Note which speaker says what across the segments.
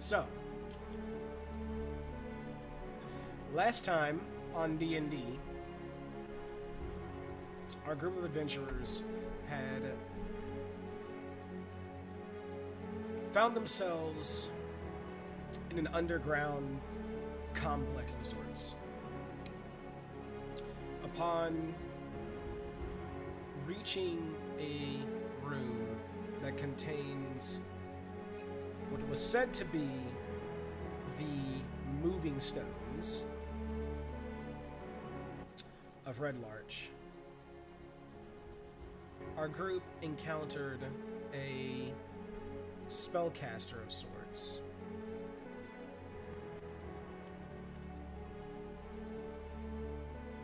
Speaker 1: So, last time on D&D, our group of adventurers had found themselves in an underground complex of sorts. Upon reaching a room that contains what was said to be the moving stones of Red Larch, our group encountered a spellcaster of sorts.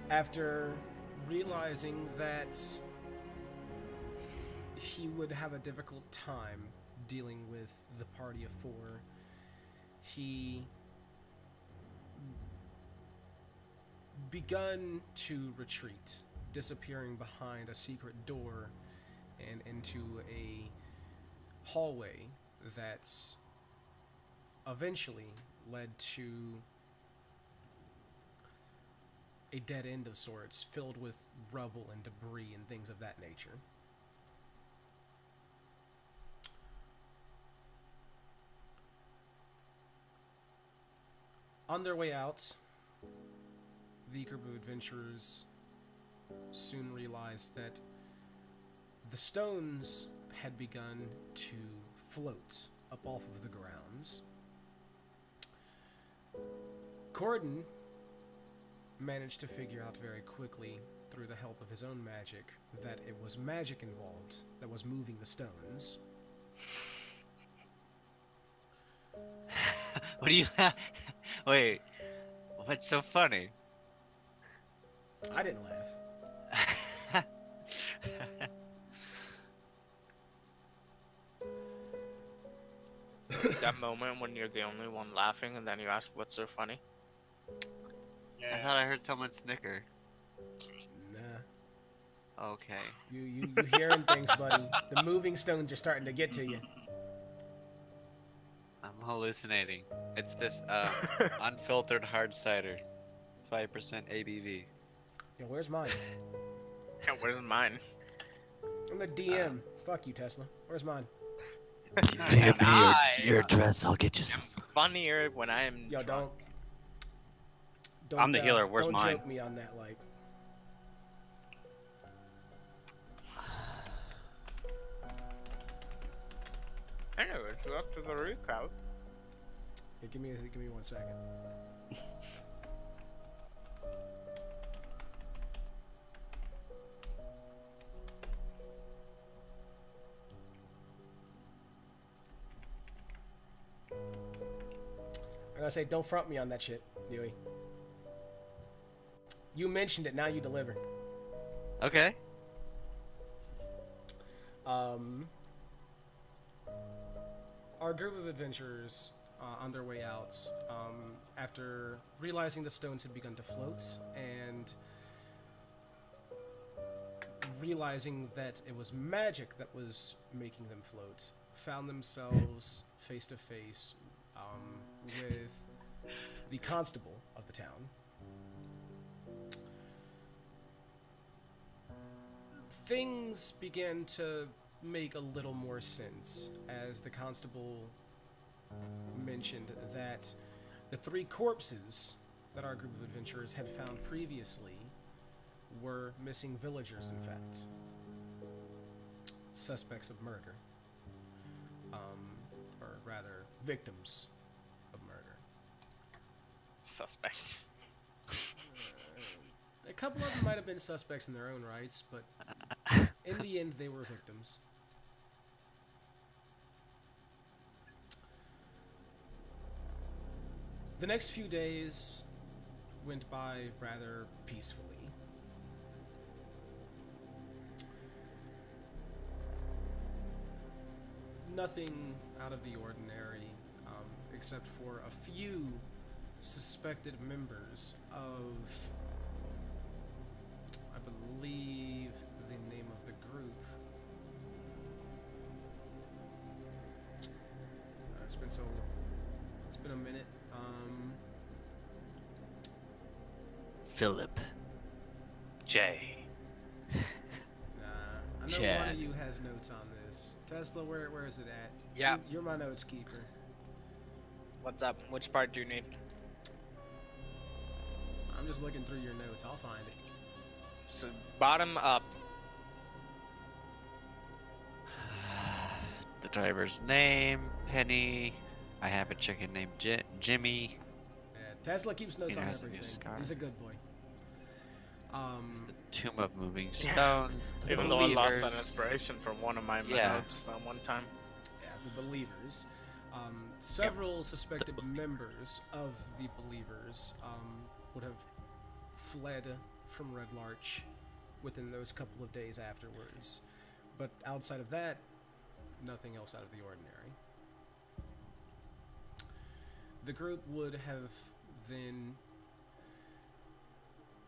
Speaker 1: After realizing that he would have a difficult time dealing with the party of four, he begun to retreat, disappearing behind a secret door and into a hallway that's eventually led to a dead end of sorts, filled with rubble and debris and things of that nature. On their way out, the group of adventurers soon realized that the stones had begun to float up off of the grounds. Corden managed to figure out very quickly, through the help of his own magic, that it was magic involved that was moving the stones.
Speaker 2: What do you Wait, what's so funny?
Speaker 1: I didn't laugh.
Speaker 3: That moment when you're the only one laughing and then you ask what's so funny?
Speaker 2: I thought I heard someone snicker.
Speaker 1: Nah.
Speaker 2: Okay.
Speaker 1: You hearing things, buddy. The moving stones are starting to get to you.
Speaker 2: I'm hallucinating. It's this unfiltered hard cider. 5% ABV.
Speaker 1: Yo, where's mine?
Speaker 3: Where's mine?
Speaker 1: I'm the DM. Fuck you, Tesla. Where's mine?
Speaker 2: Give me your address, I'll get you some.
Speaker 3: Funnier when I am
Speaker 1: Yo,
Speaker 3: drunk.
Speaker 1: don't
Speaker 4: I'm the healer, where's
Speaker 1: don't
Speaker 4: mine?
Speaker 1: joke me on that, like.
Speaker 3: Anyways, up to the recap.
Speaker 1: Yeah, give me 1 second. I'm gonna say, don't front me on that shit, Dewey. You mentioned it, now you deliver.
Speaker 2: Okay.
Speaker 1: Our group of adventurers, on their way out, after realizing the stones had begun to float and realizing that it was magic that was making them float, found themselves face to face with the constable of the town. Things began to make a little more sense as the constable mentioned that the 3 corpses that our group of adventurers had found previously were missing villagers, in fact. Suspects of murder. Or rather, victims of murder.
Speaker 3: Suspect.
Speaker 1: A couple of them might have been suspects in their own rights, but in the end, they were victims. The next few days went by rather peacefully. Nothing out of the ordinary, except for a few suspected members of, I believe, the name of the group. It's been so It's been a minute.
Speaker 4: Philip.
Speaker 3: J.
Speaker 1: Nah. I know one
Speaker 4: Chad.
Speaker 1: of you has notes on this. Tesla, where is it at?
Speaker 3: Yeah.
Speaker 1: You're my notes keeper.
Speaker 3: What's up? Which part do you need?
Speaker 1: I'm just looking through your notes. I'll find it.
Speaker 3: So bottom up.
Speaker 2: The driver's name, Penny. I have a chicken named Jimmy.
Speaker 1: Yeah, Tesla keeps notes
Speaker 2: He
Speaker 1: on
Speaker 2: has a new
Speaker 1: everything.
Speaker 2: scar.
Speaker 1: He's a good boy.
Speaker 2: The Tomb of Moving Stones. The
Speaker 3: Even though I lost an
Speaker 2: Believers.
Speaker 3: inspiration from one of my
Speaker 2: Yeah.
Speaker 3: notes that one time.
Speaker 1: Yeah, the Believers. Several suspected members of the Believers would have fled from Red Larch within those couple of days afterwards. But outside of that, nothing else out of the ordinary. The group would have then,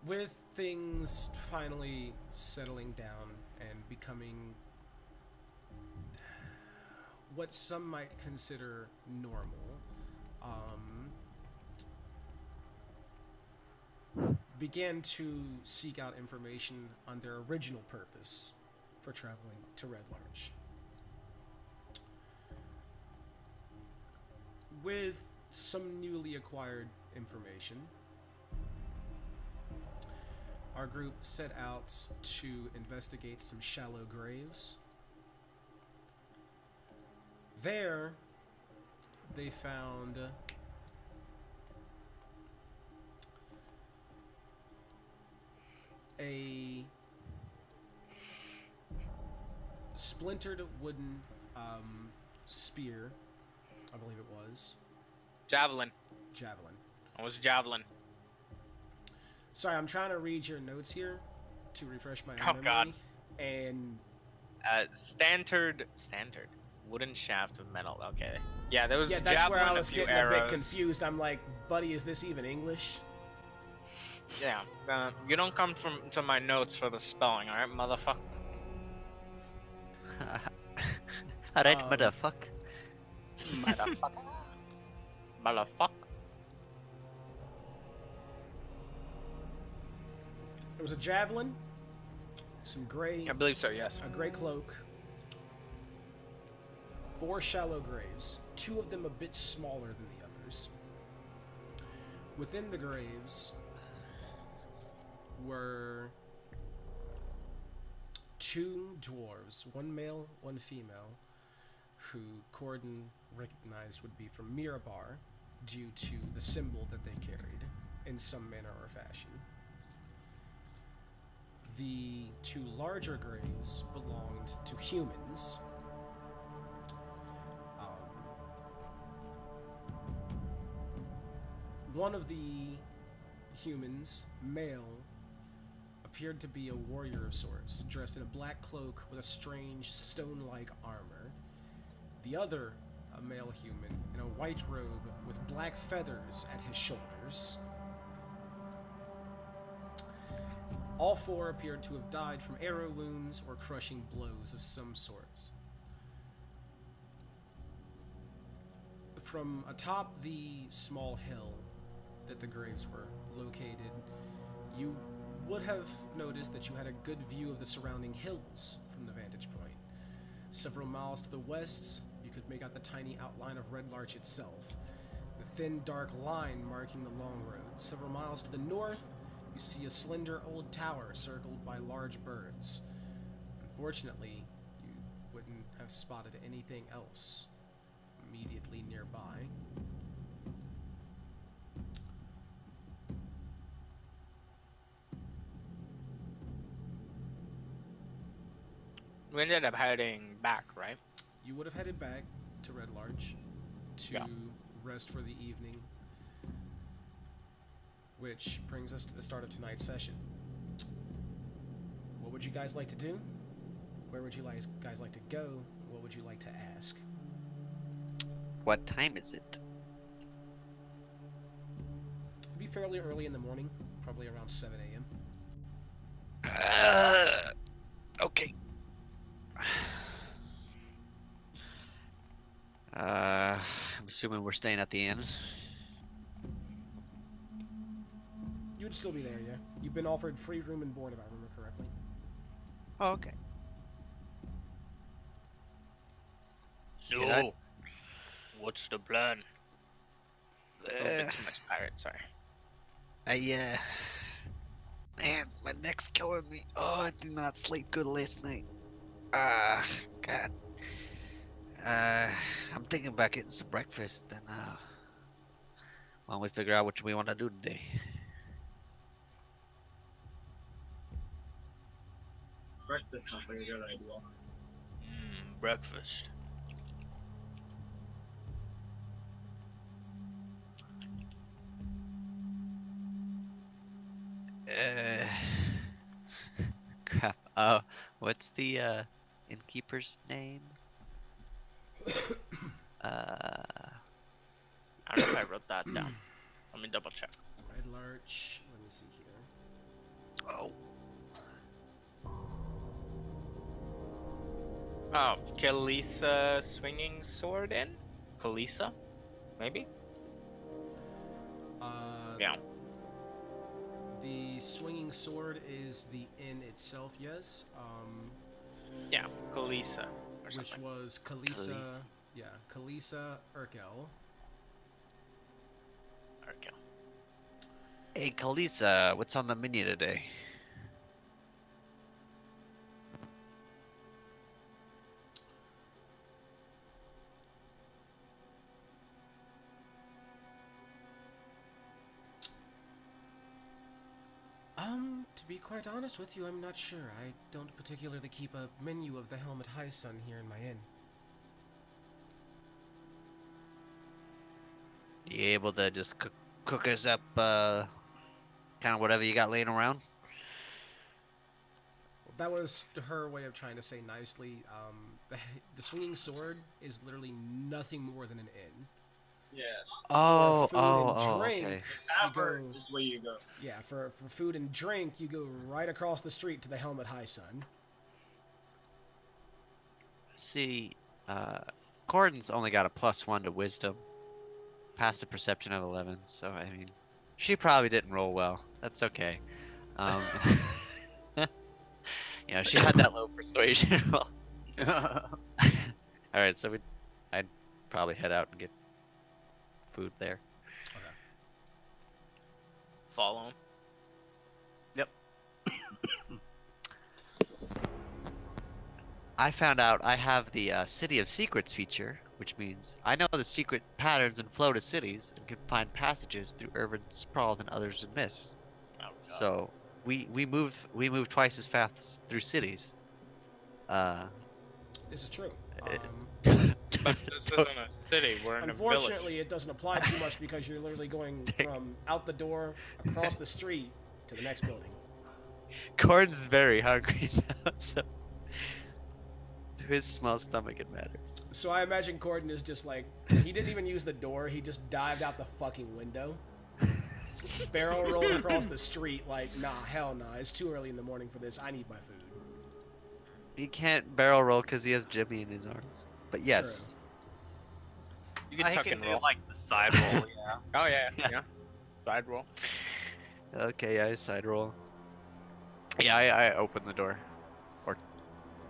Speaker 1: with things finally settling down and becoming what some might consider normal, began to seek out information on their original purpose for traveling to Red Larch. With some newly acquired information, our group set out to investigate some shallow graves. There, they found a splintered wooden spear, I believe it was.
Speaker 3: Javelin.
Speaker 1: Javelin.
Speaker 3: It was javelin.
Speaker 1: Sorry, I'm trying to read your notes here to refresh my
Speaker 3: Oh,
Speaker 1: memory.
Speaker 3: God.
Speaker 1: And
Speaker 3: Standard wooden shaft of metal. Okay. Yeah, there was
Speaker 1: yeah, that's
Speaker 3: javelin,
Speaker 1: where I was
Speaker 3: a few
Speaker 1: getting
Speaker 3: arrows.
Speaker 1: a bit confused. I'm like, buddy, is this even English?
Speaker 3: Yeah. You don't come to my notes for the spelling, alright, motherfucker?
Speaker 4: Alright,
Speaker 1: Um,
Speaker 4: motherfuck.
Speaker 3: Motherfucker. Motherfucker.
Speaker 1: There was a javelin, some gray,
Speaker 3: I believe so, yes.
Speaker 1: a gray cloak, 4 shallow graves, 2 of them a bit smaller than the others. Within the graves were 2 dwarves, 1 male, 1 female, who Corden recognized would be from Mirabar due to the symbol that they carried in some manner or fashion. The 2 larger graves belonged to humans. One of the humans, male, appeared to be a warrior of sorts, dressed in a black cloak with a strange stone-like armor. The other, a male human, in a white robe with black feathers at his shoulders. All 4 appeared to have died from arrow wounds or crushing blows of some sorts. From atop the small hill that the graves were located, you would have noticed that you had a good view of the surrounding hills from the vantage point. Several miles to the west, you could make out the tiny outline of Red Larch itself, the thin dark line marking the long road. Several miles to the north, you see a slender old tower circled by large birds. Unfortunately, you wouldn't have spotted anything else immediately nearby.
Speaker 3: We ended up heading back, right?
Speaker 1: You would have headed back to Red Larch to
Speaker 3: Yeah.
Speaker 1: rest for the evening, which brings us to the start of tonight's session. What would you guys like to do? Where would you guys like to go? What would you like to ask?
Speaker 4: What time is it?
Speaker 1: It'd be fairly early in the morning, probably around 7 a.m.
Speaker 2: Okay.
Speaker 4: assuming we're staying at the inn.
Speaker 1: You would still be there, yeah. You've been offered free room and board, if I remember correctly.
Speaker 4: Oh, okay.
Speaker 3: So,
Speaker 4: Yeah,
Speaker 3: what's the plan? A little bit too much pirate, sorry.
Speaker 4: Man, my neck's killing me. Oh, I did not sleep good last night. Ah, God. I'm thinking about getting some breakfast, and why don't we figure out what we want to do today?
Speaker 5: Breakfast sounds like a good idea.
Speaker 3: Breakfast.
Speaker 4: Uh, crap. What's the innkeeper's name?
Speaker 3: I don't know if I wrote that down. Let me double check.
Speaker 1: Red Larch. Let me see here.
Speaker 4: Oh,
Speaker 3: Oh, Kalisa swinging sword in? Kalisa? Maybe? Yeah.
Speaker 1: The swinging sword is the inn itself, yes.
Speaker 3: Yeah, Kalisa. Or
Speaker 1: Which
Speaker 3: something.
Speaker 1: was Kalisa.
Speaker 4: Kalisa.
Speaker 1: Yeah, Kalisa Urkel.
Speaker 3: Okay.
Speaker 4: hey, Kalisa, what's on the menu today?
Speaker 1: To be quite honest with you, I'm not sure. I don't particularly keep a menu of the Helmet High Sun here in my inn.
Speaker 4: You able to just cook us up, kind of whatever you got laying around?
Speaker 1: Well, that was her way of trying to say nicely. The swinging sword is literally nothing more than an inn.
Speaker 5: Yeah.
Speaker 4: Oh,
Speaker 1: food
Speaker 4: oh,
Speaker 1: and
Speaker 4: oh,
Speaker 1: drink,
Speaker 4: okay.
Speaker 5: Tavern
Speaker 1: go-
Speaker 5: is where you go.
Speaker 1: Yeah, for food and drink, you go right across the street to the Helmet High Sun.
Speaker 4: See, Gordon's only got a +1 to wisdom, passive perception of 11. So I mean, she probably didn't roll well. That's okay. You know, she had that low persuasion roll. All right, so I'd probably head out and get food there.
Speaker 3: Follow him.
Speaker 4: I found out I have the City of Secrets feature, which means I know the secret patterns and flow to cities and can find passages through urban sprawl than others would miss.
Speaker 3: Oh, God.
Speaker 4: So we move twice as fast through cities.
Speaker 1: This is true.
Speaker 3: But this isn't a city, we're in a village.
Speaker 1: Unfortunately, it doesn't apply too much because you're literally going from out the door, across the street, to the next building.
Speaker 4: Gordon's very hungry now, so to his small stomach it matters.
Speaker 1: So I imagine Gordon is just like, he didn't even use the door, he just dived out the fucking window. Barrel rolled across the street like, nah, hell nah, it's too early in the morning for this, I need my food.
Speaker 4: He can't barrel roll because he has Jimmy in his arms. But yes,
Speaker 3: You can tuck and roll.
Speaker 6: like the side roll, yeah.
Speaker 3: Oh, yeah. Side roll.
Speaker 4: okay, yeah, side roll. Yeah, I open the door.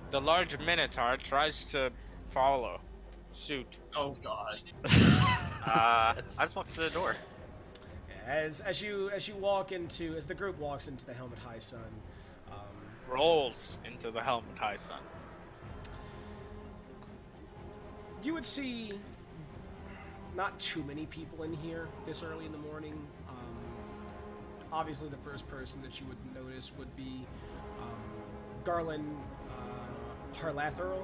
Speaker 3: The large minotaur tries to follow suit.
Speaker 5: Oh god.
Speaker 6: I just walked to the door.
Speaker 1: As you walk into, as the group walks into the Helmet High Sun,
Speaker 3: Rolls into the helmet high sun.
Speaker 1: you would see not too many people in here this early in the morning. Obviously, the first person that you would notice would be Garland Harlatherl,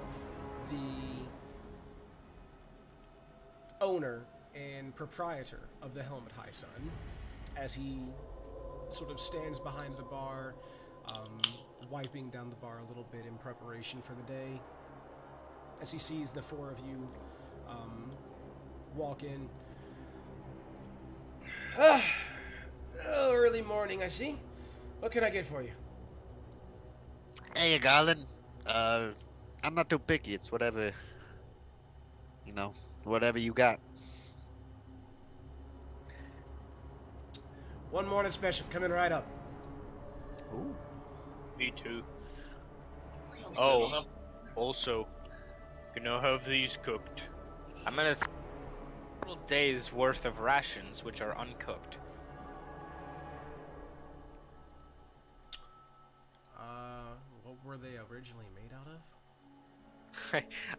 Speaker 1: the owner and proprietor of the Helmet High Sun, as he sort of stands behind the bar, wiping down the bar a little bit in preparation for the day. As he sees the four of you walk in. Early morning, I see. What can I get for you?
Speaker 4: Hey, Garland. I'm not too picky. It's whatever, whatever you got.
Speaker 1: One morning special coming right up.
Speaker 4: Ooh.
Speaker 3: Me too.
Speaker 5: Sounds
Speaker 3: Oh.
Speaker 5: good. I'll have-
Speaker 3: Also, can I have these cooked? I'm gonna several days worth of rations which are uncooked.
Speaker 1: What were they originally made out of?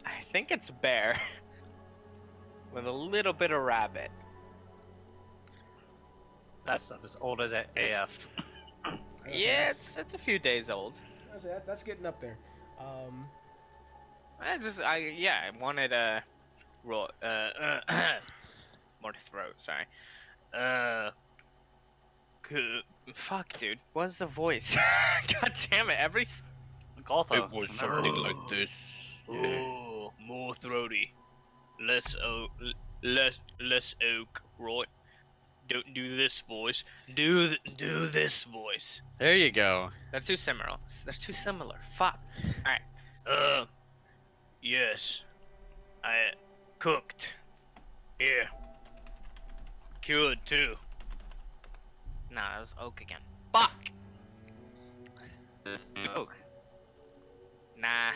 Speaker 3: I think it's bear with a little bit of rabbit.
Speaker 6: That stuff is old as AF.
Speaker 3: Yeah, it's a few days old.
Speaker 1: That's getting up there.
Speaker 3: I wanted a roll more throat. Sorry. Fuck, dude. What's the voice? God damn it!
Speaker 6: Gotha.
Speaker 2: this.
Speaker 3: Oh, more throaty. Less oak. Less oak. Right. Don't do this voice. Do this voice.
Speaker 4: There you go.
Speaker 3: They're too similar. They're too similar. Fuck. Alright. Yes. I cooked. Here. Cured too. Nah, that was oak again. Fuck!
Speaker 6: This oak.
Speaker 3: Nah.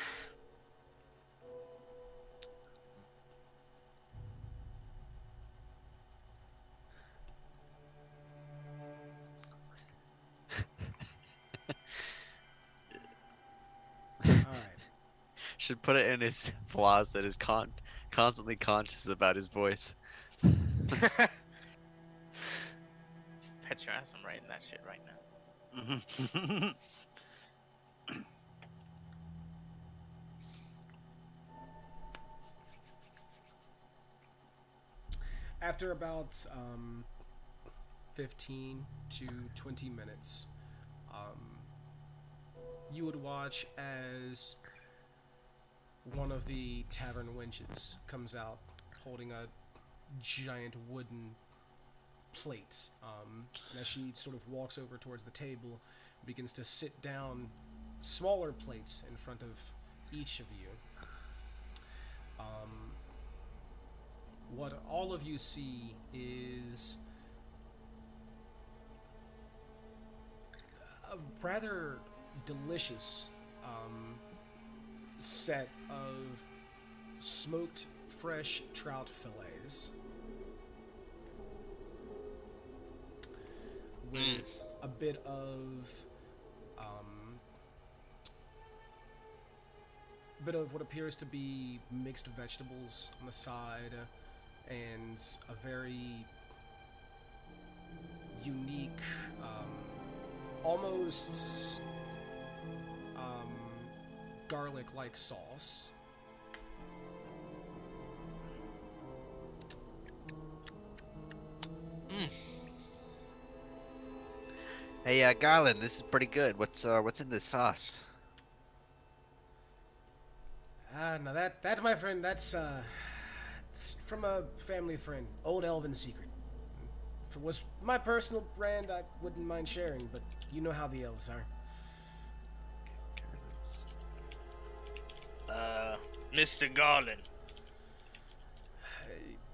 Speaker 1: Alright.
Speaker 4: Should put it in his flaws that is constantly conscious about his voice.
Speaker 3: Bet your ass I'm writing that shit right now.
Speaker 1: After about 15 to 20 minutes, you would watch as one of the tavern wenches comes out holding a giant wooden plate. And as she sort of walks over towards the table, begins to sit down smaller plates in front of each of you. What all of you see is a rather delicious set of smoked fresh trout fillets with a bit of what appears to be mixed vegetables on the side, and a very unique, almost garlic-like sauce.
Speaker 4: Hey, Garland, this is pretty good. What's in this sauce?
Speaker 1: Now that my friend, that's it's from a family friend, old elven secret. If it was my personal brand, I wouldn't mind sharing, but you know how the elves are.
Speaker 3: Mr. Garland.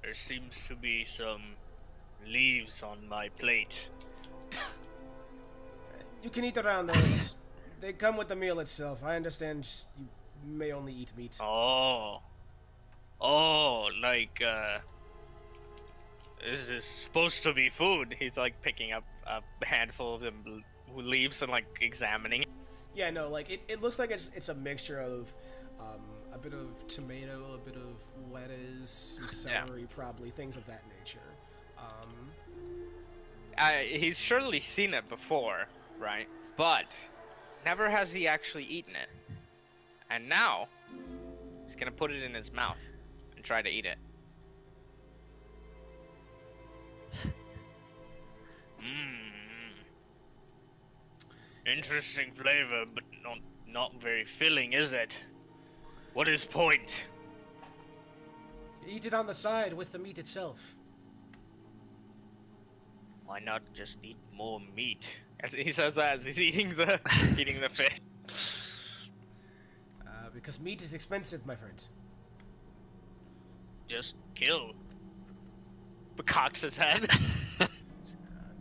Speaker 3: There seems to be some leaves on my plate.
Speaker 1: You can eat around those. They come with the meal itself. I understand you may only eat meat.
Speaker 3: Oh, like, this is supposed to be food. He's like picking up a handful of them leaves and like examining it.
Speaker 1: Yeah, no, like it looks like it's a mixture of a bit of tomato, a bit of lettuce, some celery, probably things of that nature.
Speaker 3: He's surely seen it before, right? But never has he actually eaten it. And now he's gonna put it in his mouth and try to eat it. Interesting flavor, but not very filling, is it? What is point?
Speaker 1: Eat it on the side with the meat itself.
Speaker 3: Why not just eat more meat? As he says that as he's eating the fish.
Speaker 1: Because meat is expensive, my friend.
Speaker 3: Just kill. Cocks his head.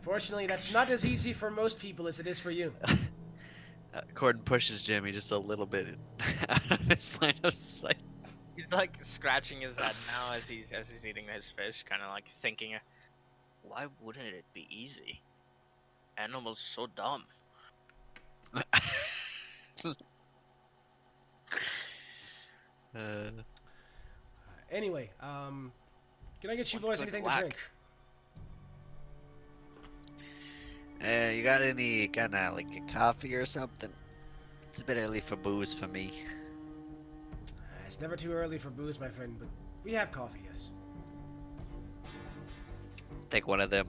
Speaker 1: Unfortunately, that's not as easy for most people as it is for you.
Speaker 4: Corden pushes Jimmy just a little bit out of his line of sight.
Speaker 3: He's like scratching his head now as he's eating his fish, kind of like thinking, why wouldn't it be easy? Animals so dumb.
Speaker 4: Uh,
Speaker 1: Anyway, can I get you boys
Speaker 3: Good
Speaker 1: anything
Speaker 3: whack.
Speaker 1: to drink?
Speaker 4: you got any kind of like a coffee or something? It's a bit early for booze for me.
Speaker 1: It's never too early for booze, my friend, but we have coffee, yes.
Speaker 4: Take one of them.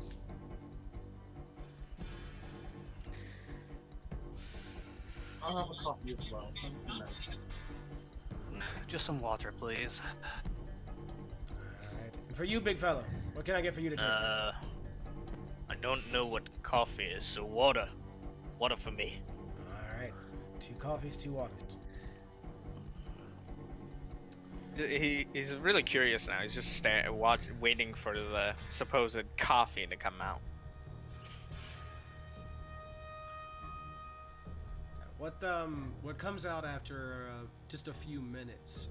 Speaker 5: I'll have a coffee as well. Something nice.
Speaker 6: Just some water, please.
Speaker 1: Alright. And for you, big fella, what can I get for you to drink?
Speaker 3: I don't know what coffee is, so water. Water for me.
Speaker 1: Alright. 2 coffees, 2 waters.
Speaker 3: He's really curious now. He's just waiting for the supposed coffee to come out.
Speaker 1: What comes out after just a few minutes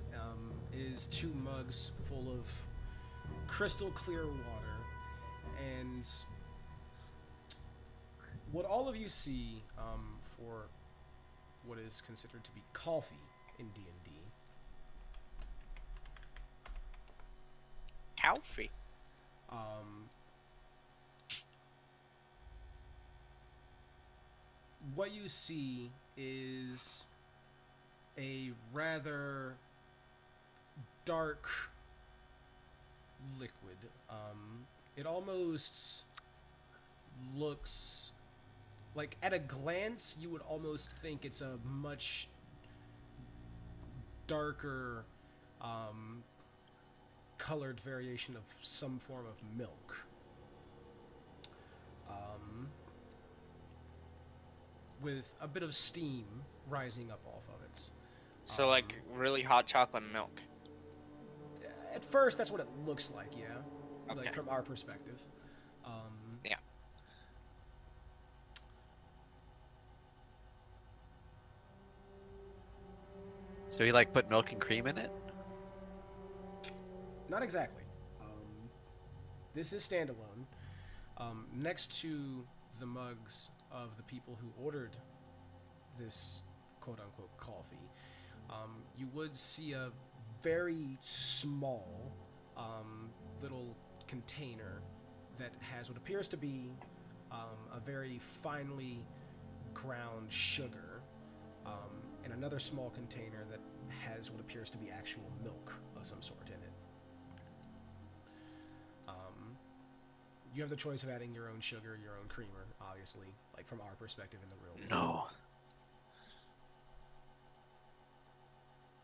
Speaker 1: is 2 mugs full of crystal clear water, and what all of you see for what is considered to be coffee in D&D.
Speaker 3: Coffee.
Speaker 1: What you see is a rather dark liquid. It almost looks like, at a glance, you would almost think it's a much darker colored variation of some form of milk. With a bit of steam rising up off of it.
Speaker 3: So like really hot chocolate milk.
Speaker 1: At first, that's what it looks like, yeah.
Speaker 3: Okay.
Speaker 1: Like, from our perspective.
Speaker 3: Yeah.
Speaker 4: So you like put milk and cream in it?
Speaker 1: Not exactly. This is standalone. Next to the mugs of the people who ordered this quote-unquote coffee, you would see a very small little container that has what appears to be a very finely ground sugar, and another small container that has what appears to be actual milk of some sort in it. You have the choice of adding your own sugar, your own creamer, obviously, like from our perspective in the real world.
Speaker 4: No.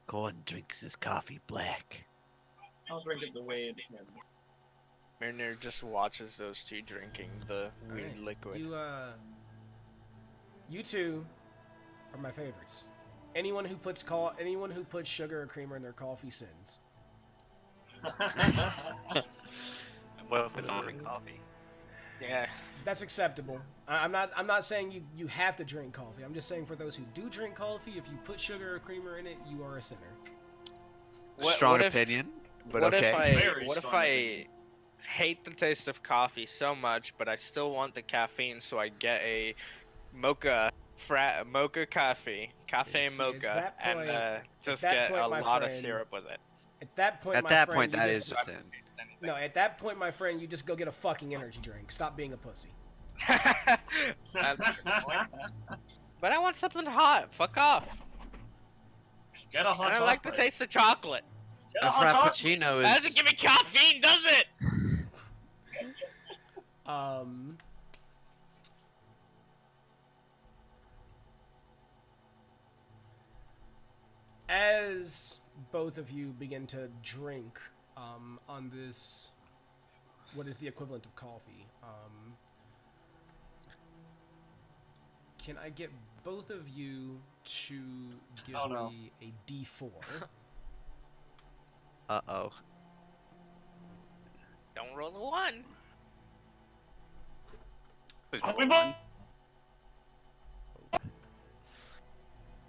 Speaker 4: Gordon drinks his coffee black.
Speaker 5: I'll drink it the way it is.
Speaker 3: Mariner just watches those two drinking the weird
Speaker 1: Alright,
Speaker 3: liquid.
Speaker 1: You two are my favorites. Anyone who puts sugar or creamer in their coffee sins.
Speaker 6: Well, if we don't drink coffee.
Speaker 3: Yeah.
Speaker 1: That's acceptable. I'm not saying you have to drink coffee. I'm just saying, for those who do drink coffee, if you put sugar or creamer in it, you are a sinner.
Speaker 4: Strong opinion, but
Speaker 3: what
Speaker 4: okay.
Speaker 3: What if I hate the taste of coffee so much, but I still want the caffeine, so I get a mocha coffee, cafe
Speaker 1: See,
Speaker 3: mocha,
Speaker 1: at that point-
Speaker 3: and just
Speaker 1: at that
Speaker 3: get
Speaker 1: point,
Speaker 3: a
Speaker 1: my
Speaker 3: lot of
Speaker 1: friend-
Speaker 3: syrup with it.
Speaker 1: At that point,
Speaker 4: At
Speaker 1: my
Speaker 4: that
Speaker 1: friend,
Speaker 4: point,
Speaker 1: you
Speaker 4: that
Speaker 1: just,
Speaker 4: is a sin.
Speaker 1: No, at that point, my friend, you just go get a fucking energy drink. Stop being a pussy.
Speaker 3: That's a good point. But I want something hot. Fuck off.
Speaker 5: Get a hot
Speaker 3: And I
Speaker 5: chocolate.
Speaker 3: like the taste of chocolate.
Speaker 5: Get
Speaker 4: A
Speaker 5: a hot chocolate.
Speaker 4: frappuccino
Speaker 3: That doesn't
Speaker 4: is
Speaker 3: give me caffeine, does it?
Speaker 1: As both of you begin to drink on this, what is the equivalent of coffee, can I get both of you to give
Speaker 5: Oh, no.
Speaker 1: me a D4?
Speaker 4: Uh-oh.
Speaker 3: Don't roll a 1.
Speaker 5: We both.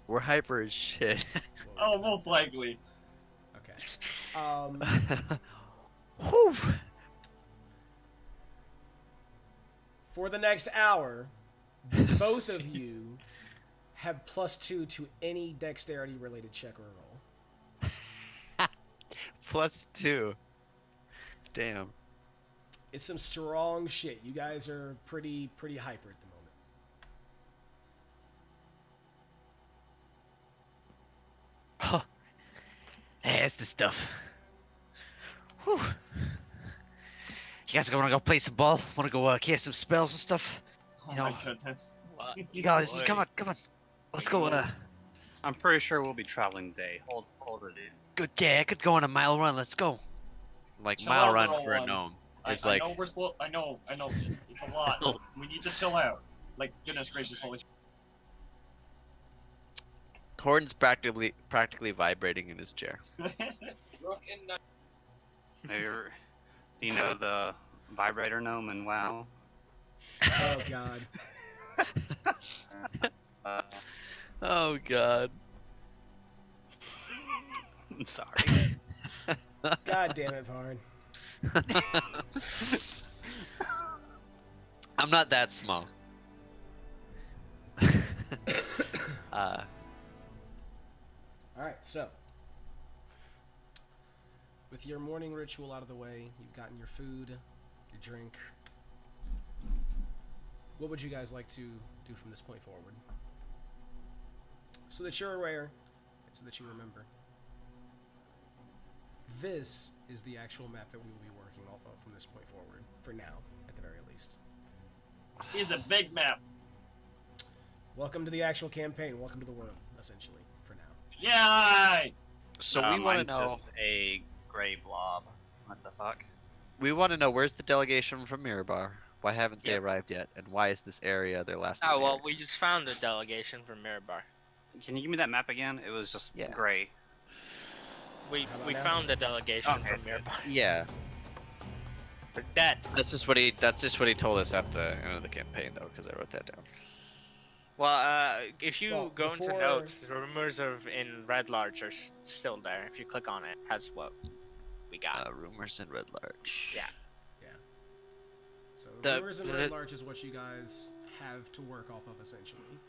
Speaker 4: We're hyper as shit.
Speaker 5: Oh, most likely.
Speaker 1: Okay.
Speaker 4: Whew.
Speaker 1: For the next hour, both of you have +2 to any dexterity related check or roll.
Speaker 4: +2. Damn.
Speaker 1: It's some strong shit. You guys are pretty hyper at the moment.
Speaker 4: Oh, that's the stuff. Whew. You guys wanna go play some ball? Wanna go cast some spells and stuff?
Speaker 5: Oh
Speaker 4: No.
Speaker 5: my goodness.
Speaker 4: You guys,
Speaker 6: Boy.
Speaker 4: come on. Let's go.
Speaker 6: I'm pretty sure we'll be traveling day. Hold it in.
Speaker 4: Good. Yeah, I could go on a mile run. Let's go. Like
Speaker 5: Chill
Speaker 4: mile
Speaker 5: out,
Speaker 4: run
Speaker 5: little
Speaker 4: for a
Speaker 5: one.
Speaker 4: gnome.
Speaker 5: I
Speaker 4: It's like
Speaker 5: know we're supposed. I know. It's a lot. We need to chill out. Like, goodness gracious, holy.
Speaker 4: Horn's practically vibrating in his chair.
Speaker 6: You're, you know the vibrator gnome and WoW.
Speaker 1: Oh god.
Speaker 4: Oh god.
Speaker 6: I'm sorry.
Speaker 1: God damn it, Varn.
Speaker 4: I'm not that small.
Speaker 1: Alright, so. With your morning ritual out of the way, you've gotten your food, your drink. What would you guys like to do from this point forward? So that you're aware, and so that you remember. This is the actual map that we will be working off of from this point forward, for now, at the very least.
Speaker 5: He's a big map.
Speaker 1: Welcome to the actual campaign. Welcome to the world, essentially, for now.
Speaker 5: Yay!
Speaker 4: So we want to
Speaker 6: mine's
Speaker 4: know.
Speaker 6: just a gray blob. What the fuck?
Speaker 4: We want to know where's the delegation from Mirabar? Why haven't they
Speaker 3: Yep.
Speaker 4: arrived yet? And why is this area their last?
Speaker 3: Oh
Speaker 4: known
Speaker 3: well,
Speaker 4: area?
Speaker 3: we just found the delegation from Mirabar.
Speaker 6: Can you give me that map again? It was just
Speaker 4: Yeah.
Speaker 6: gray.
Speaker 3: We
Speaker 1: How about
Speaker 3: we
Speaker 1: now?
Speaker 3: found the delegation
Speaker 6: Okay,
Speaker 3: from
Speaker 6: good.
Speaker 3: Mirabar.
Speaker 4: Yeah,
Speaker 3: We're dead.
Speaker 4: that's just what he told us at the end of the campaign, though, because I wrote that down.
Speaker 3: Well, if you
Speaker 1: Well,
Speaker 3: go into
Speaker 1: before-
Speaker 3: notes, the rumors of in Red Larch are still there. If you click on it, has what we got.
Speaker 4: Rumors in Red Larch.
Speaker 3: Yeah.
Speaker 1: So
Speaker 3: The-
Speaker 1: Rumors and
Speaker 3: the-
Speaker 1: Red Larch is what you guys have to work off of, essentially.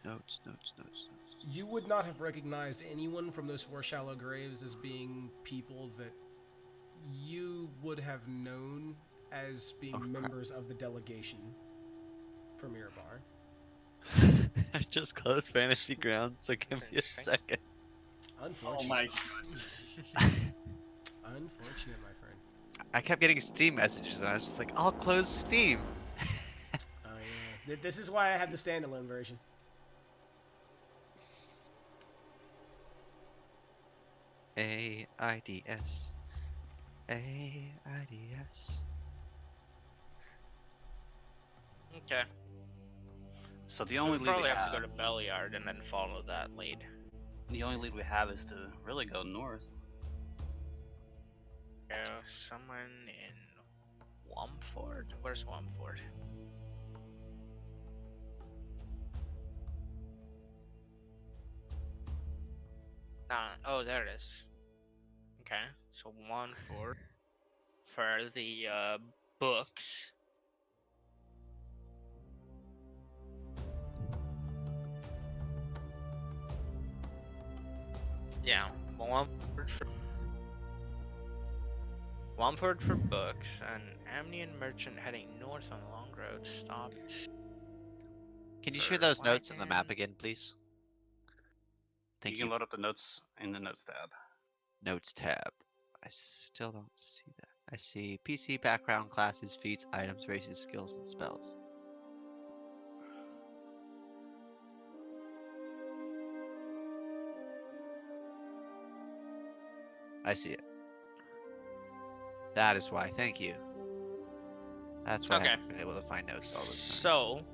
Speaker 4: Notes.
Speaker 1: You would not have recognized anyone from those 4 shallow graves as being people that you would have known as being
Speaker 4: Oh, crap.
Speaker 1: members of the delegation from Mirabar.
Speaker 4: I just closed Fantasy Grounds, so give me a
Speaker 3: Interesting.
Speaker 4: second.
Speaker 1: Unfortunate.
Speaker 5: Oh my.
Speaker 1: Unfortunate, my friend.
Speaker 4: I kept getting Steam messages, and I was just like, I'll close Steam.
Speaker 1: Oh yeah. This is why I have the standalone version.
Speaker 4: AIDS. AIDS.
Speaker 3: Okay.
Speaker 6: So the
Speaker 3: So
Speaker 6: only
Speaker 3: we
Speaker 6: lead we
Speaker 3: probably have
Speaker 6: have,
Speaker 3: to go to Belliard and then follow that lead.
Speaker 6: the only lead we have is to really go north.
Speaker 3: Someone in Wamford? Where's Wamford? Oh, there it is. Okay, so Wamford for the books. Yeah, Wamford for books, and Amnian merchant heading north on the long road stopped.
Speaker 4: Can you share
Speaker 3: For
Speaker 4: those notes in the
Speaker 3: wagon.
Speaker 4: map again, please? Thank
Speaker 6: You
Speaker 4: you.
Speaker 6: can load up the notes in the notes tab.
Speaker 4: Notes tab. I still don't see that. I see PC, background, classes, feats, items, races, skills, and spells. I see it. That is why. Thank you. That's why I
Speaker 3: Okay.
Speaker 4: haven't been able to find notes all this time.
Speaker 3: So,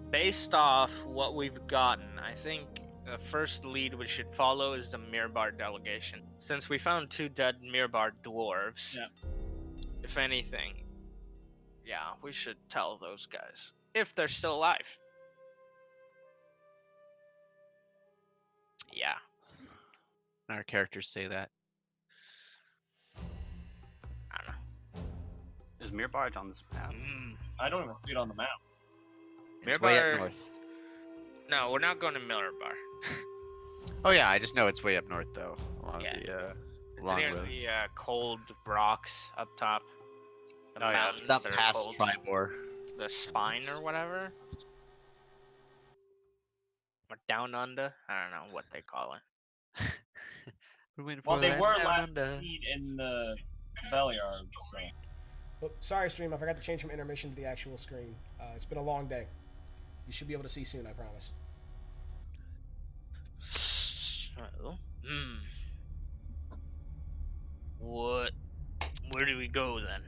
Speaker 3: based off what we've gotten, I think the first lead we should follow is the Mirbar delegation. Since we found 2 dead Mirbar dwarves,
Speaker 5: Yeah.
Speaker 3: if anything, Yeah, we should tell those guys if they're still alive. Yeah.
Speaker 4: Our characters say that.
Speaker 3: I don't know.
Speaker 6: Is Mirbarge on this map?
Speaker 5: I don't even see it on the map.
Speaker 4: It's way
Speaker 3: Mirbar-
Speaker 4: up north.
Speaker 3: No, we're not going to Miller Bar.
Speaker 4: Oh yeah, I just know it's way up north though, along
Speaker 3: Yeah.
Speaker 4: the
Speaker 3: It's
Speaker 4: long
Speaker 3: near
Speaker 4: road.
Speaker 3: the cold rocks up top. The
Speaker 6: Oh, yeah.
Speaker 3: mountains
Speaker 4: Not
Speaker 3: that are
Speaker 4: past
Speaker 3: cold.
Speaker 4: Tribor.
Speaker 3: The spine or whatever. Or down under. I don't know what they call it.
Speaker 4: We're waiting
Speaker 5: Well,
Speaker 4: for
Speaker 5: they
Speaker 4: that
Speaker 5: were
Speaker 4: down
Speaker 5: last
Speaker 4: under.
Speaker 5: seen in the Bellyard, so.
Speaker 1: Oh, sorry, stream. I forgot to change from intermission to the actual screen. It's been a long day. You should be able to see soon, I promise.
Speaker 3: So, what? Where do we go then?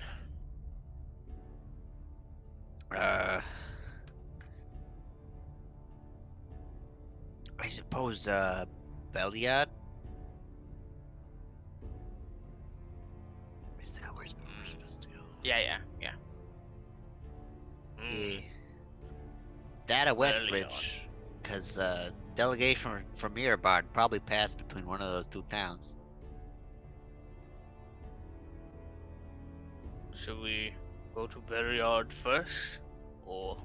Speaker 4: I suppose Beliad. Is that where we're supposed to go?
Speaker 3: Yeah.
Speaker 4: Yeah. That at
Speaker 3: Beliad.
Speaker 4: Westbridge, because delegation from Mirabard probably passed between one of those two towns.
Speaker 3: Should we go to Buriard first, or?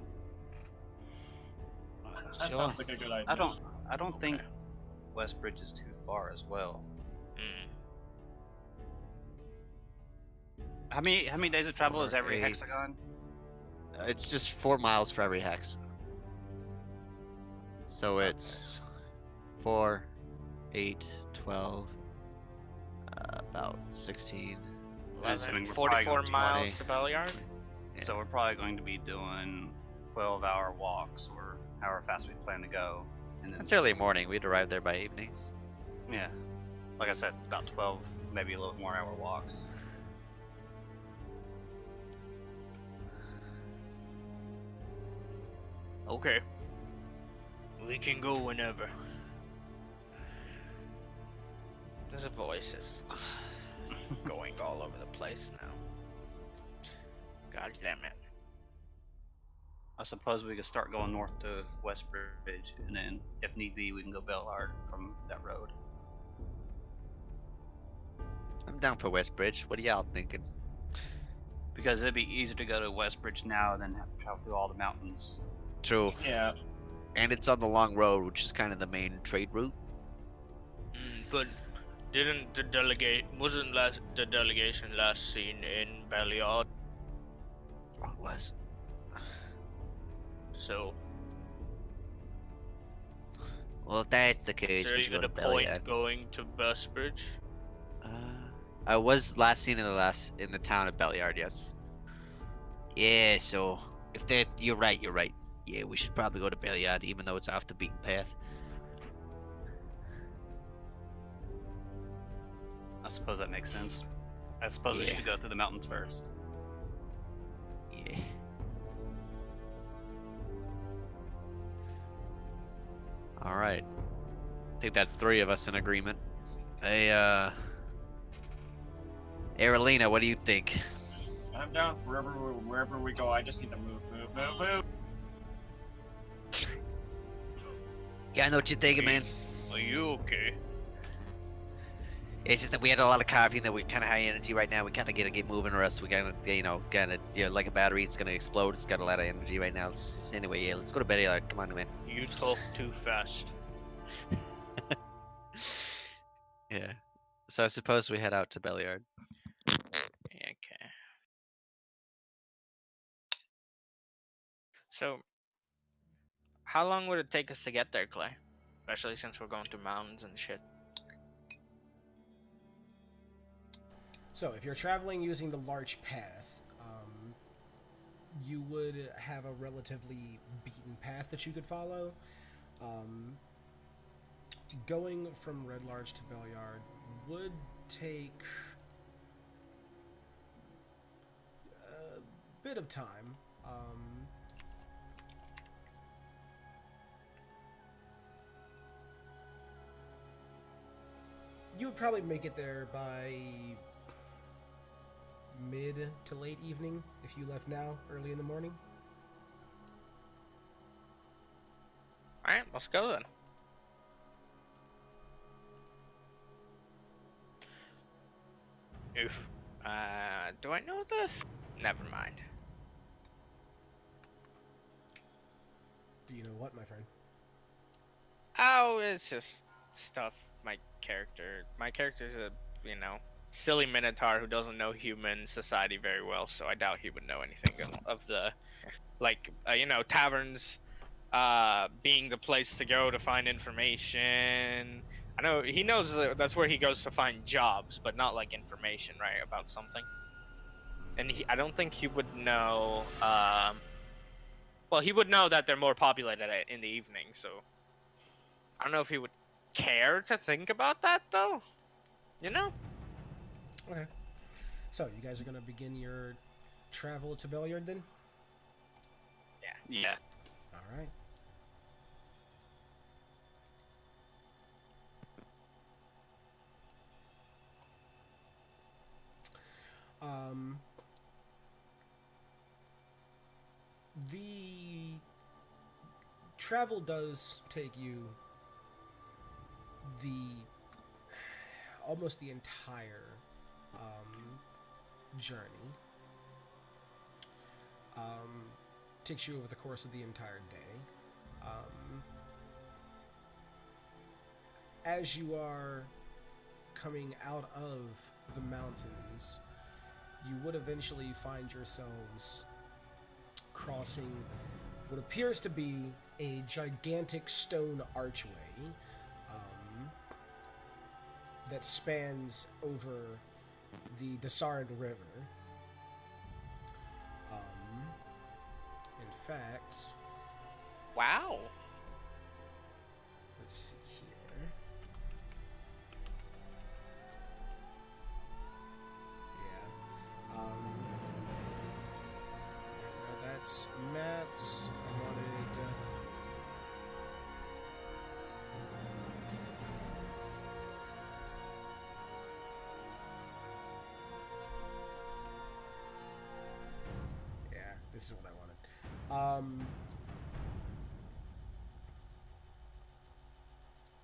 Speaker 5: That
Speaker 4: Sure.
Speaker 5: sounds like a good idea.
Speaker 6: I don't think
Speaker 3: Okay.
Speaker 6: Westbridge is too far as well.
Speaker 3: Mm.
Speaker 6: How many days of travel is every
Speaker 4: 8.
Speaker 6: hexagon?
Speaker 4: It's just 4 miles for every hex. So it's 4, 8, 12, about 16.
Speaker 6: Assuming
Speaker 3: 11,
Speaker 6: we're probably
Speaker 3: 44
Speaker 6: going
Speaker 3: miles
Speaker 4: 20.
Speaker 3: to Belliard.
Speaker 4: Yeah.
Speaker 6: So we're probably going to be doing 12-hour walks or however fast we plan to go. And then
Speaker 4: It's early morning. We'd arrive there by evening.
Speaker 6: Yeah, like I said, about 12, maybe a little more hour walks.
Speaker 3: Okay. We can go whenever. This voice is just going all over the place now. God damn it.
Speaker 6: I suppose we could start going north to Westbridge, and then, if need be, we can go Bellard from that road.
Speaker 4: I'm down for Westbridge. What are y'all thinking?
Speaker 6: Because it'd be easier to go to Westbridge now than have to travel through all the mountains.
Speaker 4: True.
Speaker 5: Yeah.
Speaker 4: And it's on the long road, which is kind of the main trade route.
Speaker 3: But didn't the the delegation last seen in Belliard?
Speaker 4: Oh, it was.
Speaker 3: So
Speaker 4: Well, if that's the case,
Speaker 3: is there
Speaker 4: we should go
Speaker 3: even
Speaker 4: to
Speaker 3: a point
Speaker 4: Beliad.
Speaker 3: going to Busbridge?
Speaker 4: I was last seen in the town of Belliard, yes. Yeah, so if that you're right. Yeah, we should probably go to Belliard, even though it's off the beaten path.
Speaker 6: I suppose that makes sense. I suppose we
Speaker 4: Yeah.
Speaker 6: should go through the mountains first.
Speaker 4: Yeah. All right. I think that's 3 of us in agreement. Hey, Aralina, what do you think?
Speaker 5: I'm down for wherever we go. I just need to move.
Speaker 4: Yeah, I know what you're thinking, man.
Speaker 3: Are you okay?
Speaker 4: It's just that we had a lot of coffee and that we're kind of high energy right now. We kind of gotta get moving, or else we gotta, like a battery, it's gonna explode. It's got a lot of energy right now. Anyway, yeah, let's go to bed. Come on, man.
Speaker 3: You talk too fast.
Speaker 4: Yeah. So I suppose we head out to Belliard.
Speaker 3: Okay. So, how long would it take us to get there, Clay? Especially since we're going through mountains and shit.
Speaker 1: So, if you're traveling using the large path, you would have a relatively beaten path that you could follow. Going from Red Large to Belliard would take a bit of time. You would probably make it there by mid to late evening if you left now, early in the morning.
Speaker 3: Alright, let's go then. Oof. Do I know this? Never mind.
Speaker 1: Do you know what, my friend?
Speaker 3: Oh, it's just stuff my character's a, silly minotaur who doesn't know human society very well, so I doubt he would know anything of the, taverns, being the place to go to find information. I know he knows that's where he goes to find jobs, but not like information, right, about something. And I don't think he would know, well, he would know that they're more populated in the evening, so I don't know if he would care to think about that, though. You know?
Speaker 1: Okay. So, you guys are going to begin your travel to Belliard then?
Speaker 6: Yeah.
Speaker 1: Alright. The travel does take you almost the entire journey. Takes you over the course of the entire day. As you are coming out of the mountains, you would eventually find yourselves crossing what appears to be a gigantic stone archway that spans over the Dessarin River. In fact,
Speaker 3: Wow.
Speaker 1: let's see here. Yeah. No, that's maps. I wanted. Yeah, this is what I wanted.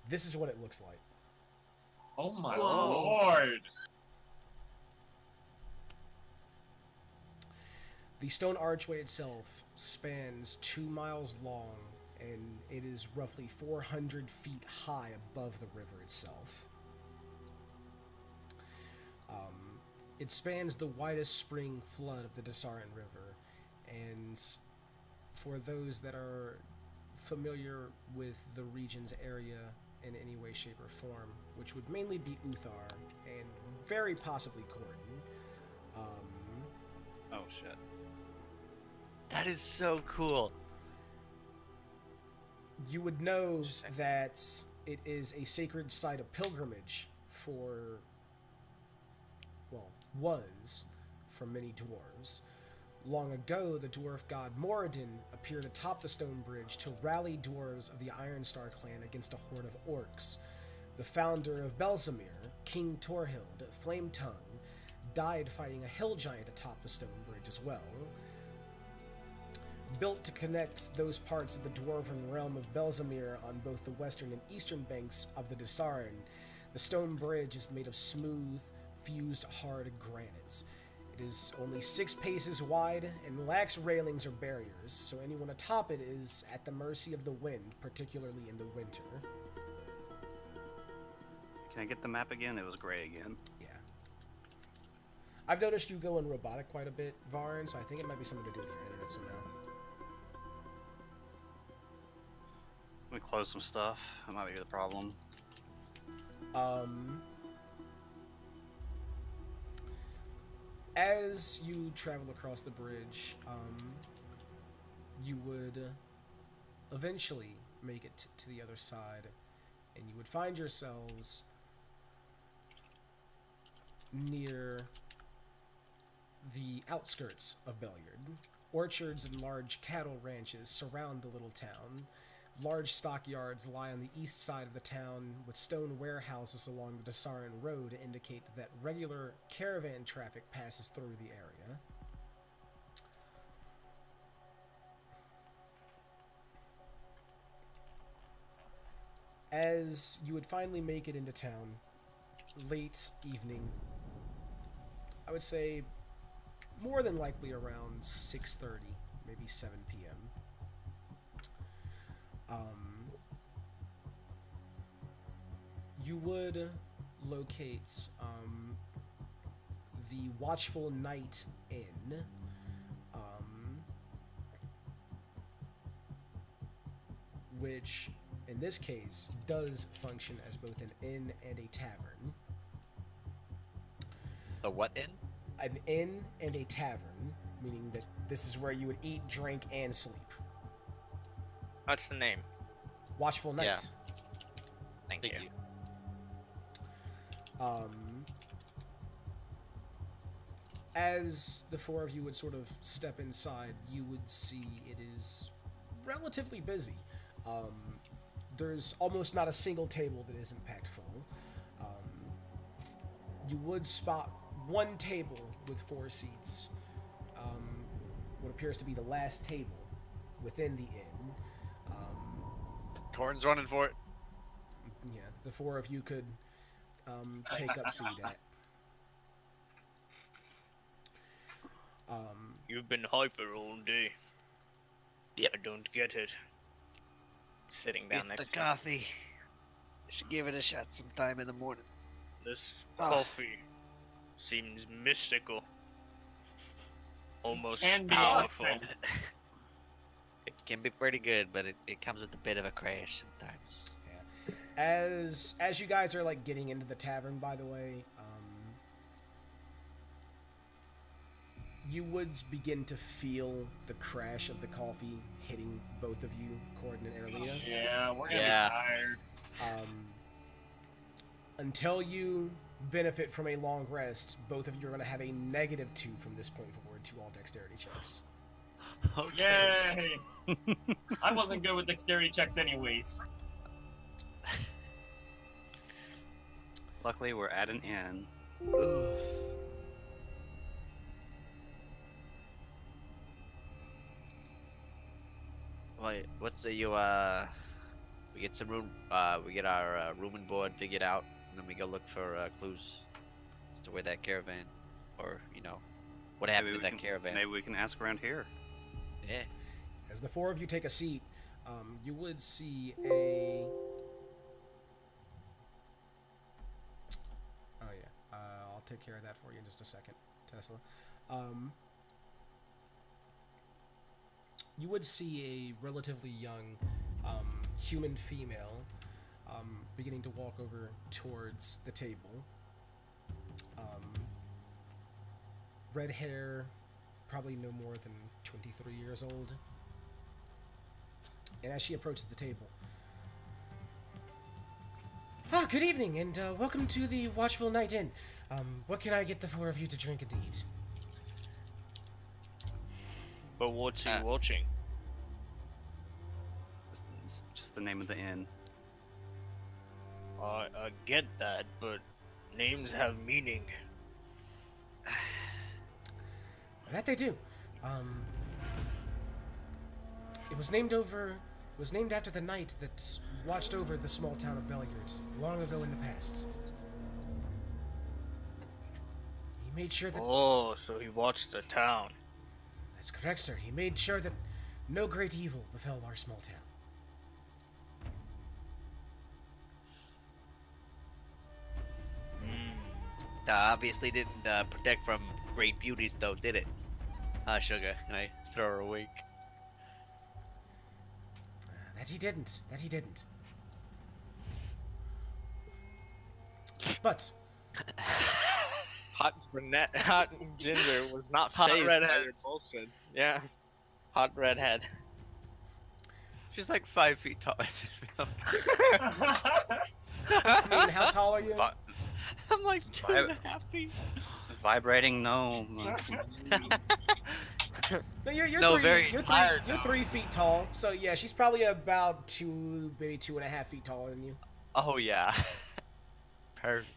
Speaker 1: This is what it looks like.
Speaker 5: Oh my
Speaker 2: Whoa.
Speaker 5: lord!
Speaker 1: The stone archway itself spans 2 miles long, and it is roughly 400 feet high above the river itself. It spans the widest spring flood of the Dessarin River, and for those that are familiar with the region's area in any way, shape, or form, which would mainly be Uthar and very possibly Corden,
Speaker 6: Oh shit.
Speaker 4: That is so cool.
Speaker 1: you would know
Speaker 3: Interesting.
Speaker 1: that it is a sacred site of pilgrimage was for many dwarves. Long ago, the dwarf god Moradin appeared atop the stone bridge to rally dwarves of the Ironstar clan against a horde of orcs. The founder of Belzamir, King Torhild, Flametongue, died fighting a hill giant atop the stone bridge as well. Built to connect those parts of the dwarven realm of Belzamir on both the western and eastern banks of the Dessarin, the stone bridge is made of smooth, fused hard granite. It is only 6 paces wide and lacks railings or barriers, so anyone atop it is at the mercy of the wind, particularly in the winter.
Speaker 6: Can I get the map again? It was gray again.
Speaker 1: Yeah. I've noticed you go in robotic quite a bit, Varn, so I think it might be something to do with your internet somehow.
Speaker 6: Let me close some stuff. That might be the problem.
Speaker 1: As you travel across the bridge, you would eventually make it to the other side, and you would find yourselves near the outskirts of Belliard. Orchards and large cattle ranches surround the little town. Large stockyards lie on the east side of the town, with stone warehouses along the Dessarin road indicate that regular caravan traffic passes through the area. As you would finally make it into town, late evening, I would say more than likely around 6:30, maybe 7 p.m. You would locate the Watchful Night Inn, which in this case does function as both an inn and a tavern.
Speaker 4: The what inn?
Speaker 1: An inn and a tavern, meaning that this is where you would eat, drink, and sleep.
Speaker 3: What's the name?
Speaker 1: Watchful Night.
Speaker 4: Yeah.
Speaker 3: Thank
Speaker 4: Thank
Speaker 3: you.
Speaker 4: you.
Speaker 1: As the four of you would sort of step inside, you would see it is relatively busy. There's almost not a single table that isn't packed full. You would spot one table with 4 seats. What appears to be the last table within the inn.
Speaker 4: Corn's running for it.
Speaker 1: Yeah, the 4 of you could take up seat at.
Speaker 3: You've been hyper all day.
Speaker 4: Yep.
Speaker 3: I don't get it. Sitting down
Speaker 4: It's
Speaker 3: next
Speaker 4: the
Speaker 3: to
Speaker 4: coffee. I should give it a shot sometime in the morning.
Speaker 3: this
Speaker 4: Ah.
Speaker 3: coffee seems mystical. Almost
Speaker 5: Can be
Speaker 3: powerful.
Speaker 5: essence.
Speaker 4: It can be pretty good, but it comes with a bit of a crash sometimes.
Speaker 1: As you guys are like getting into the tavern, by the way, you would begin to feel the crash of the coffee hitting both of you, Corden and Erlia.
Speaker 5: Yeah, we're gonna
Speaker 4: Yeah.
Speaker 5: be tired.
Speaker 1: Until you benefit from a long rest, both of you are going to have a -2 from this point forward to all dexterity checks.
Speaker 5: Yay! I wasn't good with dexterity checks anyways.
Speaker 6: Luckily, we're at an inn.
Speaker 4: Wait, let's say we get some room, we get our room and board figured out, and then we go look for clues as to where that caravan, or what happened to that caravan.
Speaker 6: Maybe we can ask around here.
Speaker 4: Yeah.
Speaker 1: As the 4 of you take a seat, you would see a... Oh yeah, I'll take care of that for you in just a second, Tesla. You would see a relatively young human female beginning to walk over towards the table. Red hair, probably no more than 23 years old. And as she approaches the table, good evening, and welcome to the Watchful Night Inn. What can I get the 4 of you to drink and to eat?
Speaker 3: But what's he watching?
Speaker 6: It's just the name of the inn.
Speaker 3: I get that, but names have meaning.
Speaker 1: That they do. It was named after the knight that watched over the small town of Belliard long ago in the past. He made sure that...
Speaker 3: Oh, so he watched the town.
Speaker 1: That's correct, sir. He made sure that no great evil befell our small town.
Speaker 4: Obviously didn't protect from great beauties, though, did it? Sugar, and I throw her a wink.
Speaker 1: That he didn't. That he didn't. But...
Speaker 3: Hot brunette, hot ginger was not
Speaker 4: Hot
Speaker 3: phased by
Speaker 4: redhead.
Speaker 3: your bullshit. Yeah, hot redhead.
Speaker 4: She's like 5 feet tall.
Speaker 1: I mean, how tall are you?
Speaker 6: Vi-
Speaker 4: I'm like 2.5 feet.
Speaker 6: Vibrating gnome.
Speaker 1: No, you're
Speaker 4: No,
Speaker 1: three,
Speaker 4: very
Speaker 1: you're
Speaker 4: tired
Speaker 1: three, you're
Speaker 4: now.
Speaker 1: 3 feet tall. So yeah, she's probably about maybe 2.5 feet taller than you.
Speaker 4: Oh yeah. Perfect.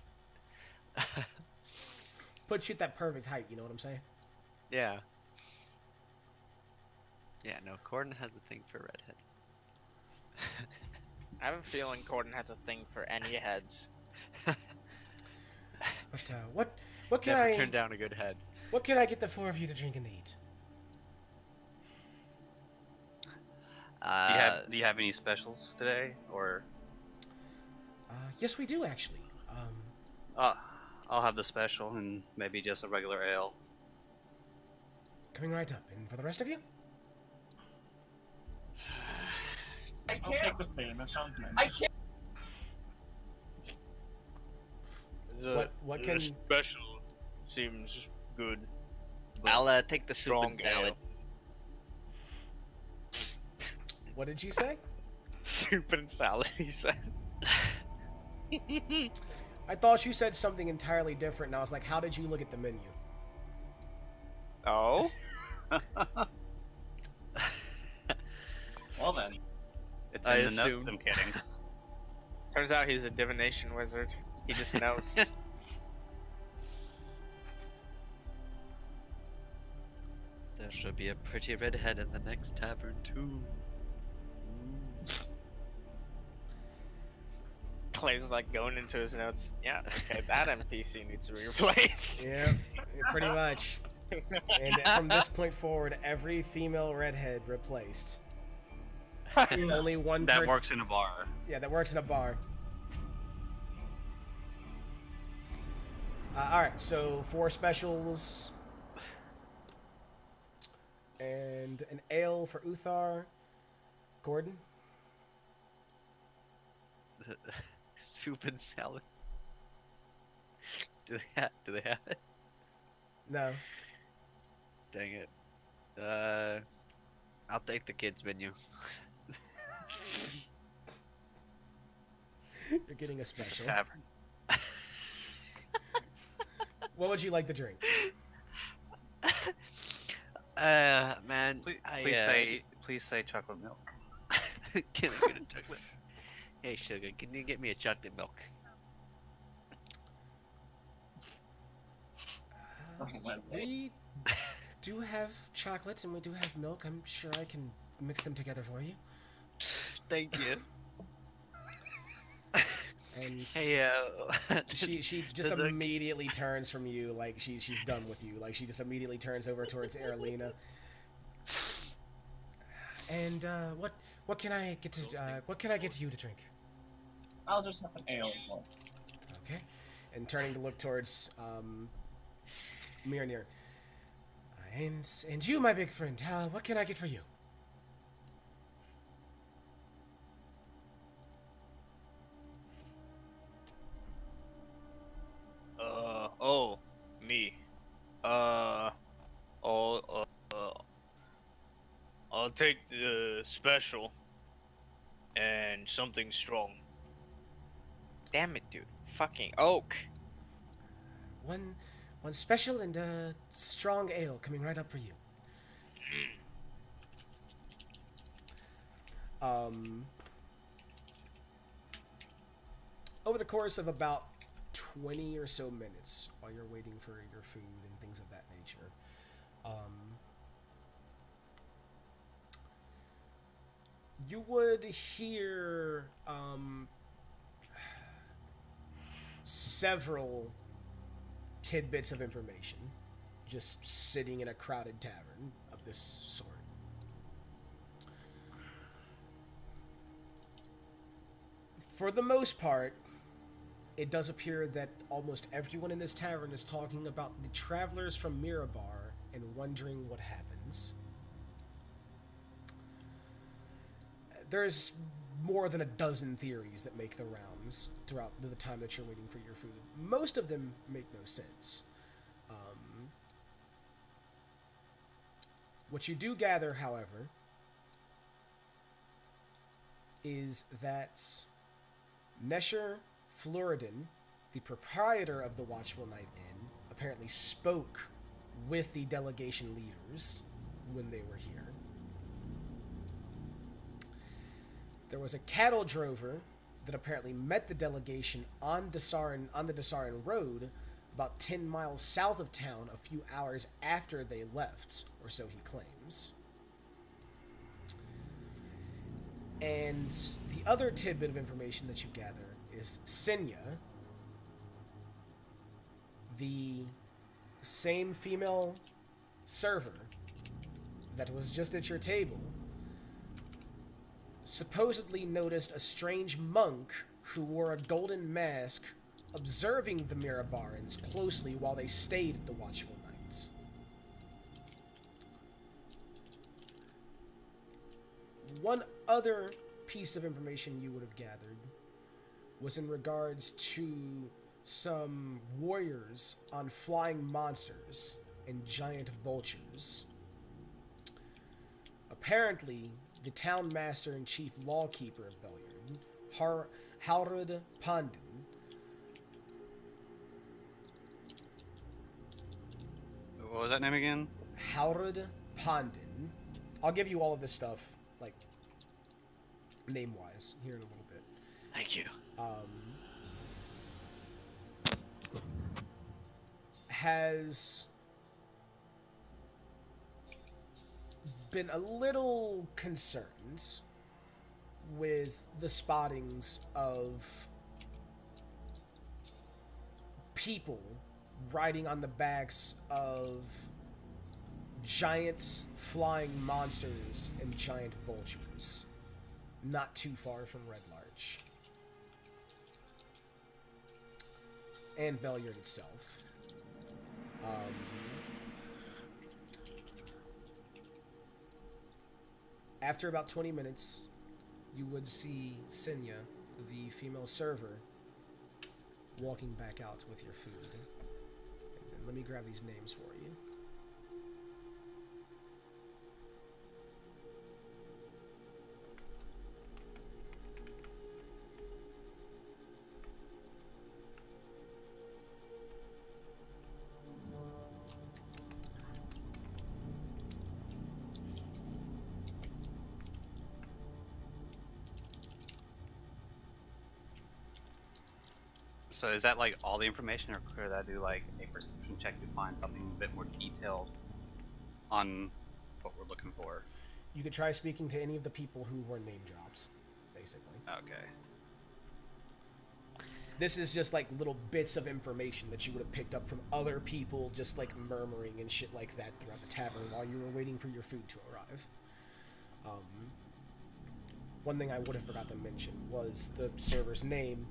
Speaker 1: Puts you at that perfect height. You know what I'm saying?
Speaker 4: Yeah. Yeah, no, Corden has a thing for redheads.
Speaker 3: I have a feeling Gordon has a thing for any heads.
Speaker 1: But what can
Speaker 4: Never
Speaker 1: I
Speaker 4: turned down a good head.
Speaker 1: what can I get the 4 of you to drink and eat?
Speaker 6: Do you have any specials today, or
Speaker 1: Yes, we do actually.
Speaker 6: uh, I'll have the special and maybe just a regular ale.
Speaker 1: Coming right up. And for the rest of you?
Speaker 5: I'll take the same. That sounds nice.
Speaker 1: What can
Speaker 3: special seems good.
Speaker 4: I'll take the soup and
Speaker 3: Strong ale.
Speaker 4: salad.
Speaker 1: what did you say?
Speaker 3: Soup and salad, he said.
Speaker 1: I thought you said something entirely different, and I was like, how did you look at the menu?
Speaker 3: Oh?
Speaker 5: Well then.
Speaker 6: It's
Speaker 4: I
Speaker 6: in the
Speaker 4: assumed.
Speaker 6: notes. I'm kidding.
Speaker 3: Turns out he's a divination wizard. He just knows.
Speaker 4: There should be a pretty redhead in the next tavern too.
Speaker 3: Clay's like going into his notes. Yeah, okay, that NPC needs to be replaced.
Speaker 1: Yeah, pretty much. And from this point forward, every female redhead replaced. Only one
Speaker 6: That works in a bar.
Speaker 1: Yeah, that works in a bar. Alright, so 4 specials. And an ale for Uthar. Gordon?
Speaker 4: Soup and salad. Do they have it?
Speaker 1: No.
Speaker 4: Dang it. I'll take the kids menu.
Speaker 1: You're getting a special.
Speaker 6: Tavern.
Speaker 1: What would you like to drink?
Speaker 4: Man,
Speaker 6: Please say chocolate milk.
Speaker 4: can I get a chocolate? Hey, sugar, can you get me a chocolate milk?
Speaker 1: We do have chocolate and we do have milk. I'm sure I can mix them together for you.
Speaker 4: Thank you.
Speaker 1: And
Speaker 4: Hey,
Speaker 1: she just
Speaker 4: does a-
Speaker 1: immediately turns from you, like she's done with you. Like she just immediately turns over towards Aralina. And what can I get to you to drink?
Speaker 5: I'll just have an ale as well.
Speaker 1: Okay. And turning to look towards Mirnir. And you, my big friend, what can I get for you?
Speaker 3: Oh, me. I'll take the special and something strong. Damn it, dude. Fucking oak.
Speaker 1: One special and a strong ale coming right up for you. Over the course of about 20 or so minutes, while you're waiting for your food and things of that nature, you would hear several tidbits of information just sitting in a crowded tavern of this sort. For the most part, it does appear that almost everyone in this tavern is talking about the travelers from Mirabar and wondering what happens. There's more than a dozen theories that make the rounds throughout the time that you're waiting for your food. Most of them make no sense. What you do gather, however, is that Nesher Floridin, the proprietor of the Watchful Night Inn, apparently spoke with the delegation leaders when they were here. There was a cattle drover that apparently met the delegation on the Dessarin Road about 10 miles south of town a few hours after they left, or so he claims. And the other tidbit of information that you gather is Senya, the same female server that was just at your table, supposedly noticed a strange monk who wore a golden mask observing the Mirabarans closely while they stayed at the Watchful Nights. One other piece of information you would have gathered was in regards to some warriors on flying monsters and giant vultures. Apparently, the town master and chief lawkeeper of Belyard, Halrud Pandin,
Speaker 6: What was that name again?
Speaker 1: Halrud Pandin. I'll give you all of this stuff, like, name-wise, here in a little bit.
Speaker 4: Thank you.
Speaker 1: Has been a little concerned with the spottings of people riding on the backs of giant flying monsters and giant vultures not too far from Red Larch and Belyard itself. After about 20 minutes, you would see Senya, the female server, walking back out with your food. And let me grab these names for you.
Speaker 6: So is that like all the information, or could I do like a perception check to find something a bit more detailed on what we're looking for?
Speaker 1: You could try speaking to any of the people who were name drops, basically.
Speaker 6: Okay.
Speaker 1: This is just like little bits of information that you would have picked up from other people just like murmuring and shit like that throughout the tavern while you were waiting for your food to arrive. One thing I would have forgot to mention was the server's name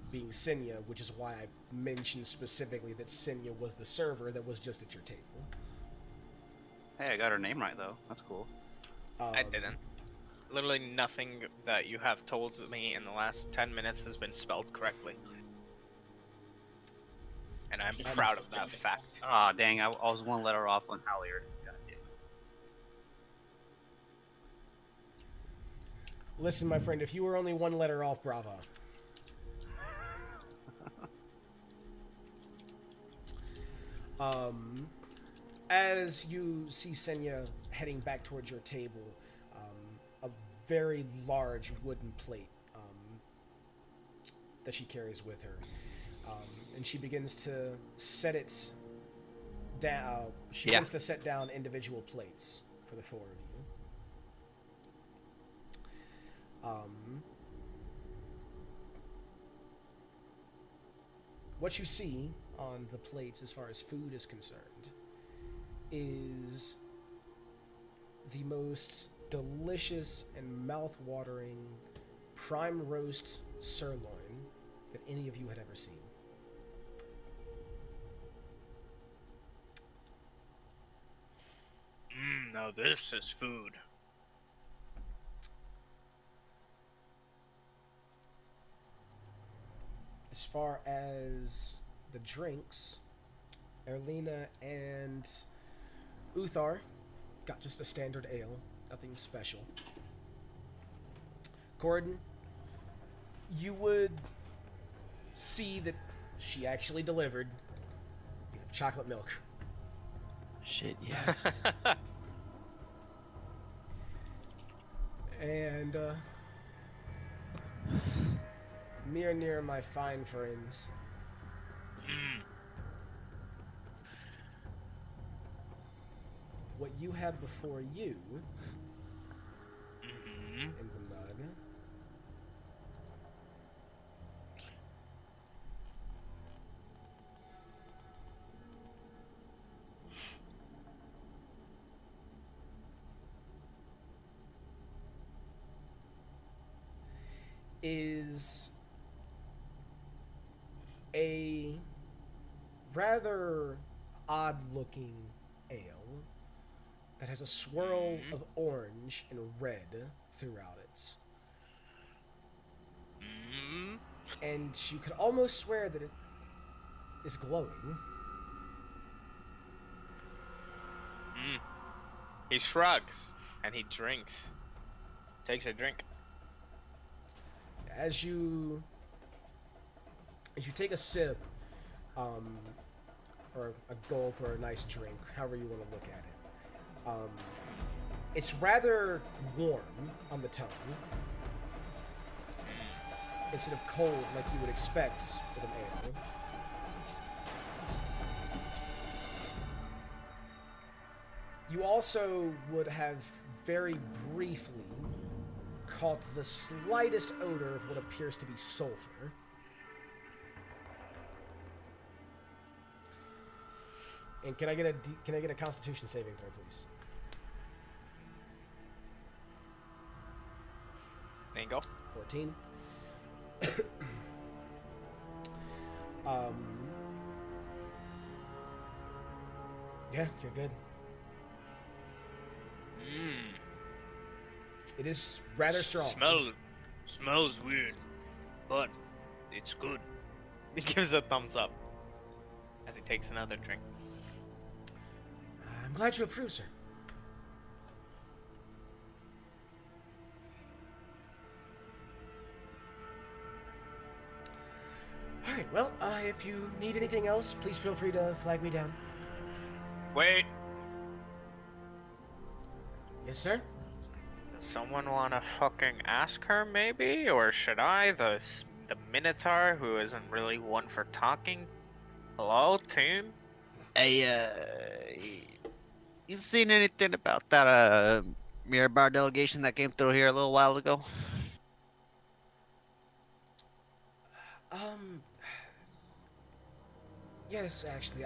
Speaker 1: being Senya, which is why I mentioned specifically that Senya was the server that was just at your table.
Speaker 6: Hey, I got her name right though. That's cool.
Speaker 3: I didn't. Literally nothing that you have told me in the last 10 minutes has been spelled correctly. And I'm proud of that fact.
Speaker 6: Ah, dang! I was one letter off on Halyard. God damn.
Speaker 1: Listen, my friend, if you were only one letter off, bravo. As you see Senya heading back towards your table, a very large wooden plate that she carries with her, and she begins to set it down. She begins to set down individual plates for the four of you. What you see on the plates as far as food is concerned is the most delicious and mouth-watering prime roast sirloin that any of you had ever seen.
Speaker 3: Now this is food.
Speaker 1: As far as the drinks, Erlina and Uthar got just a standard ale, nothing special. Gordon, you would see that she actually delivered. You have chocolate milk.
Speaker 4: Shit, yes.
Speaker 1: And, near, my fine friends.
Speaker 3: Mm.
Speaker 1: What you have before you
Speaker 3: Mhm.
Speaker 1: in the mug is a rather odd-looking ale that has a swirl of orange and red throughout it.
Speaker 3: Mm.
Speaker 1: And you could almost swear that it is glowing.
Speaker 3: Mm. He shrugs and he drinks. Takes a drink.
Speaker 1: As you take a sip, or a gulp or a nice drink, however you want to look at it, it's rather warm on the tongue instead of cold like you would expect with an ale. You also would have very briefly caught the slightest odor of what appears to be sulfur. And can I get a Constitution saving throw, please?
Speaker 3: Bingo.
Speaker 1: 14. Yeah, you're good.
Speaker 3: Mm.
Speaker 1: It is rather strong.
Speaker 3: Smells weird, but it's good. He gives a thumbs up as he takes another drink.
Speaker 1: I'm glad you approve, sir. Alright, well, if you need anything else, please feel free to flag me down.
Speaker 3: Wait,
Speaker 1: Yes, sir?
Speaker 3: does someone want to fucking ask her maybe? Or should I? The Minotaur, who isn't really one for talking? Hello, team?
Speaker 4: Hey, you seen anything about that Mirror Bar delegation that came through here a little while ago?
Speaker 1: Yes, actually,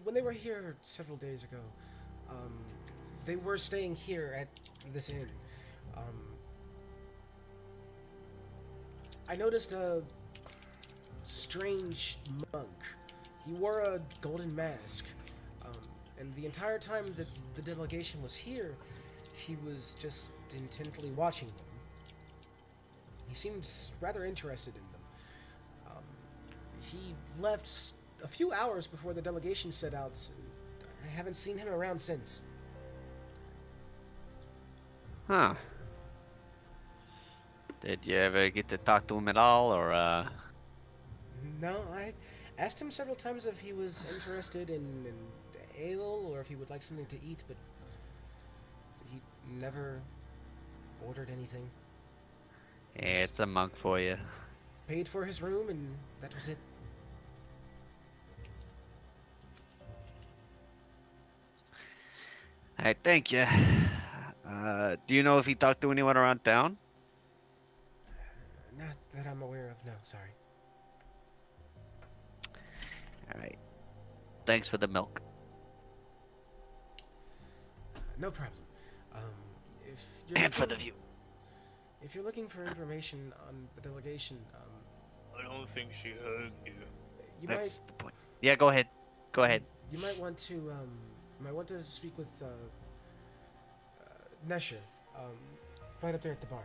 Speaker 1: when they were here several days ago, they were staying here at this inn. I noticed a strange monk. He wore a golden mask, and the entire time that the delegation was here, he was just intently watching them. He seems rather interested in them. He left a few hours before the delegation set out. I haven't seen him around since.
Speaker 4: Huh. Did you ever get to talk to him at all, or
Speaker 1: No, I asked him several times if he was interested in ale or if he would like something to eat, but he never ordered anything.
Speaker 4: Yeah, it's a monk for you.
Speaker 1: Paid for his room, and that was it.
Speaker 4: Alright, thank you. Do you know if he talked to anyone around town?
Speaker 1: Not that I'm aware of, no, sorry.
Speaker 4: Alright. Thanks for the milk.
Speaker 1: No problem. If you're
Speaker 4: And for
Speaker 1: looking-
Speaker 4: the view.
Speaker 1: If you're looking for information on the delegation,
Speaker 3: I don't think she heard you.
Speaker 1: you
Speaker 4: That's the point. Yeah, go ahead. Go ahead.
Speaker 1: You might want to speak with Nesher, right up there at the bar.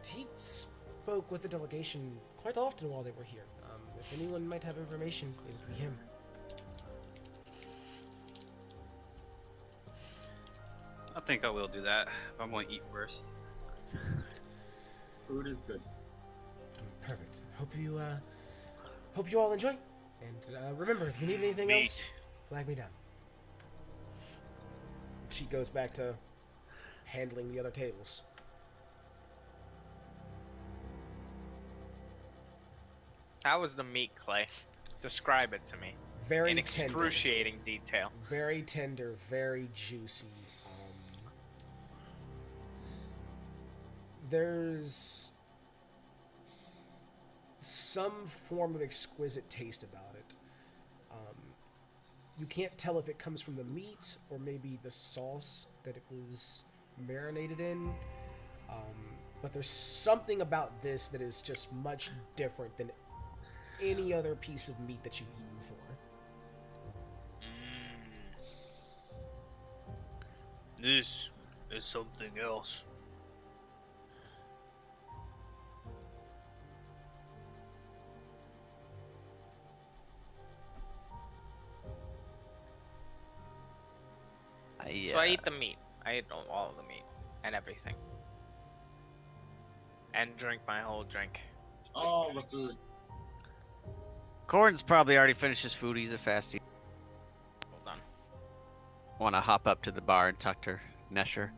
Speaker 1: He spoke with the delegation quite often while they were here. If anyone might have information, it would be him.
Speaker 6: I think I will do that. But I'm going to eat first.
Speaker 5: Food is good.
Speaker 1: Perfect. Hope you all enjoy. And remember, if you need anything else, flag me down. she goes back to handling the other tables.
Speaker 3: How was the meat, Clay? Describe it to me
Speaker 1: Very
Speaker 3: in
Speaker 1: tender.
Speaker 3: excruciating detail.
Speaker 1: Very tender, very juicy. There's some form of exquisite taste about it. You can't tell if it comes from the meat or maybe the sauce that it was marinated in. But there's something about this that is just much different than any other piece of meat that you've eaten before.
Speaker 3: This is something else. So I eat the meat. I eat all of the meat and everything. And drink my whole drink.
Speaker 5: All the food.
Speaker 4: Gordon's probably already finished his food. He's a fasty.
Speaker 3: Hold on.
Speaker 4: Want to hop up to the bar and talk to Nesher?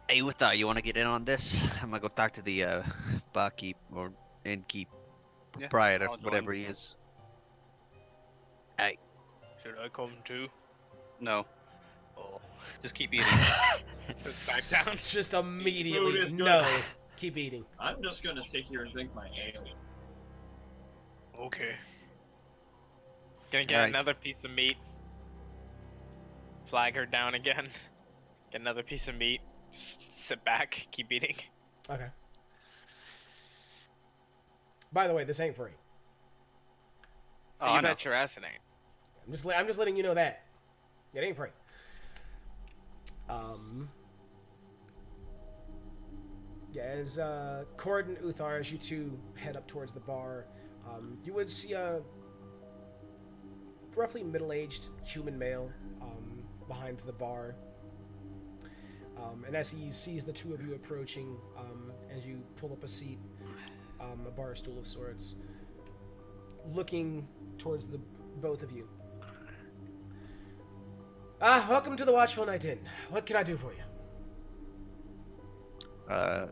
Speaker 4: Hey, Uther, you want to get in on this? I'm gonna go talk to the barkeep or innkeep proprietor,
Speaker 6: I'll join.
Speaker 4: whatever he is.
Speaker 3: Should I come too?
Speaker 6: No. Oh, just keep eating.
Speaker 3: Sit back down.
Speaker 1: Just immediately,
Speaker 5: Food is good.
Speaker 1: no. Keep eating.
Speaker 5: I'm just gonna sit here and drink my ale.
Speaker 3: Okay. Gonna get
Speaker 4: Alright.
Speaker 3: another piece of meat. Flag her down again. Get another piece of meat. Just sit back, keep eating.
Speaker 1: Okay. By the way, this ain't free.
Speaker 6: Oh,
Speaker 3: you
Speaker 6: I know.
Speaker 3: bet your ass it ain't.
Speaker 1: I'm just letting you know that. It ain't free. Yeah, as Cord and Uthar, as you two head up towards the bar, you would see a roughly middle-aged human male behind the bar. And as he sees the two of you approaching, as you pull up a seat, a bar stool of sorts, looking towards the both of you. Welcome to the Watchful Night Inn. What can I do for you?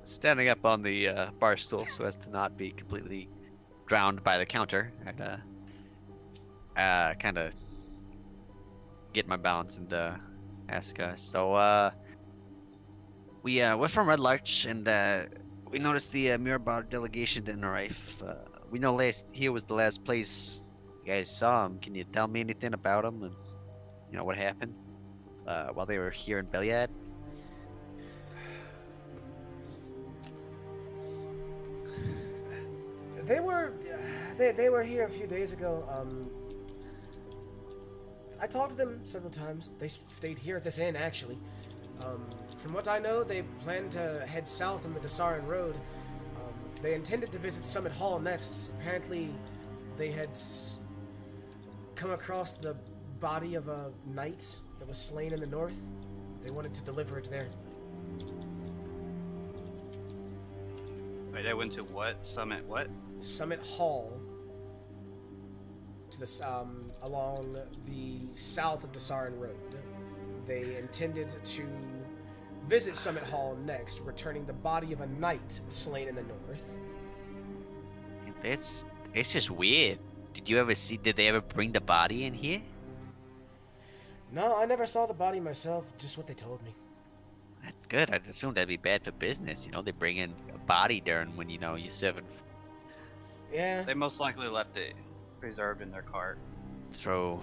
Speaker 4: Standing up on the bar stool so as to not be completely drowned by the counter, and kind of get my balance and ask us. So we're from Red Larch, and we noticed the Mirabar delegation didn't arrive. We know here was the last place you guys saw him. Can you tell me anything about him and what happened while they were here in Beliad?
Speaker 1: They were here a few days ago. I talked to them several times. They stayed here at this inn, actually. From what I know, they plan to head south on the Dessarin Road. They intended to visit Summit Hall next. Apparently, they had come across the body of a knight that was slain in the north. They wanted to deliver it there.
Speaker 6: Wait, they went to what? Summit what?
Speaker 1: Summit Hall, to the along the south of Dessarin Road. They intended to visit Summit Hall next, returning the body of a knight slain in the north.
Speaker 4: It's just weird. Did they ever bring the body in here?
Speaker 1: No, I never saw the body myself, just what they told me.
Speaker 4: That's good. I'd assume that'd be bad for business. They bring in a body during when you're serving.
Speaker 1: Yeah.
Speaker 6: They most likely left it preserved in their cart.
Speaker 4: So,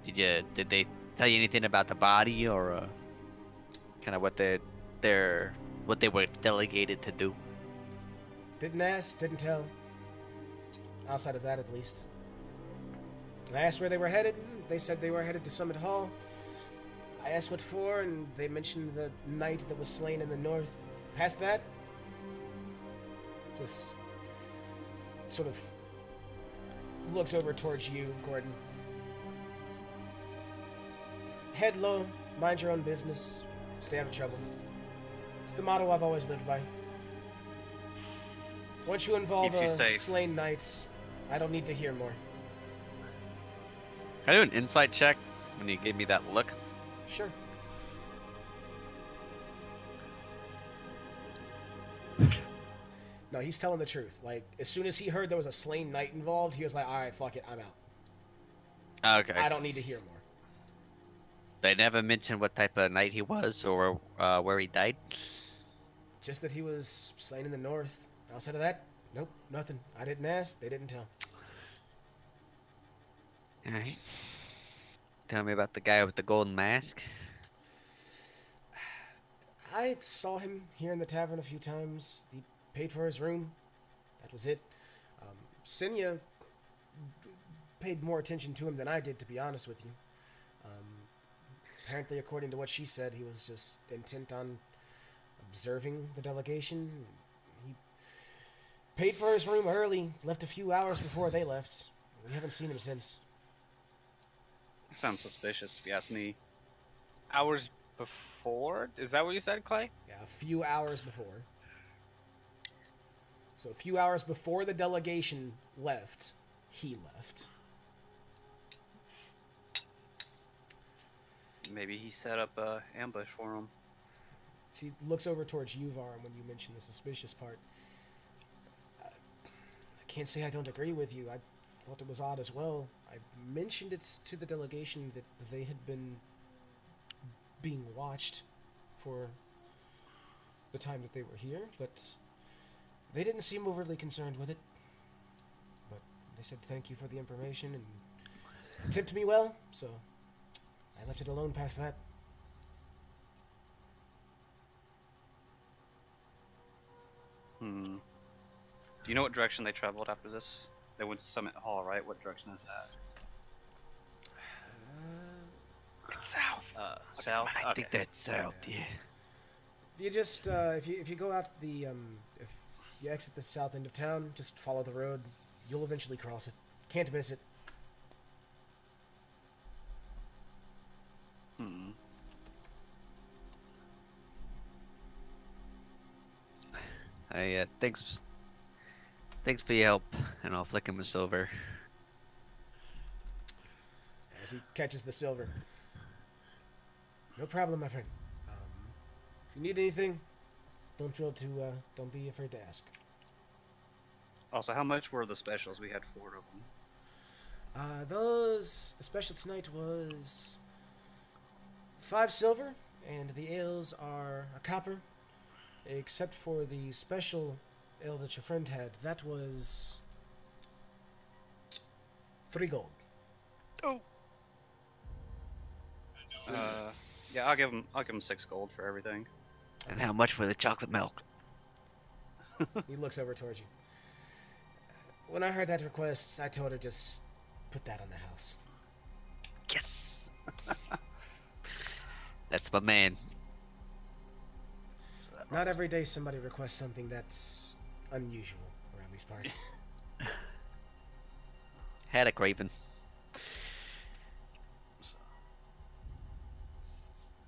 Speaker 4: did they tell you anything about the body or kind of what they were delegated to do?
Speaker 1: Didn't ask, didn't tell. Outside of that, at least. I asked where they were headed. They said they were headed to Summit Hall. I asked what for, and they mentioned the knight that was slain in the north. Past that, just sort of looks over towards you, Gordon. Head low, mind your own business, stay out of trouble. It's the motto I've always lived by. Once you involve
Speaker 6: Keeps you safe.
Speaker 1: slain knights, I don't need to hear more.
Speaker 4: Can I do an insight check when you gave me that look?
Speaker 1: Sure. No, he's telling the truth. Like, as soon as he heard there was a slain knight involved, he was like, alright, fuck it, I'm out.
Speaker 4: Okay.
Speaker 1: I don't need to hear more.
Speaker 4: They never mentioned what type of knight he was or where he died.
Speaker 1: Just that he was slain in the north. Outside of that, nope, nothing. I didn't ask, they didn't tell.
Speaker 4: Alright. Tell me about the guy with the golden mask.
Speaker 1: I saw him here in the tavern a few times. He paid for his room. That was it. Senya paid more attention to him than I did, to be honest with you. Apparently, according to what she said, he was just intent on observing the delegation. He paid for his room early, left a few hours before they left. We haven't seen him since.
Speaker 6: Sounds suspicious, if you ask me.
Speaker 3: Hours before? Is that what you said, Clay?
Speaker 1: Yeah, a few hours before. So a few hours before the delegation left, he left.
Speaker 6: Maybe he set up a ambush for him.
Speaker 1: He looks over towards Uvar when you mention the suspicious part. I can't say I don't agree with you. I thought it was odd as well. I mentioned it to the delegation that they had been being watched for the time that they were here, but they didn't seem overly concerned with it. But they said thank you for the information and tipped me well, so I left it alone past that.
Speaker 6: Do you know what direction they traveled after this? They went to Summit Hall, right? What direction is that?
Speaker 3: It's south.
Speaker 6: South?
Speaker 4: I think that's south, yeah.
Speaker 1: You just if you go out the if you exit the south end of town, just follow the road. You'll eventually cross it. Can't miss it.
Speaker 4: Thanks for your help, and I'll flick him a silver.
Speaker 1: As he catches the silver. No problem, my friend. If you need anything, don't be afraid to ask.
Speaker 6: Also, how much were the specials? We had 4 of them.
Speaker 1: The special tonight was 5 silver, and the ales are a copper, except for the special ale that your friend had. That was 3 gold.
Speaker 6: Yeah, I'll give him 6 gold for everything.
Speaker 4: And how much for the chocolate milk?
Speaker 1: He looks over towards you. When I heard that request, I told her just put that on the house.
Speaker 4: Yes! That's my man.
Speaker 1: Not every day somebody requests something that's unusual around these parts.
Speaker 4: Had a craving.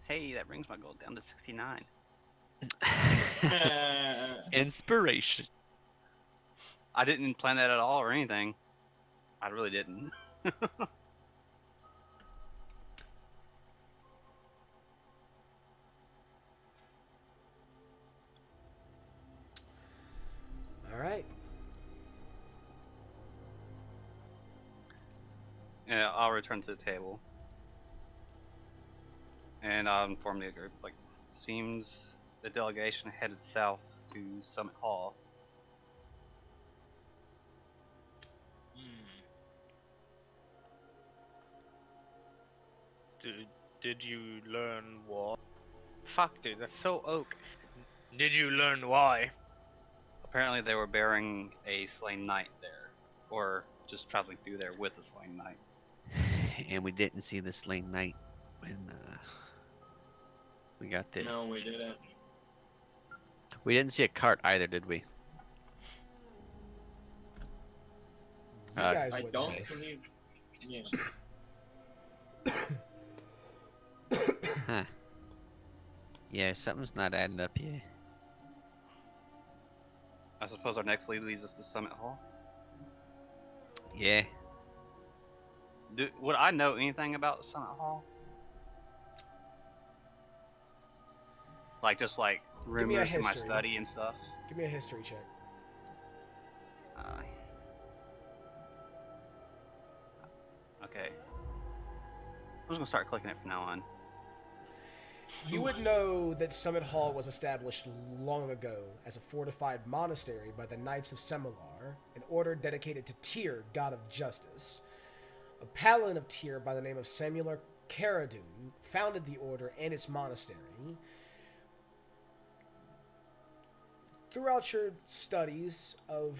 Speaker 6: Hey, that brings my gold down to 69.
Speaker 4: Inspiration.
Speaker 6: I didn't plan that at all or anything. I really didn't.
Speaker 1: All right.
Speaker 6: Yeah, I'll return to the table. And I'll inform the group, like, seems the delegation headed south to Summit Hall.
Speaker 3: Did you learn what? Fuck, dude, that's so oak. Did you learn why?
Speaker 6: Apparently they were bearing a slain knight there. Or just traveling through there with a slain knight.
Speaker 4: And we didn't see the slain knight when we got there.
Speaker 5: No, we didn't.
Speaker 4: We didn't see a cart either, did we?
Speaker 1: You
Speaker 4: Uh,
Speaker 1: guys
Speaker 5: I
Speaker 1: wouldn't
Speaker 5: don't
Speaker 1: have.
Speaker 5: believe. Yeah.
Speaker 4: Huh. Yeah, something's not adding up here.
Speaker 6: I suppose our next lead leads us to Summit Hall.
Speaker 4: Yeah.
Speaker 6: Would I know anything about Summit Hall? Like just like
Speaker 1: Give me a
Speaker 6: rumors in my
Speaker 1: history.
Speaker 6: study and stuff.
Speaker 1: Give me a history check.
Speaker 6: Uh, okay. I'm just gonna start clicking it from now on.
Speaker 1: You would know that Summit Hall was established long ago as a fortified monastery by the Knights of Semilar, an order dedicated to Tyr, god of justice. A paladin of Tyr by the name of Samuel Caradun founded the order and its monastery. Throughout your studies of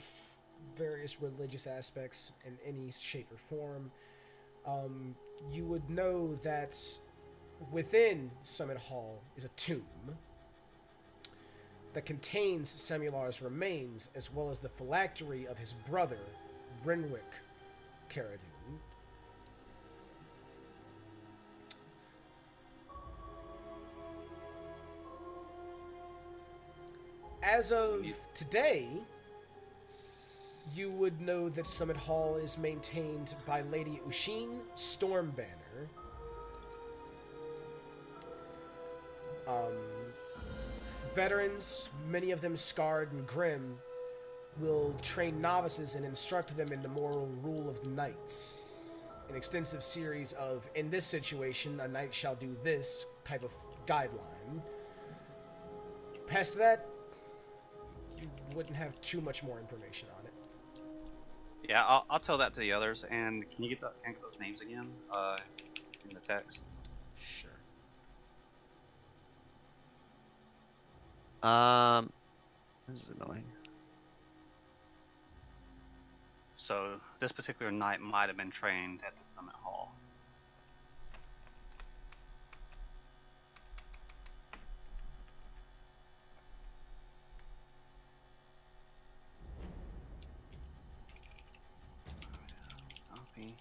Speaker 1: various religious aspects in any shape or form, you would know that within Summit Hall is a tomb that contains Samular's remains, as well as the phylactery of his brother, Renwick Caradun. As of today, you would know that Summit Hall is maintained by Lady Usheen Stormbanner. Veterans, many of them scarred and grim, will train novices and instruct them in the moral rule of the knights. An extensive series of, in this situation, a knight shall do this type of guideline. Past that, you wouldn't have too much more information on it.
Speaker 6: Yeah, I'll tell that to the others. And can you get those names again? In the text.
Speaker 1: Sure.
Speaker 4: This is annoying.
Speaker 6: So this particular knight might have been trained at the Summit Hall. Copy.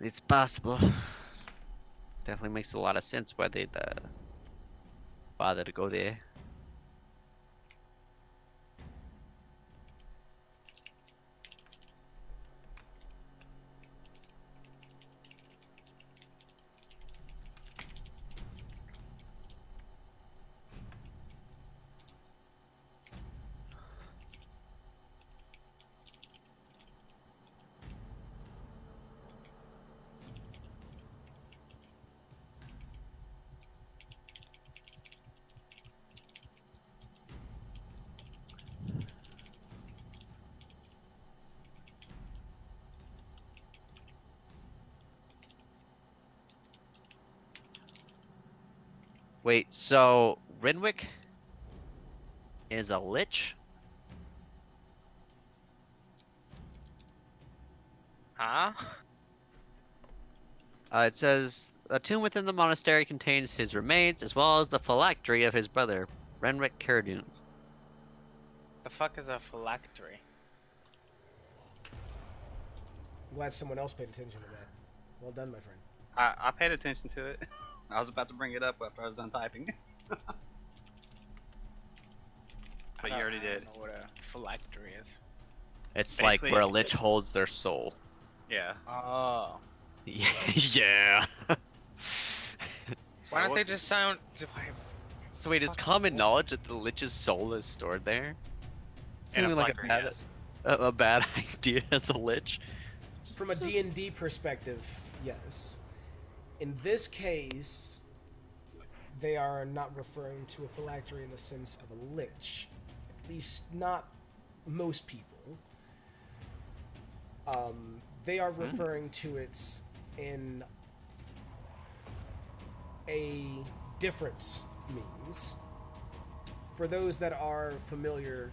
Speaker 4: It's possible. Definitely makes a lot of sense why they'd bother to go there. Wait, so Renwick is a lich?
Speaker 3: Huh?
Speaker 4: It says a tomb within the monastery contains his remains as well as the phylactery of his brother, Renwick Caradun.
Speaker 3: The fuck is a phylactery?
Speaker 1: I'm glad someone else paid attention to that. Well done, my friend.
Speaker 6: I paid attention to it. I was about to bring it up after I was done typing. But you already
Speaker 3: I
Speaker 6: did.
Speaker 3: don't know what a phylactery is.
Speaker 4: It's like
Speaker 6: Basically-
Speaker 4: where a lich holds their soul.
Speaker 6: Yeah.
Speaker 3: Oh.
Speaker 4: Yeah.
Speaker 3: Why don't they just sound?
Speaker 4: So wait, it's common knowledge that the lich's soul is stored there?
Speaker 6: And a
Speaker 4: Seeming like
Speaker 6: phylactery,
Speaker 4: bad,
Speaker 6: yes.
Speaker 4: a bad idea as a lich.
Speaker 1: From a D&D perspective, yes. In this case, they are not referring to a phylactery in the sense of a lich. At least not most people. They are referring to it in a different means. For those that are familiar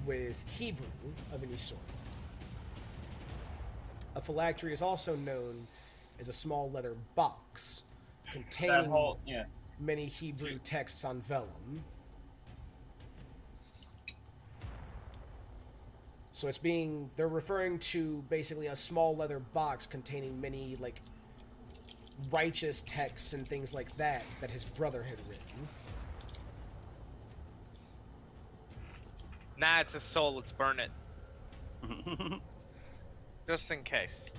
Speaker 1: with Hebrew of any sort, a phylactery is also known as a small leather box
Speaker 5: That
Speaker 1: containing
Speaker 5: whole, yeah.
Speaker 1: many Hebrew texts on vellum. So they're referring to basically a small leather box containing many, like, righteous texts and things like that his brother had written.
Speaker 3: Nah, it's a soul. Let's burn it. Just in case.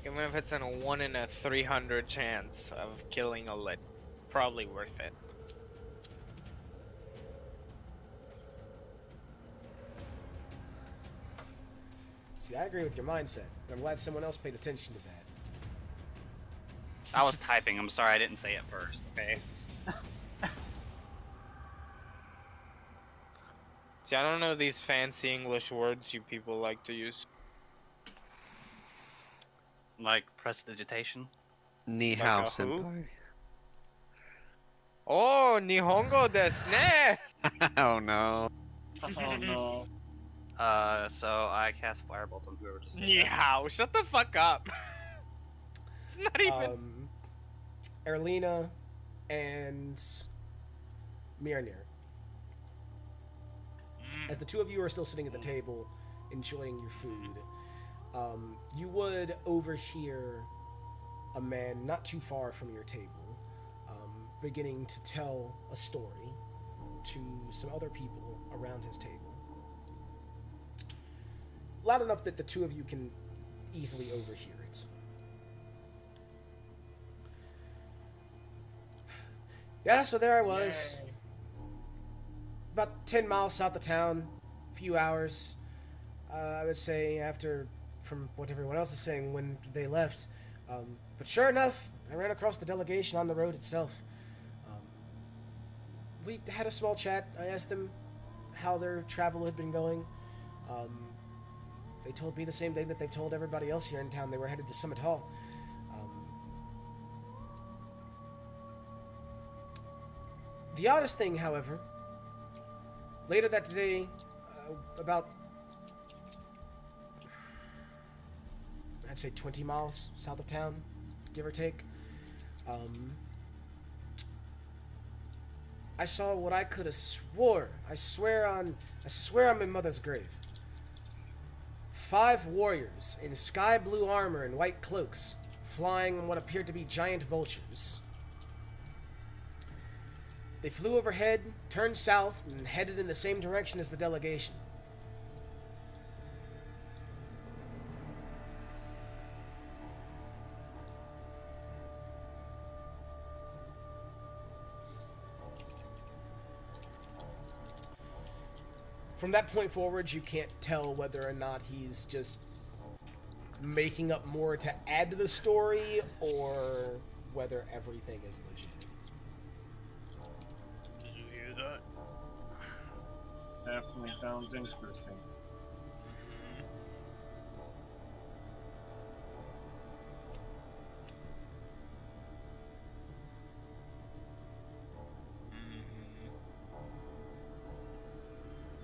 Speaker 3: Even if it's in a 1 in a 300 chance of killing a lit, probably worth it.
Speaker 1: See, I agree with your mindset, and I'm glad someone else paid attention to that.
Speaker 6: I was typing. I'm sorry I didn't say it first. Okay.
Speaker 3: See, I don't know these fancy English words you people like to use.
Speaker 6: Like prestidigitation.
Speaker 4: Ni
Speaker 3: Like
Speaker 4: hao,
Speaker 3: a who?
Speaker 4: senpai.
Speaker 3: Oh, Nihongo desu ne!
Speaker 4: Oh no.
Speaker 5: Oh no.
Speaker 6: So I cast firebolt on whoever just said
Speaker 3: Ni
Speaker 6: that.
Speaker 3: hao, shut the fuck up. It's not even.
Speaker 1: Erlina and Mjolnir. As the two of you are still sitting at the table, enjoying your food, you would overhear a man not too far from your table beginning to tell a story to some other people around his table. Loud enough that the two of you can easily overhear it. Yeah, so there I was.
Speaker 5: Yay.
Speaker 1: About 10 miles south of town, a few hours, I would say, after, from what everyone else is saying, when they left. But sure enough, I ran across the delegation on the road itself. We had a small chat. I asked them how their travel had been going. They told me the same thing that they've told everybody else here in town. They were headed to Summit Hall. The oddest thing, however, later that day, about, I'd say 20 miles south of town, give or take, I saw what I could have swore. I swear on my mother's grave. 5 warriors in sky blue armor and white cloaks, flying on what appeared to be giant vultures. They flew overhead, turned south, and headed in the same direction as the delegation. From that point forward, you can't tell whether or not he's just making up more to add to the story, or whether everything is legit.
Speaker 3: Did you hear that?
Speaker 5: Definitely sounds interesting.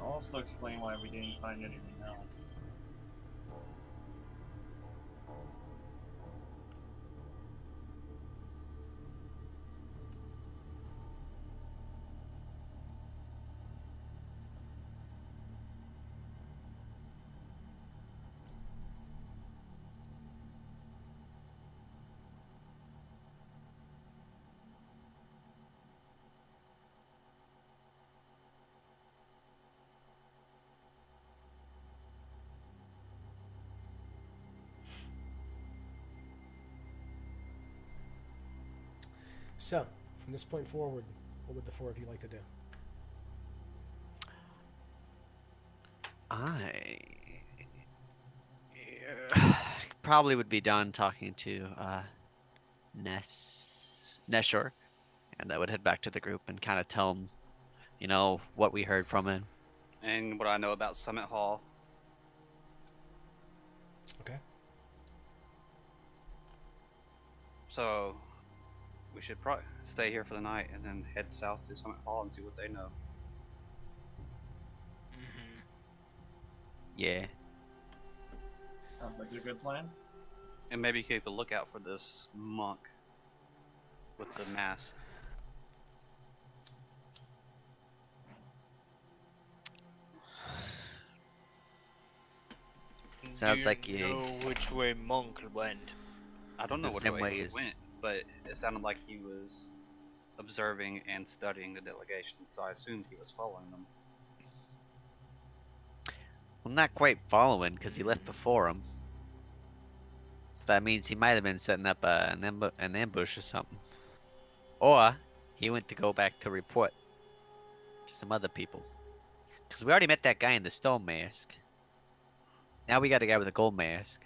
Speaker 5: I'll also explain why we didn't find anything else.
Speaker 1: So, from this point forward, what would the 4 of you like to do?
Speaker 4: I probably would be done talking to Neshor, and that would head back to the group and kind of tell him, you know, what we heard from him.
Speaker 6: And what I know about Summit Hall.
Speaker 1: Okay.
Speaker 6: So we should probably stay here for the night and then head south to Summit Hall and see what they know.
Speaker 4: Yeah.
Speaker 5: Sounds like a good plan.
Speaker 6: And maybe keep a lookout for this monk with the mask.
Speaker 4: Sounds like
Speaker 3: you
Speaker 4: you-
Speaker 3: know which way Monk went.
Speaker 6: I don't know
Speaker 4: The
Speaker 6: what
Speaker 4: same
Speaker 6: way
Speaker 4: way
Speaker 6: he
Speaker 4: as-
Speaker 6: went, but it sounded like he was observing and studying the delegation, so I assumed he was following them.
Speaker 4: Well, not quite following, because he left before him. So that means he might have been setting up an ambush or something. Or he went to go back to report to some other people. Because we already met that guy in the stone mask. Now we got a guy with a gold mask.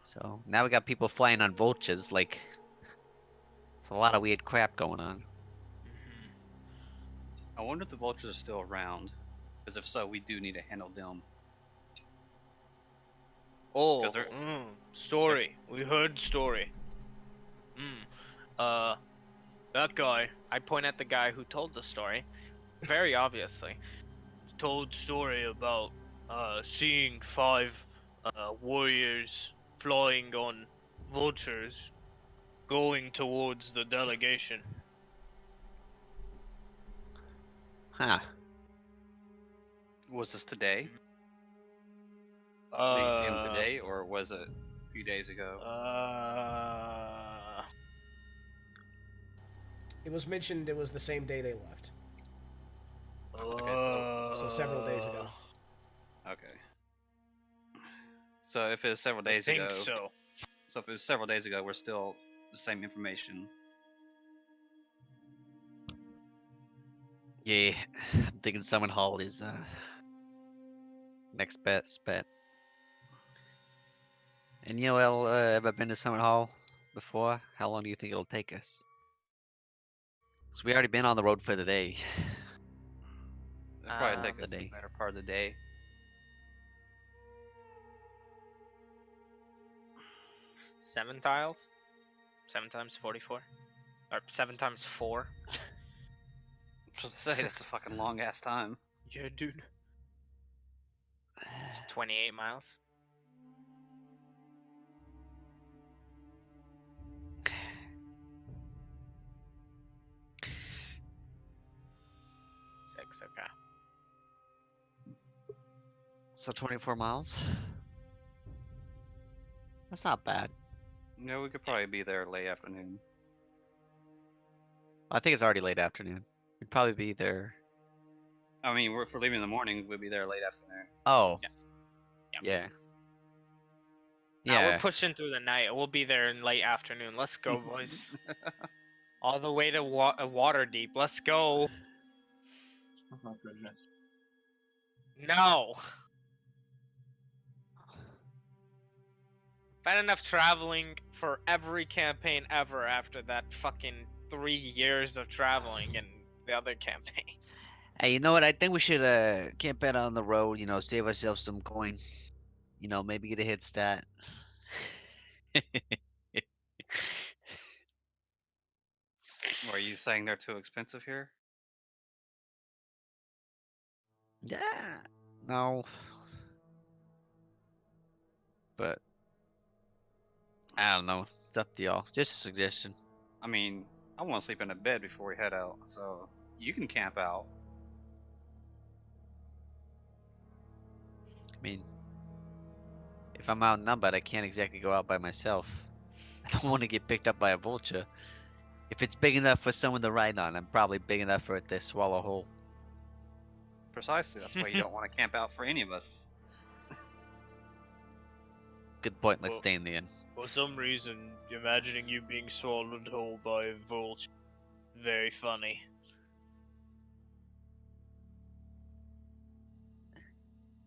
Speaker 4: So now we got people flying on vultures. Like, it's a lot of weird crap going on.
Speaker 3: Mhm.
Speaker 6: I wonder if the vultures are still around. Because if so, we do need to handle them.
Speaker 3: Oh,
Speaker 6: they're-
Speaker 3: story. We heard story. That guy. I point at the guy who told the story. Very obviously, told story about seeing 5 warriors flying on vultures, going towards the delegation.
Speaker 4: Huh.
Speaker 6: Was this today? Did you see him today, or was it a few days ago?
Speaker 1: It was mentioned it was the same day they left.
Speaker 6: Okay,
Speaker 1: So several days ago.
Speaker 6: Okay. So if it's several
Speaker 3: I
Speaker 6: days
Speaker 3: think
Speaker 6: ago,
Speaker 3: so.
Speaker 6: so if it was several days ago, we're still the same information.
Speaker 4: Yeah, I'm thinking Summon Hall is next best bet. And you know, ever been to Summit Hall before? How long do you think it'll take us? Cause we already been on the road for the day.
Speaker 6: It'll probably take
Speaker 4: the
Speaker 6: us the
Speaker 4: day.
Speaker 6: better part of the day.
Speaker 3: 7 tiles? 7 times 44? Or 7 times 4?
Speaker 6: To say that's a fucking long ass time.
Speaker 3: Yeah, dude. It's 28 miles. Six, okay.
Speaker 4: So 24 miles? That's not bad.
Speaker 6: No, we could probably be there late afternoon.
Speaker 4: I think it's already late afternoon. We'd probably be there.
Speaker 6: I mean, if we're leaving in the morning, we'll be there late afternoon.
Speaker 4: Oh.
Speaker 3: Yeah.
Speaker 4: Yeah.
Speaker 3: Now we're
Speaker 4: Yeah.
Speaker 3: pushing through the night. We'll be there in late afternoon. Let's go, boys. All the way to Waterdeep. Let's go.
Speaker 5: Oh my goodness.
Speaker 3: No. I've had enough traveling for every campaign ever after that fucking 3 years of traveling in the other campaign.
Speaker 4: Hey, you know what? I think we should camp out on the road. You know, save ourselves some coin. You know, maybe get a head start.
Speaker 6: Are you saying they're too expensive here?
Speaker 4: Yeah. No. But I don't know. It's up to y'all. Just a suggestion.
Speaker 6: I mean, I want to sleep in a bed before we head out, so you can camp out.
Speaker 4: I mean, if I'm outnumbered, I can't exactly go out by myself. I don't want to get picked up by a vulture. If it's big enough for someone to ride on, I'm probably big enough for it to swallow whole.
Speaker 6: Precisely. That's why you don't want to camp out for any of us.
Speaker 4: Good point. Let's
Speaker 3: Well-
Speaker 4: stay in the inn.
Speaker 3: For some reason, imagining you being swallowed whole by a vulture. Very funny.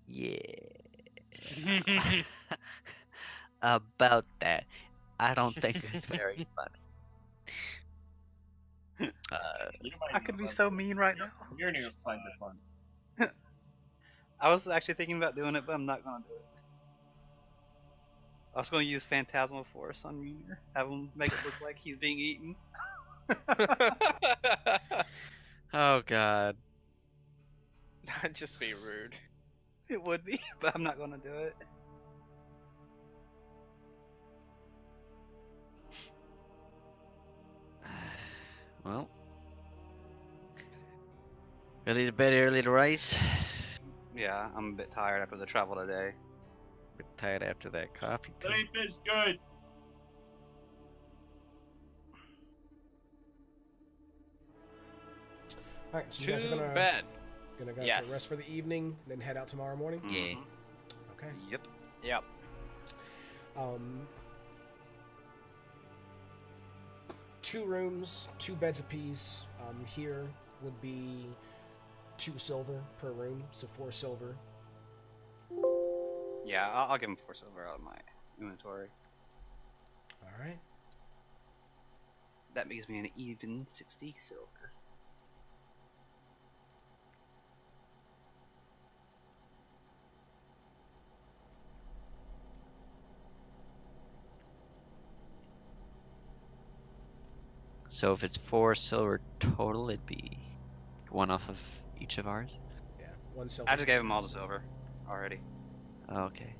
Speaker 4: Yeah. About that, I don't think it's very funny.
Speaker 5: You might
Speaker 6: I could be
Speaker 5: find
Speaker 6: so
Speaker 5: it-
Speaker 6: mean right now.
Speaker 5: You're gonna find it fun.
Speaker 6: I was actually thinking about doing it, but I'm not gonna do it. I was gonna use Phantasmal Force on Meteor. Have him make it look like he's being eaten.
Speaker 4: Oh God.
Speaker 3: That'd just be rude.
Speaker 6: It would be, but I'm not gonna do it.
Speaker 4: Well, early to bed, early to rise.
Speaker 6: Yeah, I'm a bit tired after the travel today.
Speaker 4: Bit tired after that coffee. too.
Speaker 5: Sleep is good.
Speaker 1: All right, so you guys are
Speaker 3: Too
Speaker 1: gonna
Speaker 3: bad.
Speaker 1: go
Speaker 3: Yes.
Speaker 1: rest for the evening, then head out tomorrow morning.
Speaker 4: Yeah.
Speaker 6: Mhm.
Speaker 1: Okay.
Speaker 6: Yep.
Speaker 3: Yep.
Speaker 1: Um, 2 rooms, 2 beds apiece. Here would be 2 silver per room, so 4 silver.
Speaker 6: Yeah, I'll give him 4 silver out of my inventory.
Speaker 1: All right.
Speaker 6: That makes me an even 60 silver.
Speaker 4: So if it's 4 silver total, it'd be 1 off of each of ours.
Speaker 1: Yeah, 1 silver.
Speaker 6: I just
Speaker 1: per
Speaker 6: gave him all
Speaker 1: room,
Speaker 6: the
Speaker 1: so-
Speaker 6: silver already.
Speaker 4: Okay.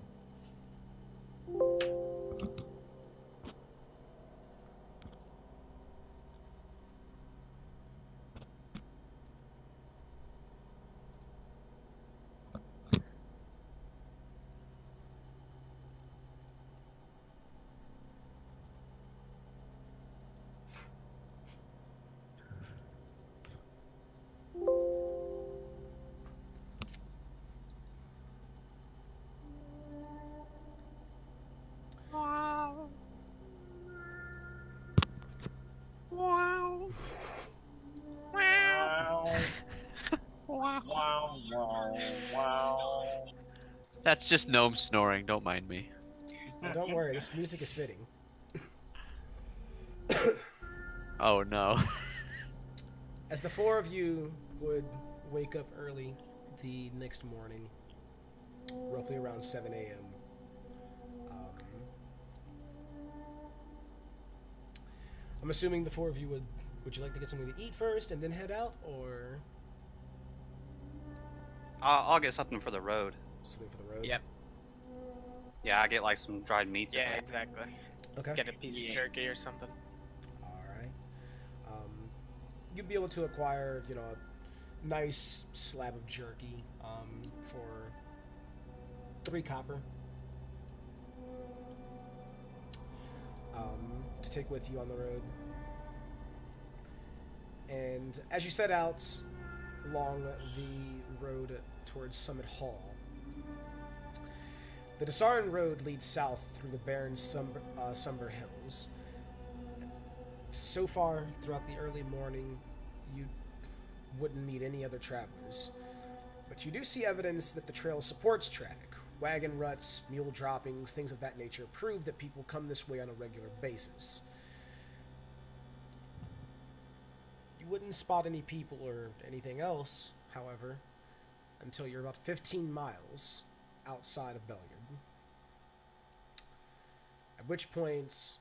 Speaker 5: Wow. Wow. Wow.
Speaker 4: That's just gnome snoring. Don't mind me.
Speaker 1: Well, don't worry, this music is fitting.
Speaker 4: Oh no.
Speaker 1: As the 4 of you would wake up early the next morning, roughly around 7 a.m., I'm assuming the 4 of you would you like to get something to eat first and then head out, or
Speaker 6: I'll get something for the road.
Speaker 1: something for the road?
Speaker 3: Yep.
Speaker 6: Yeah, I get like some dried meats.
Speaker 3: Yeah,
Speaker 6: if I-
Speaker 3: exactly.
Speaker 1: Okay.
Speaker 3: Get a piece of jerky or something.
Speaker 1: All right. You'd be able to acquire, a nice slab of jerky for 3 copper to take with you on the road. And as you set out along the road towards Summit Hall, the Dessarin Road leads south through the barren Somber Hills. So far, throughout the early morning, you wouldn't meet any other travelers. But you do see evidence that the trail supports traffic. Wagon ruts, mule droppings, things of that nature prove that people come this way on a regular basis. You wouldn't spot any people or anything else, however, until you're about 15 miles outside of Belliard. At which point,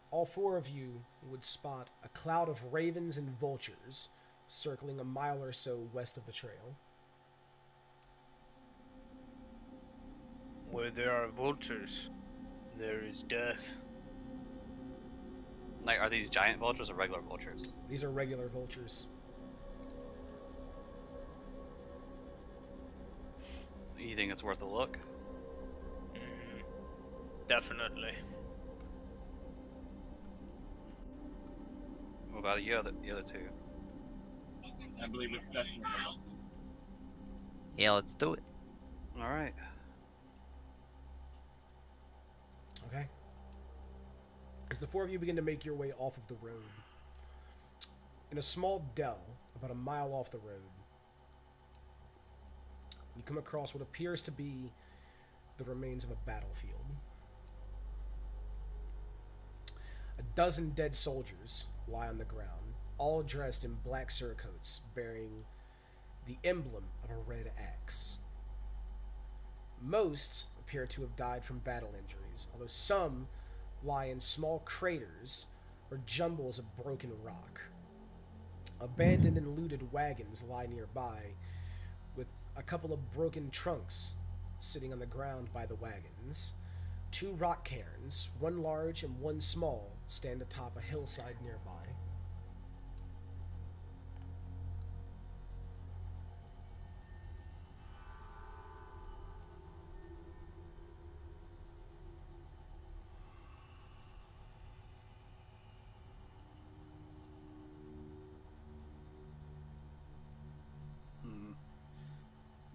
Speaker 1: all 4 of you would spot a cloud of ravens and vultures circling a mile or so west of the trail.
Speaker 3: Where there are vultures, there is death.
Speaker 6: Like, are these giant vultures or regular vultures?
Speaker 1: These are regular vultures.
Speaker 6: You think it's worth a look?
Speaker 3: Definitely.
Speaker 6: What about the other 2?
Speaker 5: I believe it's definitely.
Speaker 4: Yeah, let's do it.
Speaker 6: All right.
Speaker 1: Okay? As the 4 of you begin to make your way off of the road, in a small dell about a mile off the road, you come across what appears to be the remains of a battlefield. A dozen dead soldiers lie on the ground, all dressed in black surcoats bearing the emblem of a red axe. Most appear to have died from battle injuries, although some lie in small craters or jumbles of broken rock. Abandoned and looted wagons lie nearby, with a couple of broken trunks sitting on the ground by the wagons. 2 rock cairns, one large and one small, stand atop a hillside nearby.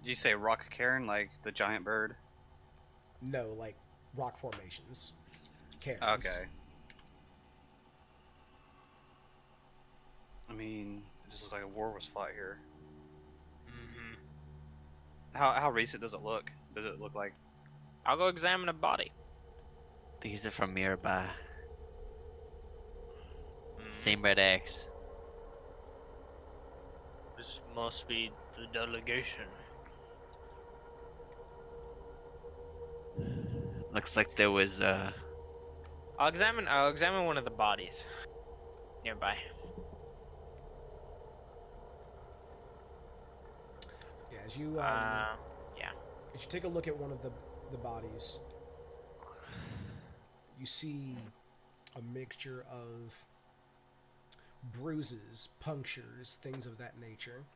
Speaker 6: Did you say rock cairn, like the giant bird?
Speaker 1: No, like rock formations. Cairns.
Speaker 6: Okay. I mean, it just looks like a war was fought here.
Speaker 3: Mm-hmm.
Speaker 6: How recent does it look? Does it look like?
Speaker 3: I'll go examine a body.
Speaker 4: These are from nearby.
Speaker 3: Mhm.
Speaker 4: Same red X.
Speaker 3: This must be the delegation.
Speaker 4: Looks like there was
Speaker 3: I'll examine one of the bodies nearby.
Speaker 1: Yeah, as you
Speaker 3: Yeah.
Speaker 1: as you take a look at one of the bodies, you see a mixture of bruises, punctures, things of that nature.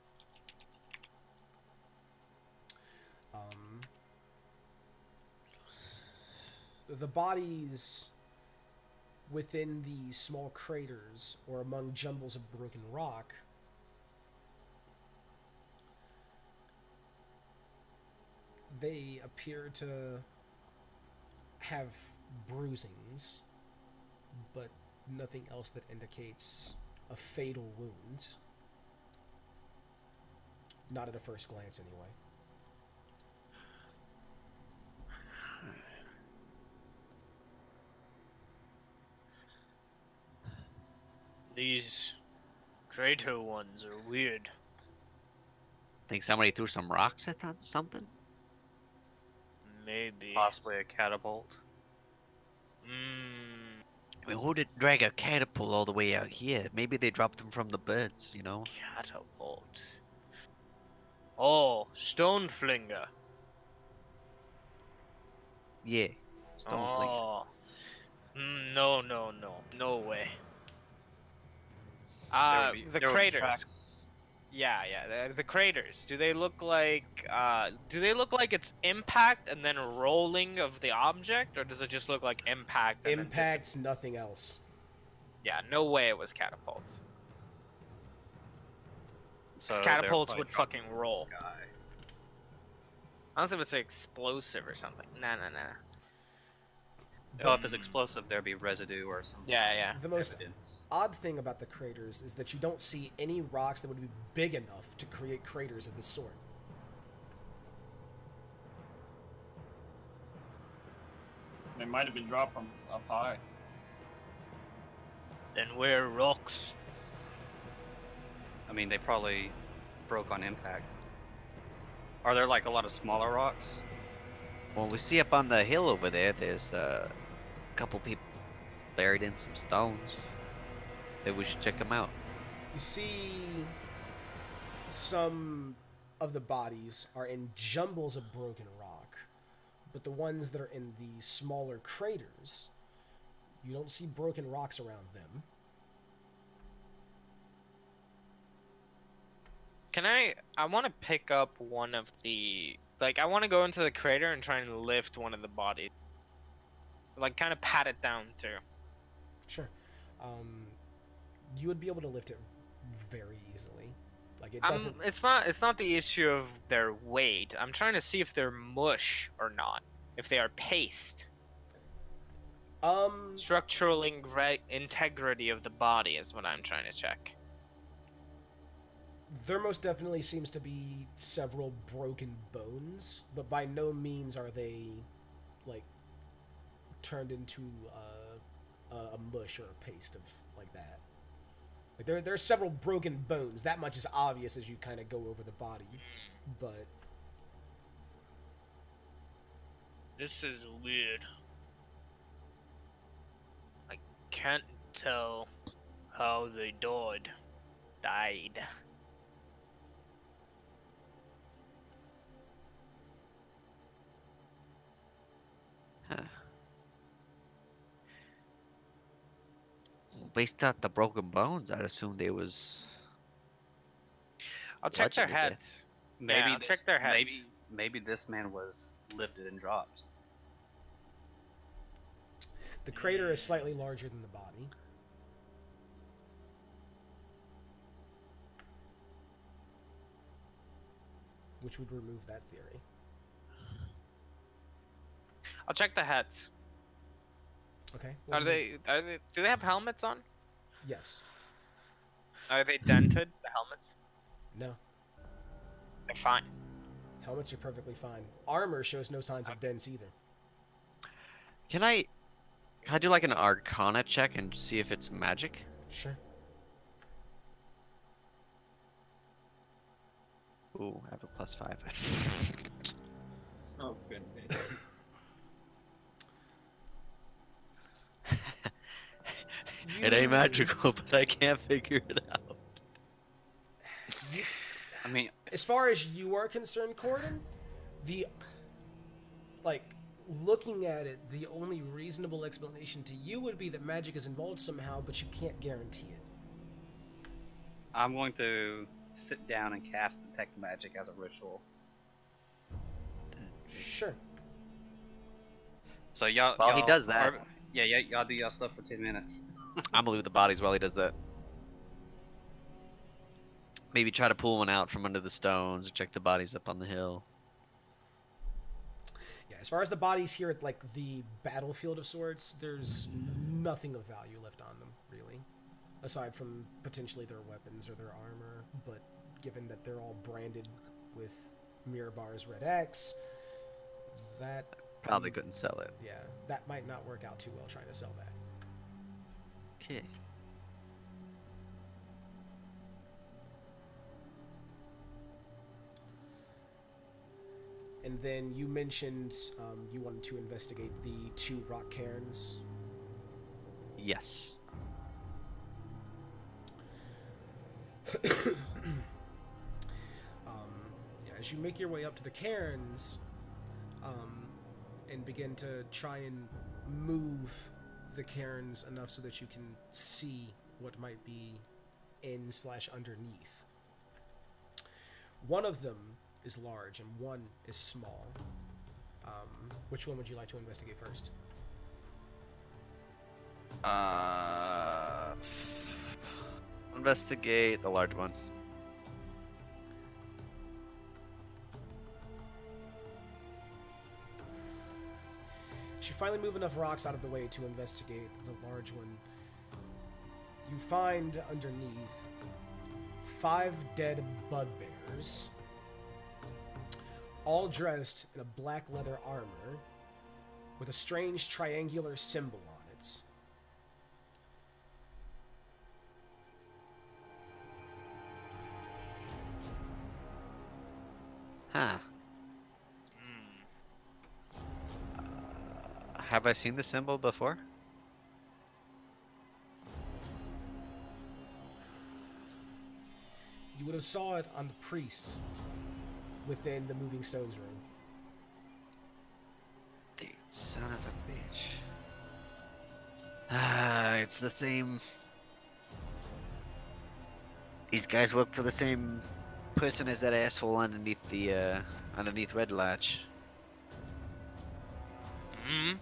Speaker 1: The bodies within the small craters or among jumbles of broken rock they appear to have bruisings, but nothing else that indicates a fatal wound. Not at a first glance, anyway.
Speaker 3: These crater ones are weird.
Speaker 4: think somebody threw some rocks at them, something?
Speaker 3: Maybe.
Speaker 6: Possibly a catapult.
Speaker 3: Mmm.
Speaker 4: I mean, who did drag a catapult all the way out here? Maybe they dropped them from the birds, you know?
Speaker 3: Catapult. Oh, stone flinger.
Speaker 4: Yeah. Stone flinger.
Speaker 3: Oh. No, no, no. No way. The
Speaker 6: There would be
Speaker 3: craters.
Speaker 6: tracks.
Speaker 3: Yeah. The craters. Do they look like it's impact and then rolling of the object, or does it just look like impact and then
Speaker 1: Impacts, nothing else.
Speaker 3: yeah, no way it was catapults.
Speaker 6: So
Speaker 3: 'Cause
Speaker 6: they're
Speaker 3: catapults
Speaker 6: probably
Speaker 3: would
Speaker 6: dropped
Speaker 3: fucking
Speaker 6: from the
Speaker 3: roll.
Speaker 6: sky.
Speaker 3: Unless if it's explosive or something. Nah.
Speaker 6: Oh, if it's explosive, there'd be residue or some
Speaker 3: Yeah.
Speaker 1: The most
Speaker 6: evidence.
Speaker 1: odd thing about the craters is that you don't see any rocks that would be big enough to create craters of this sort.
Speaker 5: They might have been dropped from up high.
Speaker 3: Then where rocks?
Speaker 6: I mean, they probably broke on impact. Are there like a lot of smaller rocks?
Speaker 4: Well, we see up on the hill over there, there's a couple people buried in some stones. Maybe we should check them out.
Speaker 1: You see some of the bodies are in jumbles of broken rock, but the ones that are in the smaller craters, you don't see broken rocks around them.
Speaker 3: I want to pick up one of the, I want to go into the crater and try and lift one of the bodies. Like, kind of pat it down, too.
Speaker 1: Sure. You would be able to lift it very easily. Like, it
Speaker 3: Um,
Speaker 1: doesn't...
Speaker 3: it's not the issue of their weight. I'm trying to see if they're mush or not. If they are paste. Structural integrity of the body is what I'm trying to check.
Speaker 1: There most definitely seems to be several broken bones, but by no means are they, like, turned into a mush or a paste of like that. Like there are several broken bones. That much is obvious as you kind of go over the body, but
Speaker 3: This is weird. I can't tell how they died.
Speaker 4: Huh. Based on the broken bones, I'd assume they was.
Speaker 3: I'll check their
Speaker 4: Bludgeoned to death.
Speaker 3: heads.
Speaker 6: Maybe
Speaker 3: I'll
Speaker 6: this,
Speaker 3: check their heads.
Speaker 6: Maybe this man was lifted and dropped.
Speaker 1: the crater is slightly larger than the body. which would remove that theory.
Speaker 3: I'll check the heads.
Speaker 1: Okay.
Speaker 3: Are they? Do they have helmets on?
Speaker 1: Yes.
Speaker 3: Are they dented? The helmets?
Speaker 1: No.
Speaker 3: They're fine.
Speaker 1: Helmets are perfectly fine. Armor shows no signs of dents either.
Speaker 4: Can I do like an Arcana check and see if it's magic?
Speaker 1: Sure.
Speaker 4: Ooh, I have a +5.
Speaker 5: Oh goodness.
Speaker 4: It ain't magical, but I can't figure it out.
Speaker 1: You,
Speaker 6: I mean,
Speaker 1: as far as you are concerned, Corden, looking at it, the only reasonable explanation to you would be that magic is involved somehow, but you can't guarantee it.
Speaker 6: I'm going to sit down and cast detect magic as a ritual.
Speaker 1: Sure.
Speaker 6: So y'all.
Speaker 4: While he
Speaker 6: y'all
Speaker 4: does that-
Speaker 6: yeah, y'all do y'all stuff for 10 minutes.
Speaker 4: I'm gonna loot the bodies while he does that. Maybe try to pull one out from under the stones or check the bodies up on the hill.
Speaker 1: Yeah, as far as the bodies here at like the battlefield of sorts, there's nothing of value left on them, really. Aside from potentially their weapons or their armor, but given that they're all branded with Mirabar's Red X, that
Speaker 4: Probably couldn't sell it.
Speaker 1: yeah, that might not work out too well trying to sell that.
Speaker 4: Okay.
Speaker 1: And then you mentioned you wanted to investigate the 2 rock cairns.
Speaker 4: Yes.
Speaker 1: Yeah, as you make your way up to the cairns, and begin to try and move the cairns enough so that you can see what might be in/underneath. One of them is large and one is small. Which one would you like to investigate first?
Speaker 4: Investigate the large one.
Speaker 1: As you finally move enough rocks out of the way to investigate the large one, you find underneath 5 dead bugbears, all dressed in a black leather armor with a strange triangular symbol on it.
Speaker 4: Huh. Have I seen the symbol before?
Speaker 1: You would have saw it on the priests within the Moving Stones room.
Speaker 4: Dude, son of a bitch. Ah, it's the same. These guys work for the same person as that asshole underneath the underneath Red Latch.
Speaker 3: Hmm.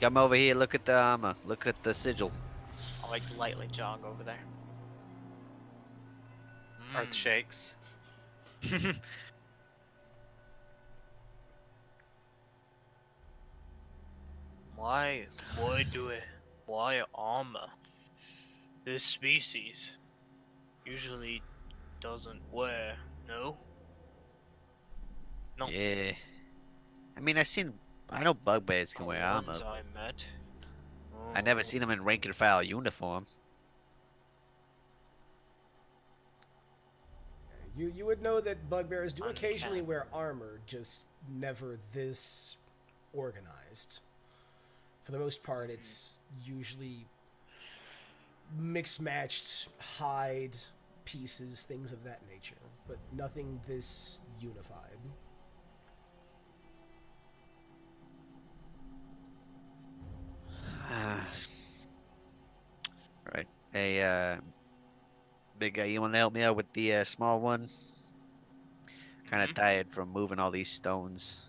Speaker 4: Come over here, look at the armor, look at the sigil.
Speaker 3: I'll like lightly jog over there.
Speaker 6: Earth shakes.
Speaker 3: Why armor? This species usually doesn't wear, no? No.
Speaker 4: Yeah. I mean, I know bugbears can wear armor.
Speaker 3: Ones I met.
Speaker 4: I never seen them in rank and file uniform.
Speaker 1: You would know that bugbears do
Speaker 3: On
Speaker 1: occasionally
Speaker 3: cat.
Speaker 1: wear armor, just never this organized. For the most part, it's usually mixed-matched hide pieces, things of that nature, but nothing this unified.
Speaker 4: Alright. Hey, big guy, you want to help me out with the small one? Kind of tired from moving all these stones.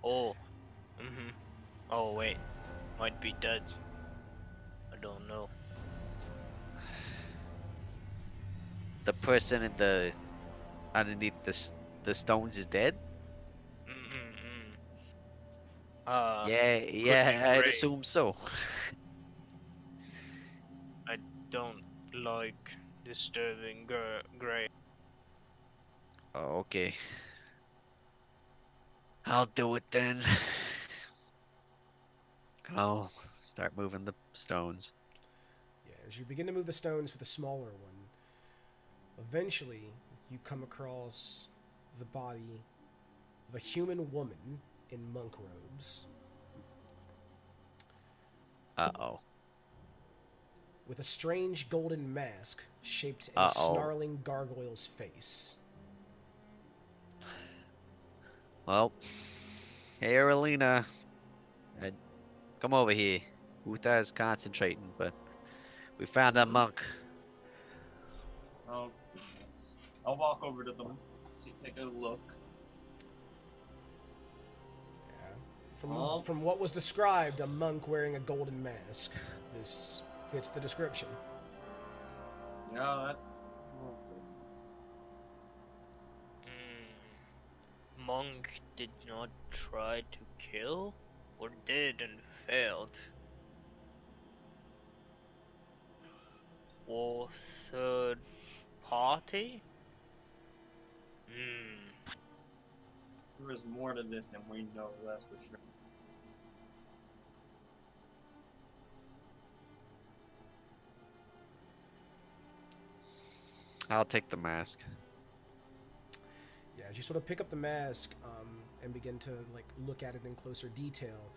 Speaker 3: Oh. Mm-hmm. Oh wait. Might be dead. I don't know.
Speaker 4: The person in the underneath the the stones is dead?
Speaker 3: Mm-mm-mm.
Speaker 4: Yeah,
Speaker 3: Could be
Speaker 4: yeah, I'd
Speaker 3: Gray.
Speaker 4: assume so.
Speaker 3: I don't like disturbing Gray.
Speaker 4: Oh, okay. I'll do it then. I'll start moving the stones.
Speaker 1: Yeah, as you begin to move the stones for the smaller one, eventually you come across the body of a human woman in monk robes
Speaker 4: Uh-oh.
Speaker 1: with a strange golden mask shaped in a
Speaker 4: Uh-oh.
Speaker 1: snarling gargoyle's face.
Speaker 4: Well, hey, Aralina. Come over here. Uta is concentrating, but we found a monk.
Speaker 5: Oh goodness. I'll walk over to them, see, take a look.
Speaker 1: From what was described, a monk wearing a golden mask. This fits the description.
Speaker 5: Yeah, that. Oh goodness.
Speaker 3: Monk did not try to kill, or did and failed. Or third party?
Speaker 5: There is more to this than we know, that's for sure.
Speaker 4: I'll take the mask.
Speaker 1: Yeah, as you sort of pick up the mask and begin to like look at it in closer detail,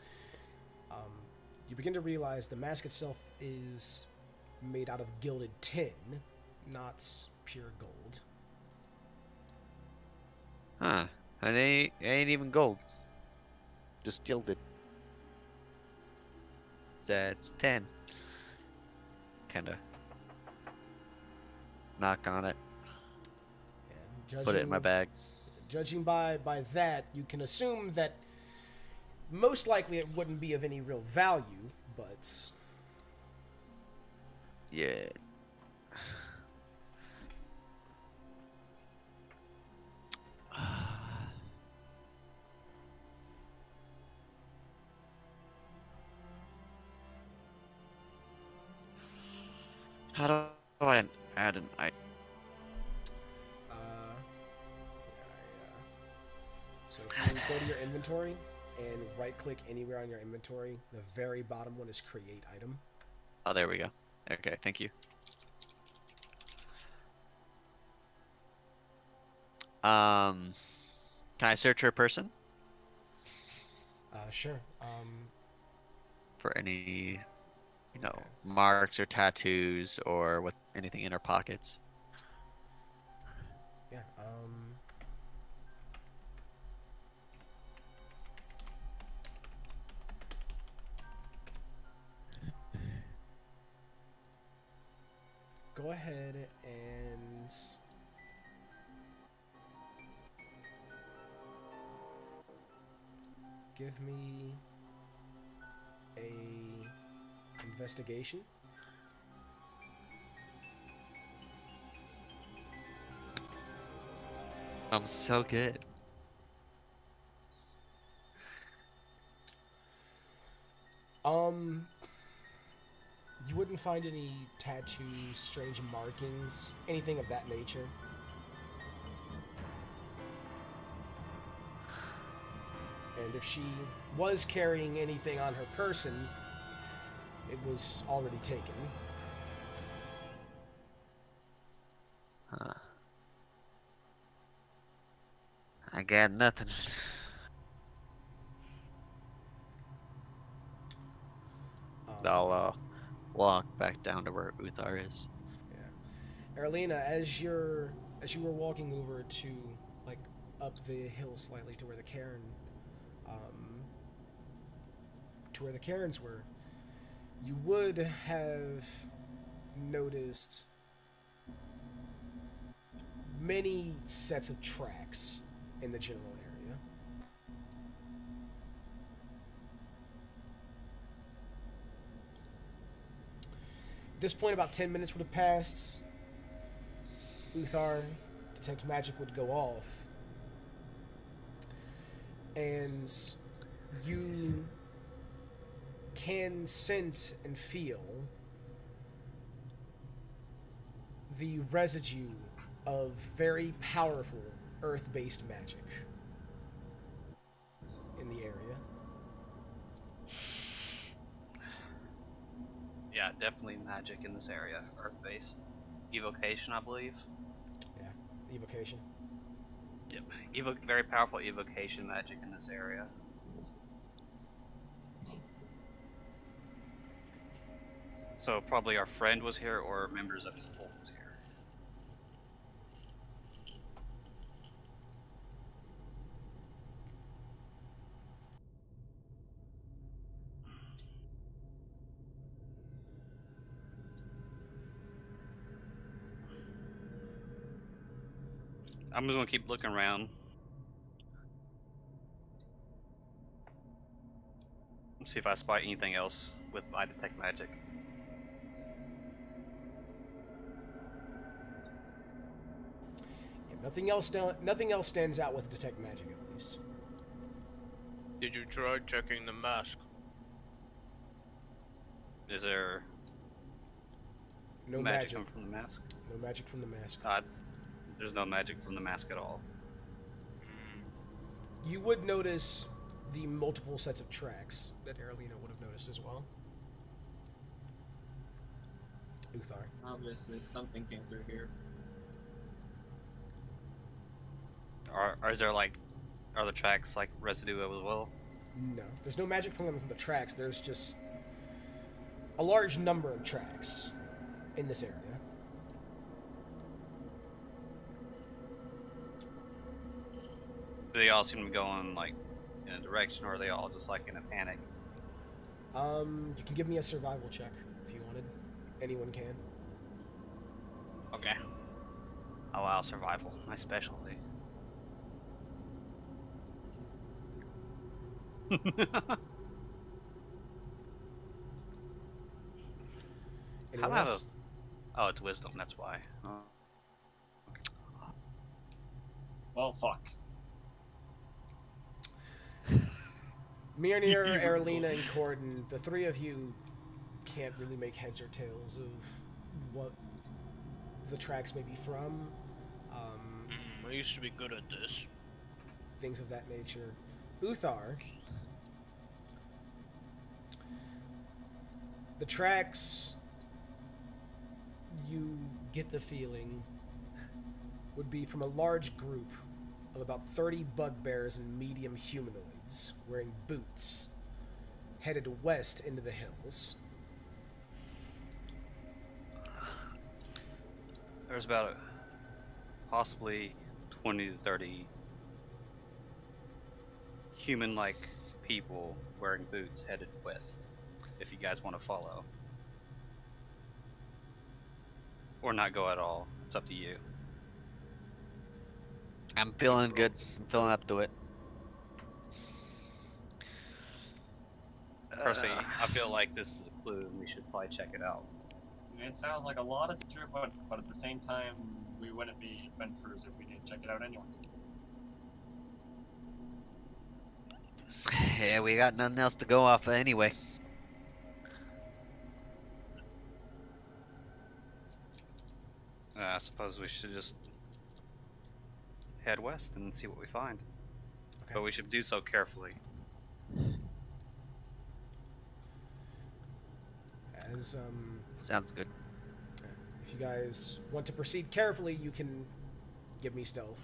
Speaker 1: you begin to realize the mask itself is made out of gilded tin, not pure gold.
Speaker 4: Huh. And it ain't even gold. Just gilded. That's 10. Kinda. Knock on it.
Speaker 1: And
Speaker 4: Put it in my bag.
Speaker 1: Judging by that, you can assume that most likely it wouldn't be of any real value, but
Speaker 4: Yeah. How do I add an item?
Speaker 1: So if you go to your inventory and right-click anywhere on your inventory, the very bottom one is Create Item.
Speaker 4: Oh, there we go. Okay, thank you. Can I search for a person
Speaker 1: Sure.
Speaker 4: for any, marks or tattoos or with anything in her pockets?
Speaker 1: Yeah. Go ahead and give me a investigation.
Speaker 4: I'm so good.
Speaker 1: You wouldn't find any tattoos, strange markings, anything of that nature. And if she was carrying anything on her person, it was already taken.
Speaker 4: Huh. I got nothing. I'll walk back down to where Uthar is.
Speaker 1: Yeah. Erlina, as you were walking over to like up the hill slightly to where the cairn cairns were, you would have noticed many sets of tracks in the general area. At this point, about 10 minutes would have passed. Uthar, Detect Magic would go off. and you can sense and feel the residue of very powerful earth-based magic in the area.
Speaker 6: Yeah, definitely magic in this area. Earth-based. Evocation, I believe.
Speaker 1: Yeah, evocation.
Speaker 6: Yep. Very powerful evocation magic in this area. So probably our friend was here, or members of his cult was here. I'm just gonna keep looking around. See if I spot anything else with my detect magic.
Speaker 1: Yeah, nothing else stands out with detect magic, at least.
Speaker 3: Did you try checking the mask?
Speaker 6: Is there
Speaker 1: No
Speaker 6: magic
Speaker 1: magic.
Speaker 6: coming from the mask?
Speaker 1: No magic from the mask.
Speaker 6: There's no magic from the mask at all.
Speaker 1: You would notice the multiple sets of tracks that Aralina would have noticed as well. Uthar.
Speaker 5: Obviously, something came through here.
Speaker 6: Is there like, are the tracks like residue as well?
Speaker 1: No, there's no magic from the tracks. There's just a large number of tracks in this area.
Speaker 6: Do they all seem to be going like in a direction, or are they all just like in a panic?
Speaker 1: You can give me a survival check if you wanted. Anyone can.
Speaker 6: Okay. Oh wow, survival, my specialty.
Speaker 1: Anyone
Speaker 6: do I have
Speaker 1: else?
Speaker 6: Oh, it's wisdom. That's why. Oh.
Speaker 5: Well, fuck.
Speaker 1: Mjolnir, Aralina, and Corden, the three of you can't really make heads or tails of what the tracks may be from.
Speaker 3: I used to be good at this.
Speaker 1: Things of that nature. Uthar, the tracks, you get the feeling, would be from a large group of about 30 bugbears and medium humanoids wearing boots, headed west into the hills.
Speaker 6: There's about possibly 20 to 30 human-like people wearing boots headed west. If you guys want to follow, or not go at all, it's up to you.
Speaker 4: I'm feeling good. I'm feeling up to it.
Speaker 6: Personally, I feel like this is a clue, and we should probably check it out.
Speaker 5: It sounds like a lot of danger, but at the same time, we wouldn't be adventurers if we didn't check it out anyway.
Speaker 4: Yeah, we got nothing else to go off of anyway.
Speaker 6: I suppose we should just head west and see what we find.
Speaker 1: Okay.
Speaker 6: But we should do so carefully.
Speaker 1: As
Speaker 4: Sounds good.
Speaker 1: if you guys want to proceed carefully, you can give me stealth.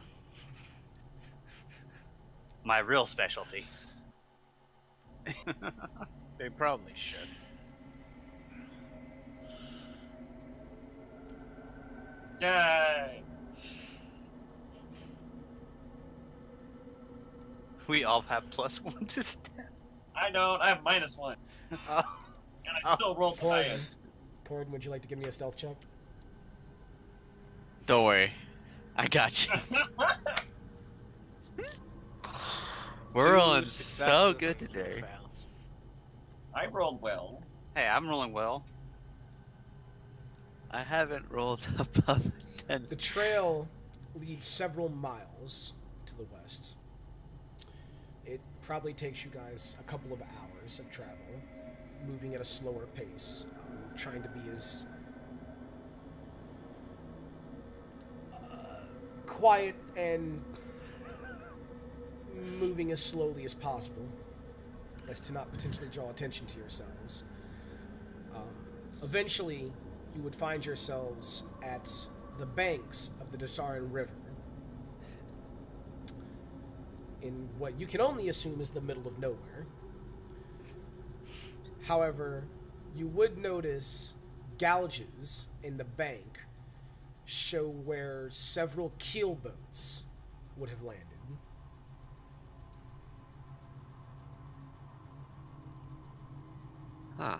Speaker 6: My real specialty.
Speaker 3: They probably should.
Speaker 5: Yay!
Speaker 6: We all have +1 to stat.
Speaker 5: I don't. I have -1,
Speaker 6: Oh,
Speaker 5: and I still rolled the
Speaker 1: Corden,
Speaker 5: highest.
Speaker 1: Corden, would you like to give me a stealth check?
Speaker 4: Don't worry. I got you. We're rolling so good today.
Speaker 5: I rolled well.
Speaker 6: hey, I'm rolling well.
Speaker 4: I haven't rolled above 10.
Speaker 1: The trail leads several miles to the west. it probably takes you guys a couple of hours of travel, moving at a slower pace, trying to be as quiet and moving as slowly as possible, as to not potentially draw attention to yourselves. Eventually, you would find yourselves at the banks of the Dessarin River, in what you can only assume is the middle of nowhere. However, you would notice gouges in the bank show where several keelboats would have landed.
Speaker 4: Huh.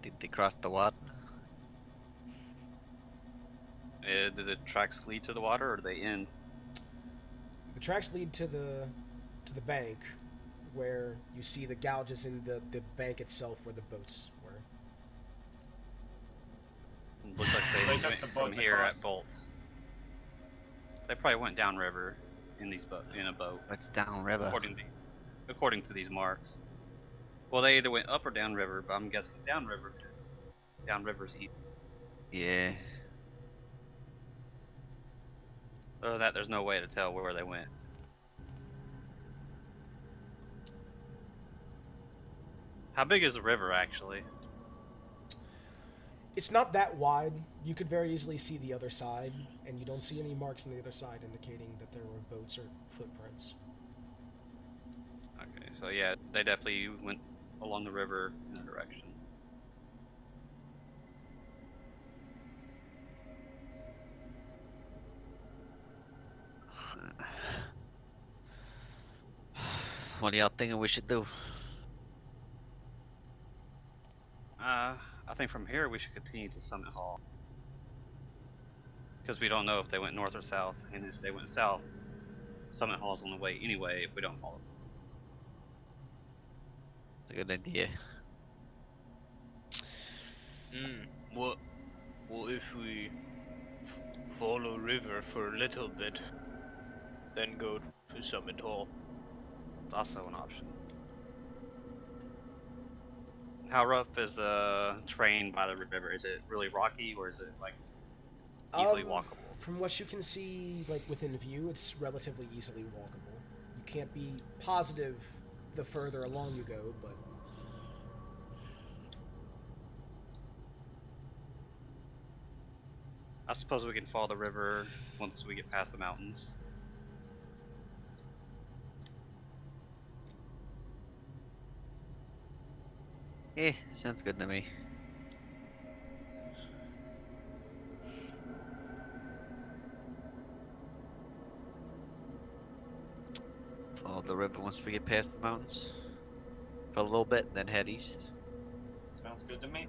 Speaker 4: Did they cross the water?
Speaker 6: Do the tracks lead to the water or do they end?
Speaker 1: The tracks lead to the bank, where you see the gouges in the bank itself where the boats were.
Speaker 6: Looks like
Speaker 5: They
Speaker 6: they
Speaker 5: took
Speaker 6: went
Speaker 5: the
Speaker 6: from
Speaker 5: boats
Speaker 6: here
Speaker 5: across.
Speaker 6: at bolts. They probably went downriver in these in a boat,
Speaker 4: What's downriver?
Speaker 6: according to these marks. Well, they either went up or downriver, but I'm guessing downriver. Downriver's east.
Speaker 4: Yeah.
Speaker 6: Other than that, there's no way to tell where they went. How big is the river actually?
Speaker 1: It's not that wide. You could very easily see the other side, and you don't see any marks on the other side indicating that there were boats or footprints.
Speaker 6: Okay, so yeah, they definitely went along the river in that direction.
Speaker 4: What do y'all thinking we should do?
Speaker 6: I think from here we should continue to Summit Hall. Because we don't know if they went north or south, and if they went south, Summit Hall's on the way anyway if we don't follow.
Speaker 4: It's a good idea.
Speaker 3: What if we follow river for a little bit, then go to Summit Hall?
Speaker 6: It's also an option. How rough is the terrain by the river? Is it really rocky, or is it like easily walkable?
Speaker 1: From what you can see, like within view, it's relatively easily walkable. You can't be positive the further along you go, but
Speaker 6: I suppose we can follow the river once we get past the mountains.
Speaker 4: Sounds good to me. Follow the river once we get past the mountains. For a little bit, then head east.
Speaker 5: Sounds good to me.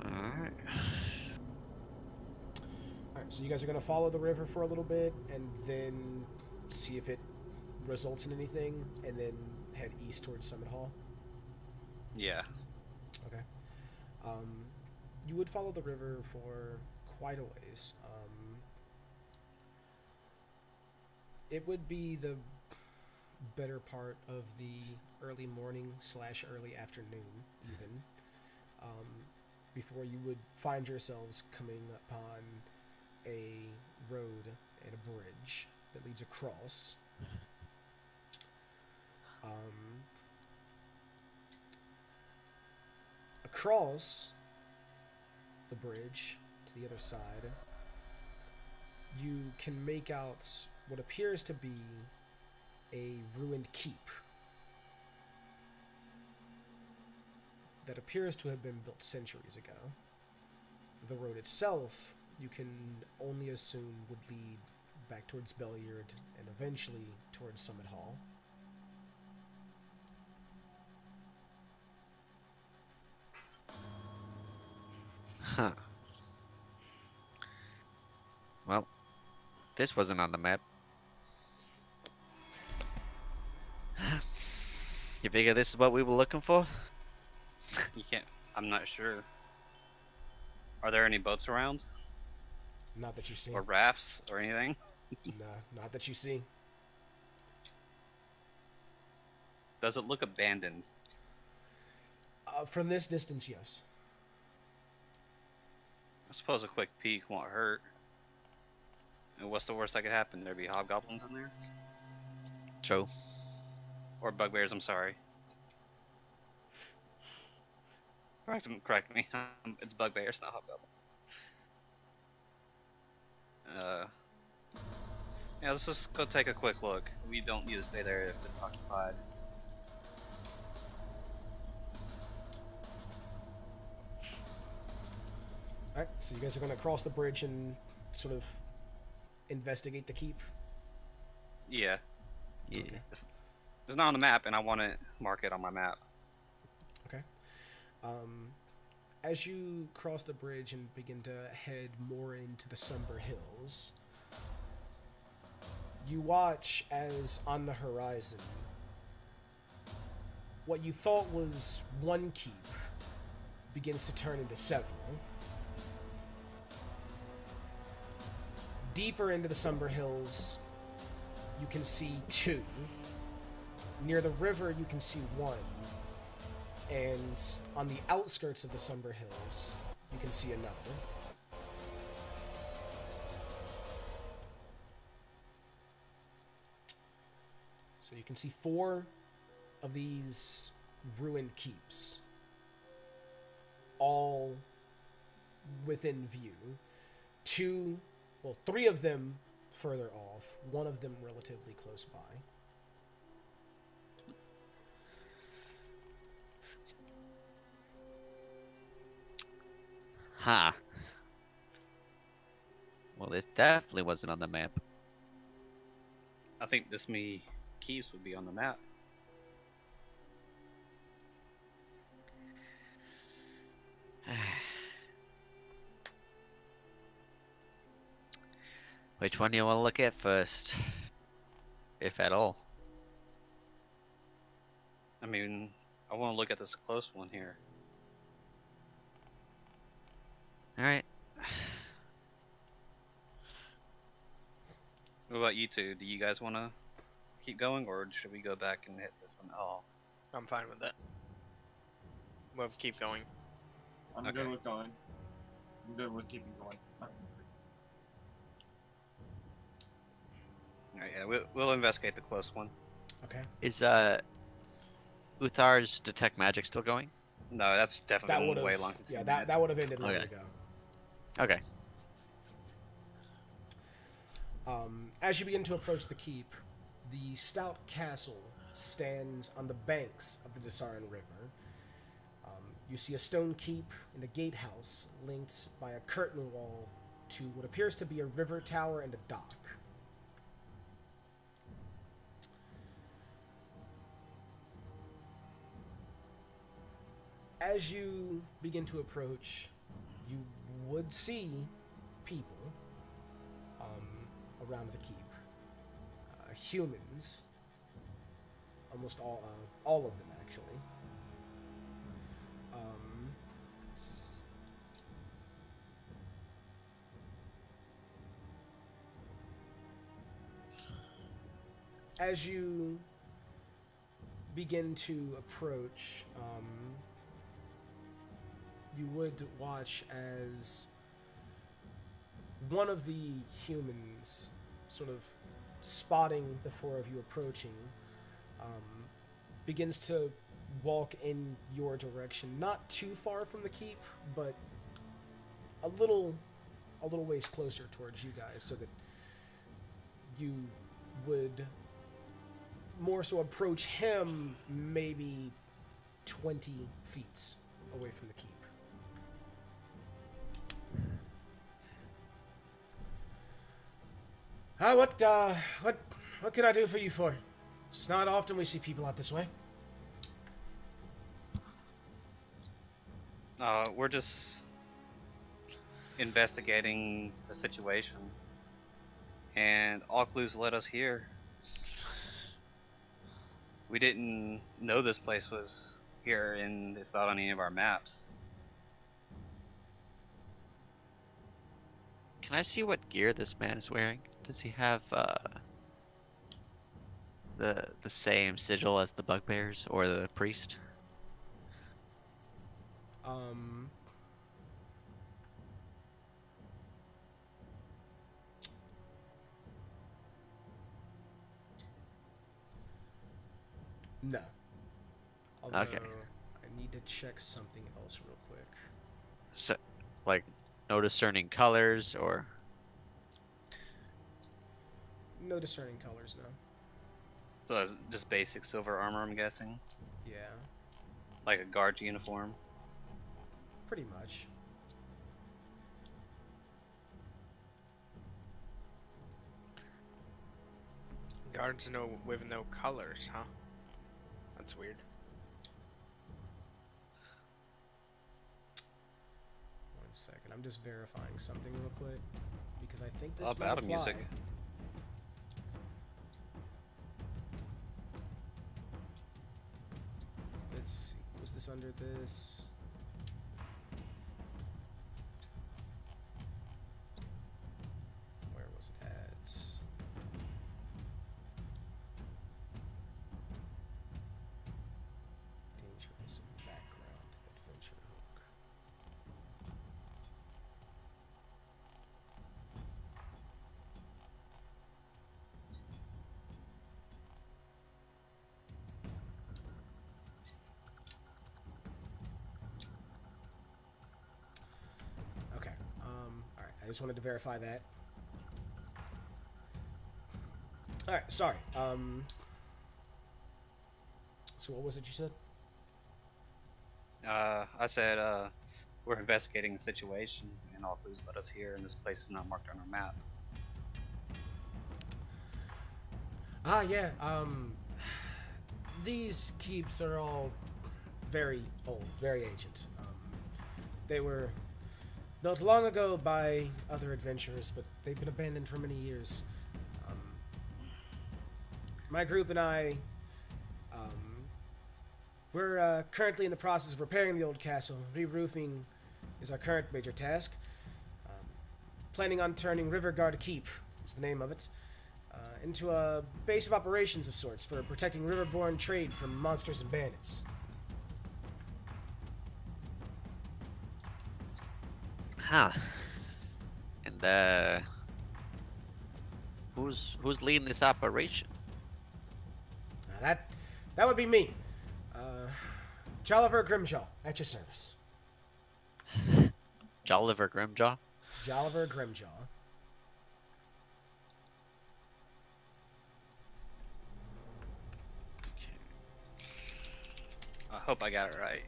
Speaker 4: Alright.
Speaker 1: alright, so you guys are gonna follow the river for a little bit and then see if it results in anything, and then head east towards Summit Hall.
Speaker 6: Yeah.
Speaker 1: Okay. You would follow the river for quite a ways. It would be the better part of the early morning / early afternoon, even, before you would find yourselves coming upon a road and a bridge that leads across. Across the bridge to the other side, you can make out what appears to be a ruined keep that appears to have been built centuries ago. The road itself, you can only assume, would lead back towards Belliard and eventually towards Summit Hall.
Speaker 4: Huh. Well, this wasn't on the map. You figure this is what we were looking for?
Speaker 6: You can't. I'm not sure. Are there any boats around,
Speaker 1: Not that you see.
Speaker 6: or rafts, or anything?
Speaker 1: Nah, not that you see.
Speaker 6: Does it look abandoned?
Speaker 1: From this distance, yes.
Speaker 6: I suppose a quick peek won't hurt. And what's the worst that could happen? There'd be hobgoblins in there,
Speaker 4: True.
Speaker 6: or bugbears. I'm sorry. Correct me. It's bugbears, not hobgoblins. Yeah, let's just go take a quick look. We don't need to stay there if it's occupied.
Speaker 1: All right, so you guys are going to cross the bridge and sort of investigate the keep.
Speaker 6: Yeah,
Speaker 4: Yeah.
Speaker 1: Okay.
Speaker 6: it's not on the map, and I want to mark it on my map.
Speaker 1: Okay. As you cross the bridge and begin to head more into the Somber Hills, you watch as on the horizon, what you thought was one keep begins to turn into several. Deeper into the Somber Hills, you can see two. Near the river, you can see one. And on the outskirts of the Somber Hills, you can see another. So you can see 4 of these ruined keeps, all within view. 3 of them further off, one of them relatively close by.
Speaker 4: Huh. Well, this definitely wasn't on the map.
Speaker 6: I think this many keys would be on the map.
Speaker 4: Which one do you want to look at first? If at all.
Speaker 6: I mean, I want to look at this close one here.
Speaker 4: Alright.
Speaker 6: What about you two? Do you guys want to keep going, or should we go back and hit this one? Oh,
Speaker 3: I'm fine with that. We'll keep going.
Speaker 5: I'm
Speaker 6: Okay.
Speaker 5: good with going. I'm good with keeping going. Fucking
Speaker 6: alright, yeah, we'll investigate the close one.
Speaker 1: Okay.
Speaker 4: Is Uthar's detect magic still going?
Speaker 6: No, that's
Speaker 1: That
Speaker 6: definitely
Speaker 1: would
Speaker 6: way
Speaker 1: have,
Speaker 6: long.
Speaker 1: yeah, that would have ended long
Speaker 4: Okay.
Speaker 1: ago.
Speaker 4: Okay.
Speaker 1: As you begin to approach the keep, the stout castle stands on the banks of the Dessarin River. You see a stone keep and a gatehouse linked by a curtain wall to what appears to be a river tower and a dock. As you begin to approach, you would see people around the keep. Humans, almost all of them actually. As you begin to approach, you would watch as one of the humans, sort of spotting the 4 of you approaching, begins to walk in your direction, not too far from the keep, but a little ways closer towards you guys, so that you would more so approach him maybe 20 feet away from the keep. What can I do for you for? It's not often we see people out this way.
Speaker 6: We're just investigating the situation, and all clues led us here. We didn't know this place was here, and it's not on any of our maps.
Speaker 4: Can I see what gear this man is wearing? Does he have the same sigil as the bugbears or the priest?
Speaker 1: Um, no. Although
Speaker 4: Okay.
Speaker 1: I need to check something else real quick.
Speaker 4: So, like, no discerning colors or
Speaker 1: No discerning colors, no.
Speaker 6: So that's just basic silver armor, I'm guessing,
Speaker 1: Yeah,
Speaker 6: like a guard's uniform.
Speaker 1: pretty much.
Speaker 3: Guards with no colors, huh? That's weird.
Speaker 1: One second, I'm just verifying something real quick because I think this
Speaker 6: Oh,
Speaker 1: might
Speaker 6: battle
Speaker 1: apply.
Speaker 6: music.
Speaker 1: Let's see. Was this under this? Where was it at? Dangerous background adventure hook. Okay. All right. I just wanted to verify that. All right. Sorry. So what was it you said?
Speaker 6: I said, we're investigating the situation, and all clues led us here, and this place is not marked on our map.
Speaker 1: Ah, yeah. These keeps are all very old, very ancient. They were built long ago by other adventurers, but they've been abandoned for many years. My group and I, we're currently in the process of repairing the old castle. Re-roofing is our current major task. Planning on turning Riverguard Keep, is the name of it, into a base of operations of sorts for protecting riverborne trade from monsters and bandits.
Speaker 4: huh? And who's leading this operation?
Speaker 1: Now that would be me. Jolliver Grimjaw, at your service.
Speaker 4: Jolliver Grimjaw?
Speaker 1: Jolliver Grimjaw.
Speaker 6: I hope I got it right.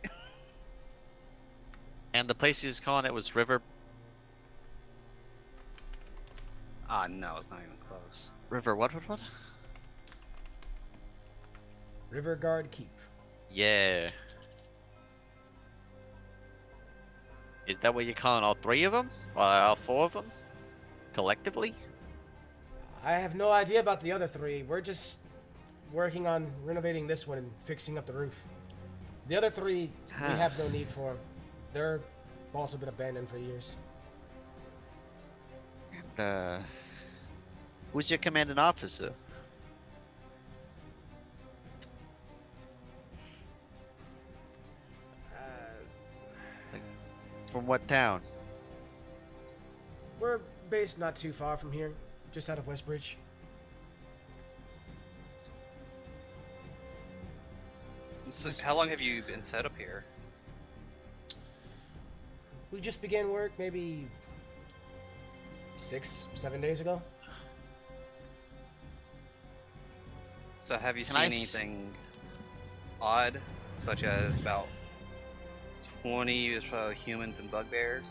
Speaker 4: And the place he's calling it was River
Speaker 6: Ah, no, it's not even close.
Speaker 4: what?
Speaker 1: Riverguard Keep.
Speaker 4: Yeah. Is that what you're calling all three of them? Or all four of them? Collectively?
Speaker 1: I have no idea about the other three. We're just working on renovating this one and fixing up the roof. The other three, we have no need for. They're also been abandoned for years.
Speaker 4: And, who's your commanding officer? From what town?
Speaker 1: We're based not too far from here, just out of Westbridge.
Speaker 6: So how long have you been set up here?
Speaker 1: We just began work maybe 6-7 days ago.
Speaker 6: So have you
Speaker 4: Can
Speaker 6: seen
Speaker 4: I
Speaker 6: anything odd, such as about 20 or so humans and bugbears?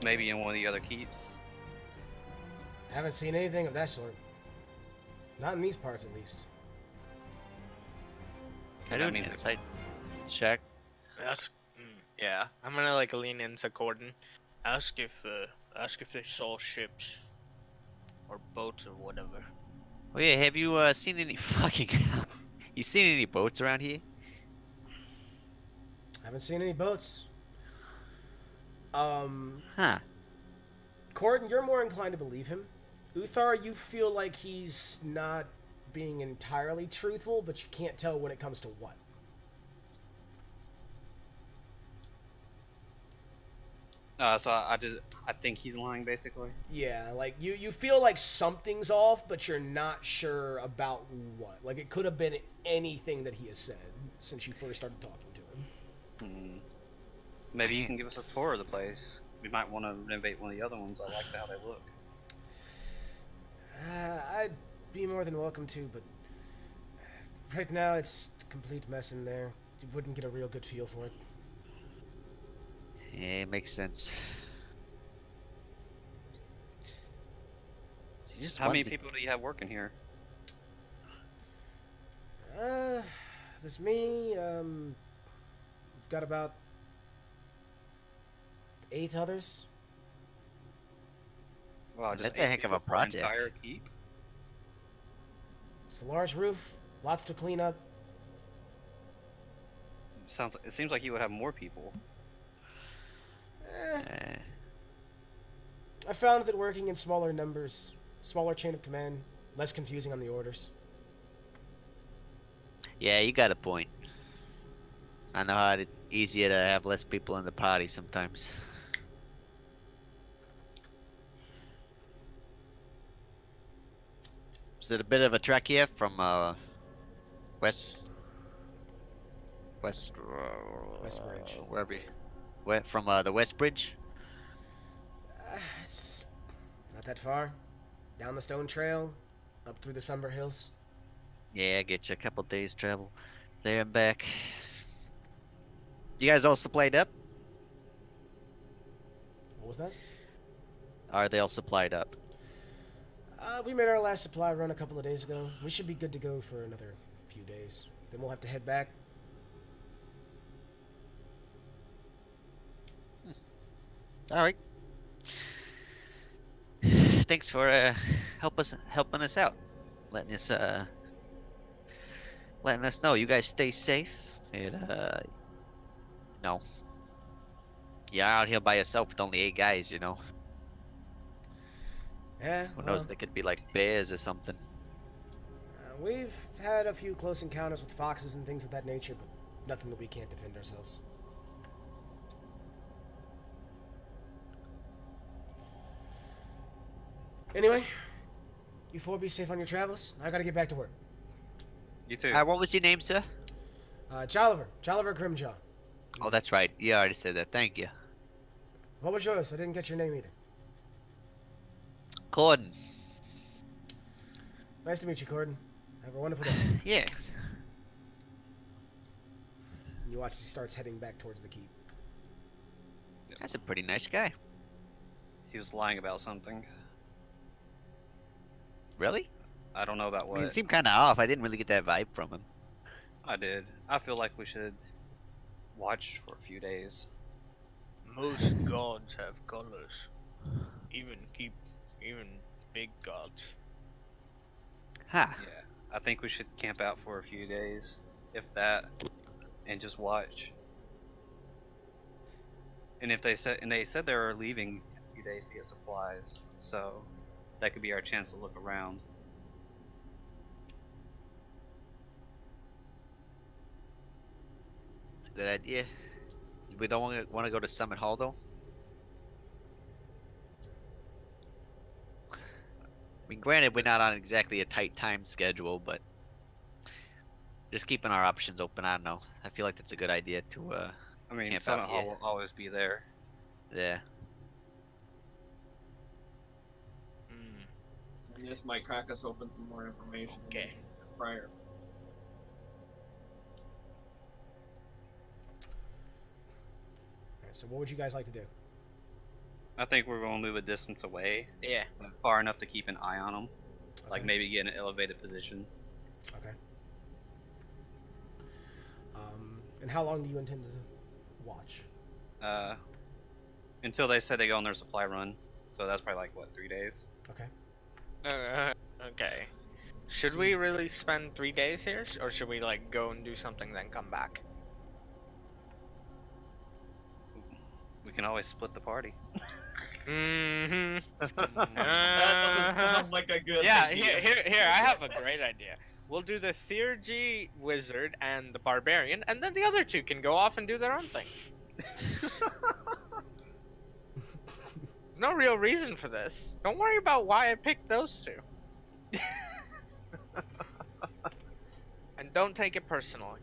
Speaker 6: Maybe in one of the other keeps?
Speaker 1: Haven't seen anything of that sort. Not in these parts, at least.
Speaker 4: Can I do
Speaker 6: That
Speaker 4: an
Speaker 6: means it-
Speaker 4: insight check?
Speaker 6: Yeah.
Speaker 3: I'm gonna like lean into Gordon. Ask if they saw ships or boats or whatever.
Speaker 4: Oh yeah, have you seen any fucking? You seen any boats around here?
Speaker 1: Haven't seen any boats.
Speaker 4: Huh?
Speaker 1: Corden, you're more inclined to believe him. Uthar, you feel like he's not being entirely truthful, but you can't tell when it comes to what.
Speaker 6: So I think he's lying basically.
Speaker 1: Yeah, like you feel like something's off, but you're not sure about what. Like it could have been anything that he has said since you first started talking to him.
Speaker 6: Hmm. Maybe you can give us a tour of the place. We might want to renovate one of the other ones. I like how they look.
Speaker 1: I'd be more than welcome to, but right now it's a complete mess in there. You wouldn't get a real good feel for it.
Speaker 4: Yeah, it makes sense. So you just
Speaker 6: How many
Speaker 4: wanted to-
Speaker 6: people do you have working here?
Speaker 1: There's me. We've got about 8 others.
Speaker 6: Wow, just
Speaker 4: That's a
Speaker 6: 8
Speaker 4: heck of a
Speaker 6: people for an
Speaker 4: project.
Speaker 6: entire keep.
Speaker 1: It's a large roof, lots to clean up.
Speaker 6: It seems like you would have more people.
Speaker 4: Eh,
Speaker 1: I found that working in smaller numbers, smaller chain of command, less confusing on the orders.
Speaker 4: yeah, you got a point. I know how it's easier to have less people in the party sometimes. Is it a bit of a trek here from west
Speaker 1: West Bridge.
Speaker 4: wherever from the West Bridge?
Speaker 1: It's not that far. Down the stone trail, up through the Summer Hills.
Speaker 4: Yeah, I get you a couple days travel there and back. You guys all supplied up?
Speaker 1: What was that?
Speaker 4: Are they all supplied up?
Speaker 1: We made our last supply run a couple of days ago. We should be good to go for another few days. Then we'll have to head back.
Speaker 4: All right. Thanks for helping us out, letting us know. You guys stay safe. And no, you're out here by yourself with only 8 guys.
Speaker 1: Yeah,
Speaker 4: Who
Speaker 1: well,
Speaker 4: knows? They could be like bears or something.
Speaker 1: we've had a few close encounters with foxes and things of that nature, but nothing that we can't defend ourselves. Anyway, you four be safe on your travels. I gotta get back to work.
Speaker 6: You too.
Speaker 4: What was your name, sir?
Speaker 1: Jolliver Grimjaw.
Speaker 4: Oh, that's right. You already said that. Thank you.
Speaker 1: What was yours? I didn't get your name either.
Speaker 4: Corden.
Speaker 1: Nice to meet you, Corden. Have a wonderful day.
Speaker 4: Yeah.
Speaker 1: You watch as he starts heading back towards the keep.
Speaker 4: That's a pretty nice guy.
Speaker 6: He was lying about something.
Speaker 4: Really?
Speaker 6: I don't know about
Speaker 4: I
Speaker 6: what.
Speaker 4: mean, it seemed kind of off. I didn't really get that vibe from him.
Speaker 6: I did. I feel like we should watch for a few days.
Speaker 3: Most gods have colors. Even big gods.
Speaker 4: Ha.
Speaker 6: Yeah, I think we should camp out for a few days, if that, and just watch. And they said they were leaving a few days to get supplies, so that could be our chance to look around.
Speaker 4: It's a good idea. We don't want to go to Summit Hall though. I mean, granted, we're not on exactly a tight time schedule, but just keeping our options open. I don't know. I feel like that's a good idea to
Speaker 6: I mean,
Speaker 4: camp
Speaker 6: Summit
Speaker 4: out
Speaker 6: Hall
Speaker 4: here.
Speaker 6: will always be there.
Speaker 4: Yeah.
Speaker 5: And this might crack us open some more information than
Speaker 3: Okay.
Speaker 5: we did prior.
Speaker 1: Alright, so what would you guys like to do?
Speaker 6: I think we're going to move a distance away,
Speaker 3: Yeah.
Speaker 6: far enough to keep an eye on them, like
Speaker 1: Okay.
Speaker 6: maybe get in an elevated position.
Speaker 1: Okay. And how long do you intend to watch?
Speaker 6: Until they said they go on their supply run, so that's probably like what, 3 days?
Speaker 1: Okay.
Speaker 3: Okay. Should we really spend 3 days here, or should we like go and do something then come back?
Speaker 6: We can always split the party.
Speaker 3: Mm-hmm.
Speaker 5: That doesn't sound like a good
Speaker 3: Yeah,
Speaker 5: idea.
Speaker 3: here, I have a great idea. We'll do the Theurgy wizard and the barbarian, and then the other two can go off and do their own thing. There's no real reason for this. Don't worry about why I picked those two. And don't take it personally.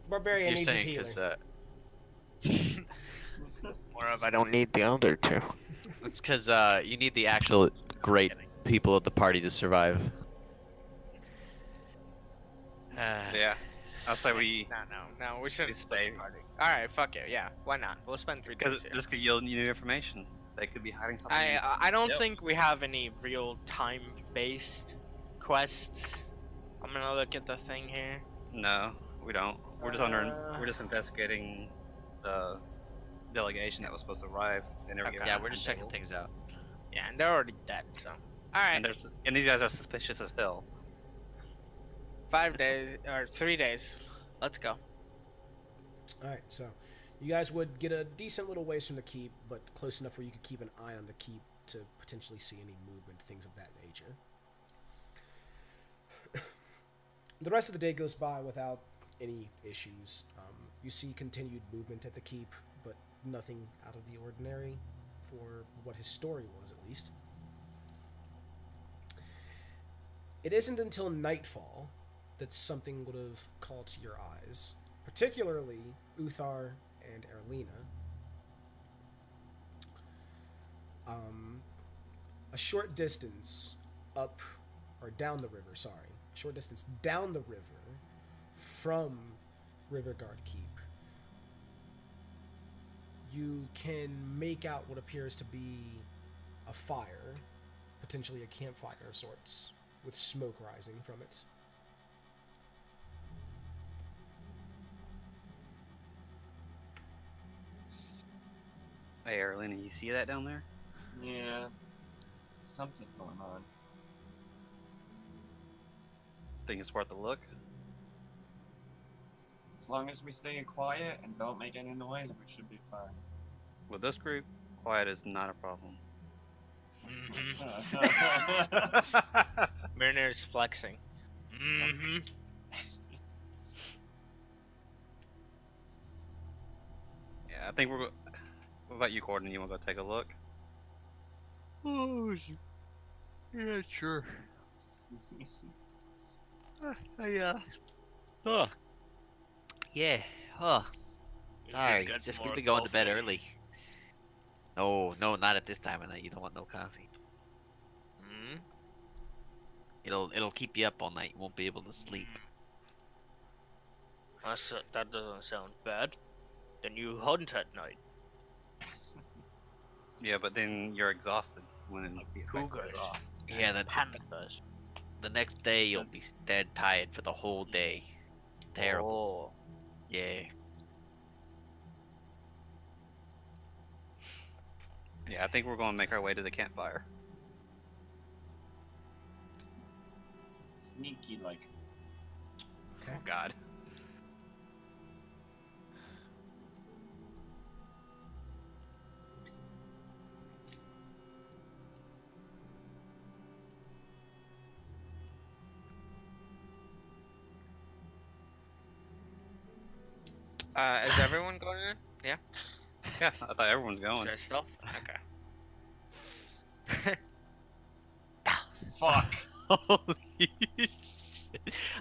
Speaker 1: Barbarian
Speaker 4: You're
Speaker 1: needs his
Speaker 4: saying
Speaker 1: healing.
Speaker 3: More of I don't need the other two.
Speaker 4: it's because you need the actual great people of the party to survive.
Speaker 6: Yeah. I'll say we.
Speaker 3: No, we shouldn't
Speaker 6: stay.
Speaker 3: stay. Party. All right, fuck it. Yeah, why not? We'll spend 3 days
Speaker 6: Because
Speaker 3: here.
Speaker 6: this could yield new information. They could be hiding something.
Speaker 3: I don't
Speaker 6: Yep.
Speaker 3: think we have any real time-based quests. I'm gonna look at the thing here.
Speaker 6: No, we don't. We're just we're just investigating the delegation that was supposed to arrive. They never
Speaker 3: Okay.
Speaker 6: gave
Speaker 4: Yeah,
Speaker 6: us
Speaker 4: we're just
Speaker 6: a
Speaker 4: checking
Speaker 6: table.
Speaker 4: things out.
Speaker 3: Yeah, and they're already dead, so. Alright,
Speaker 6: And these guys are suspicious as hell.
Speaker 3: 5 days, or 3 days. Let's go.
Speaker 1: Alright, so you guys would get a decent little ways from the keep, but close enough where you could keep an eye on the keep to potentially see any movement, things of that nature. The rest of the day goes by without any issues. You see continued movement at the keep, but nothing out of the ordinary for what his story was, at least. It isn't until nightfall that something would have called to your eyes, particularly Uthar and Erlina. A short distance up, or down the river, sorry. A short distance down the river from Riverguard Keep, you can make out what appears to be a fire, potentially a campfire of sorts, with smoke rising from it.
Speaker 6: Hey, Erlina, you see that down there?
Speaker 5: Yeah. Something's going on.
Speaker 6: Think it's worth a look?
Speaker 5: As long as we stay quiet and don't make any noise, we should be fine.
Speaker 6: With this group, quiet is not a problem.
Speaker 3: Mariner's flexing. Mm-hmm.
Speaker 6: Yeah, I think we're. What about you, Gordon? You want to go take a look?
Speaker 4: Oh, yeah, sure. Oh. Yeah. Oh. Sorry, it's just we've been going to bed early. No, not at this time of night. You don't want no coffee.
Speaker 3: Hmm?
Speaker 4: It'll keep you up all night. You won't be able to sleep.
Speaker 3: That doesn't sound bad. Then you hunt at night.
Speaker 6: Yeah, but then you're exhausted when the effect wears
Speaker 3: Cougars.
Speaker 6: off.
Speaker 4: Yeah,
Speaker 3: Panthers.
Speaker 4: the next day you'll be dead tired for the whole day. Terrible.
Speaker 3: Oh.
Speaker 4: Yeah.
Speaker 6: Yeah, I think we're going to make our way to the campfire.
Speaker 5: Sneaky, like.
Speaker 1: Okay.
Speaker 6: Oh God.
Speaker 3: Is everyone going in? Yeah.
Speaker 6: Yeah, I thought everyone's going.
Speaker 3: Their stuff? Okay.
Speaker 5: Fuck!
Speaker 4: Holy shit.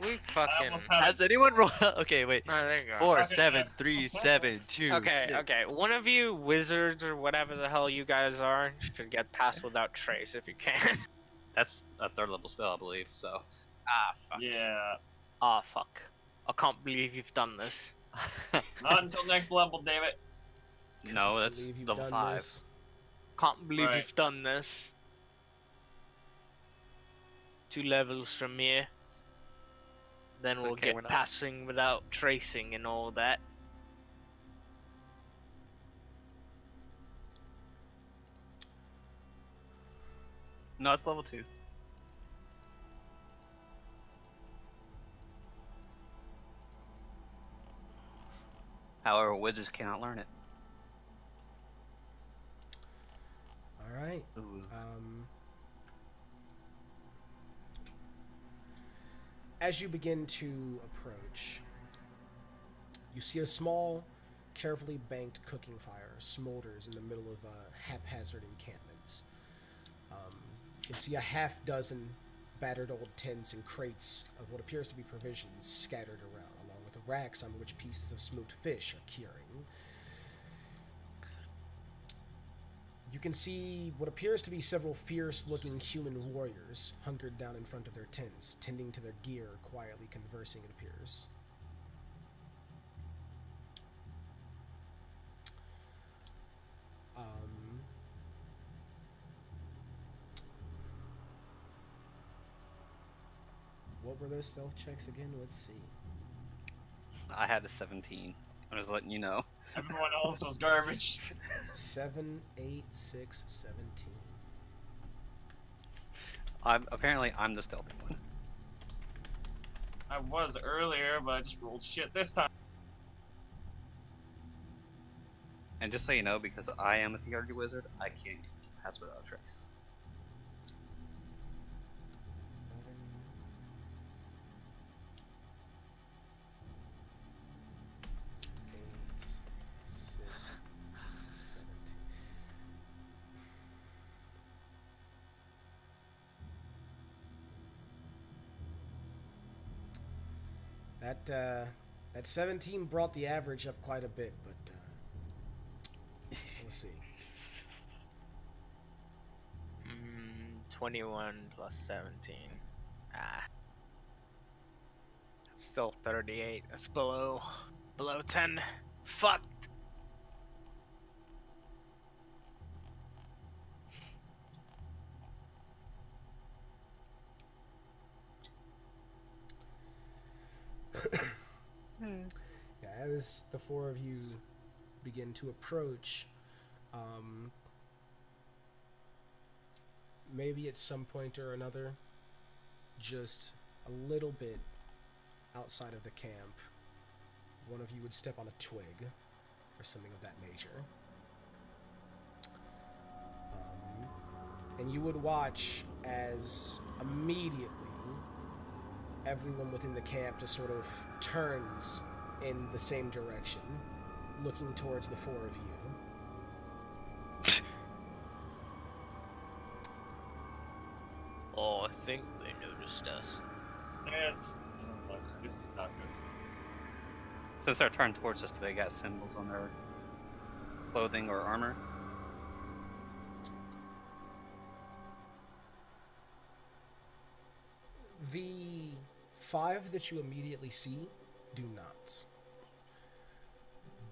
Speaker 3: We
Speaker 5: I
Speaker 3: fucking.
Speaker 5: almost had
Speaker 4: Has anyone roll? Okay, wait.
Speaker 3: Oh, there you go.
Speaker 4: 4, 7, 3, 7, 2.
Speaker 3: Okay,
Speaker 4: 6.
Speaker 3: okay. One of you wizards or whatever the hell you guys are should get past without trace if you can.
Speaker 6: That's a third level spell, I believe. So
Speaker 3: Ah, fuck.
Speaker 5: Yeah.
Speaker 3: Ah, fuck. I can't believe you've done this.
Speaker 5: Not until next level, damn it.
Speaker 6: no, that's
Speaker 1: Believe you've
Speaker 6: level
Speaker 1: done
Speaker 6: 5.
Speaker 1: this.
Speaker 3: Can't believe
Speaker 5: Right.
Speaker 3: you've done this. 2 levels from here. Then
Speaker 6: It's
Speaker 3: we'll
Speaker 6: okay,
Speaker 3: get
Speaker 6: we're not-
Speaker 3: passing without tracing and all that.
Speaker 6: No, it's level 2. However, wizards cannot learn it.
Speaker 1: All right.
Speaker 4: Ooh.
Speaker 1: As you begin to approach, you see a small, carefully banked cooking fire smolders in the middle of haphazard encampments. You can see a half dozen battered old tents and crates of what appears to be provisions scattered around, along with racks on which pieces of smoked fish are curing. You can see what appears to be several fierce-looking human warriors hunkered down in front of their tents, tending to their gear, quietly conversing, it appears. What were those stealth checks again? Let's see.
Speaker 6: I had a 17. I'm just letting you know.
Speaker 5: Everyone else was garbage.
Speaker 1: 7, 8, 6, 17.
Speaker 6: Apparently I'm the stealthy one.
Speaker 5: I was earlier, but I just rolled shit this time.
Speaker 6: And just so you know, because I am a theurgy wizard, I can't pass without a trace.
Speaker 1: 7, 8, 6, 17. That 17 brought the average up quite a bit, but we'll see.
Speaker 3: 21 plus 17. Still 38. That's below 10. Fucked.
Speaker 1: Yeah, as the four of you begin to approach, maybe at some point or another, just a little bit outside of the camp, one of you would step on a twig or something of that nature. And you would watch as immediately everyone within the camp just sort of turns in the same direction, looking towards the four of you.
Speaker 3: Oh, I think they noticed us.
Speaker 5: Yes. This is not good.
Speaker 6: Since they're turned towards us, do they got symbols on their clothing or armor?
Speaker 1: The 5 that you immediately see do not.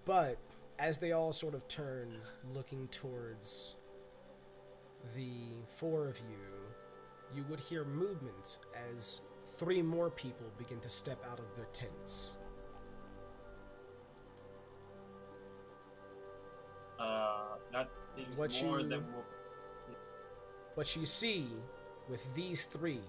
Speaker 1: But as they all sort of turn, looking towards the 4 of you, you would hear movement as 3 more people begin to step out of their tents.
Speaker 5: That seems
Speaker 1: What
Speaker 5: more
Speaker 1: you-
Speaker 5: than
Speaker 1: What you see with these 3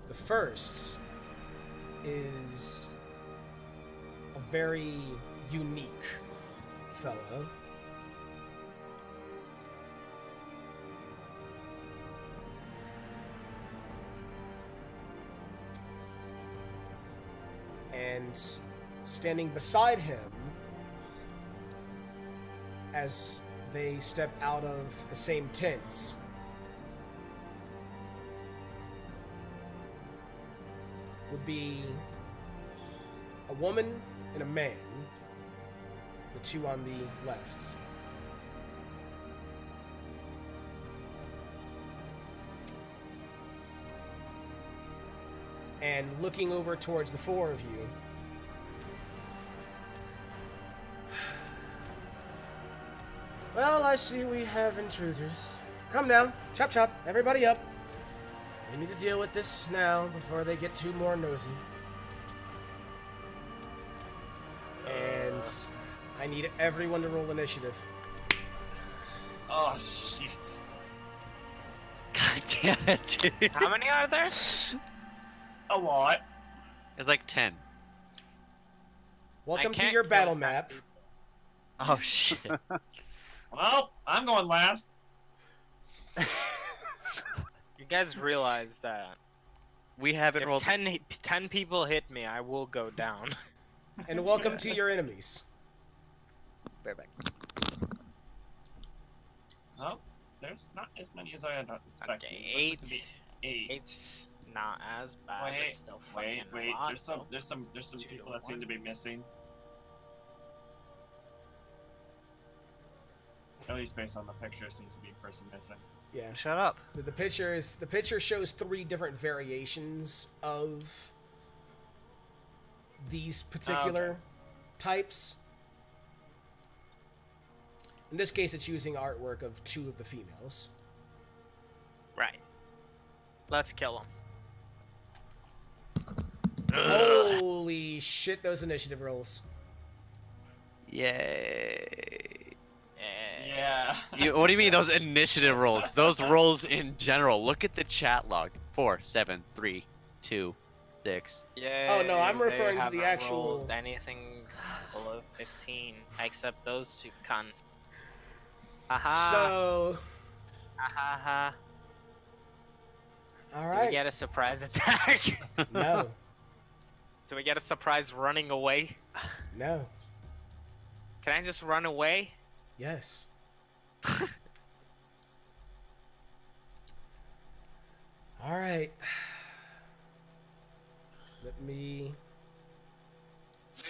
Speaker 1: the first is a very unique fellow. And standing beside him, as they step out of the same tents, would be a woman and a man, the 2 on the left. And looking over towards the 4 of you, well, I see we have intruders. Come now, chop chop, everybody up. We need to deal with this now before they get too more nosy. And I need everyone to roll initiative.
Speaker 5: Oh shit.
Speaker 4: God damn it, dude.
Speaker 3: How many are there?
Speaker 5: a lot.
Speaker 4: It's like 10.
Speaker 1: Welcome to
Speaker 3: can't
Speaker 1: your
Speaker 3: kill
Speaker 1: battle
Speaker 3: 10
Speaker 1: map.
Speaker 3: people.
Speaker 4: Oh shit.
Speaker 5: Well, I'm going last.
Speaker 3: You guys realize that
Speaker 4: We haven't
Speaker 3: if
Speaker 4: rolled.
Speaker 3: 10 people hit me, I will go down.
Speaker 1: And welcome to your enemies.
Speaker 4: Bear back.
Speaker 5: Oh, there's not as many as I had expected.
Speaker 3: Okay,
Speaker 5: It looks like to be 8.
Speaker 3: It's not as bad, but
Speaker 5: Wait,
Speaker 3: still
Speaker 5: wait,
Speaker 3: fucking
Speaker 5: wait.
Speaker 3: a lot,
Speaker 5: There's some
Speaker 3: though. Two
Speaker 5: people
Speaker 3: to
Speaker 5: that seem
Speaker 3: one.
Speaker 5: to be missing. At least based on the picture, seems to be a person missing.
Speaker 1: Yeah.
Speaker 4: Shut up.
Speaker 1: The picture shows 3 different variations of these particular types. In this case, it's using artwork of 2 of the females.
Speaker 3: Right. Let's kill him.
Speaker 1: Holy shit, those initiative rolls.
Speaker 4: Yay.
Speaker 5: Yeah.
Speaker 4: What do you mean those initiative rolls? Those rolls in general. Look at the chat log. 4, 7, 3, 2, 6.
Speaker 3: Yeah.
Speaker 1: Oh, no, I'm referring to the
Speaker 3: haven't
Speaker 1: actual-
Speaker 3: rolled anything below 15, except those 2 cunts. Aha.
Speaker 1: So,
Speaker 3: Ha.
Speaker 1: all
Speaker 3: Do we
Speaker 1: right.
Speaker 3: get a surprise attack?
Speaker 1: No,
Speaker 3: Do we get a surprise running away?
Speaker 1: no,
Speaker 3: Can I just run away?
Speaker 1: yes. All right. Let me.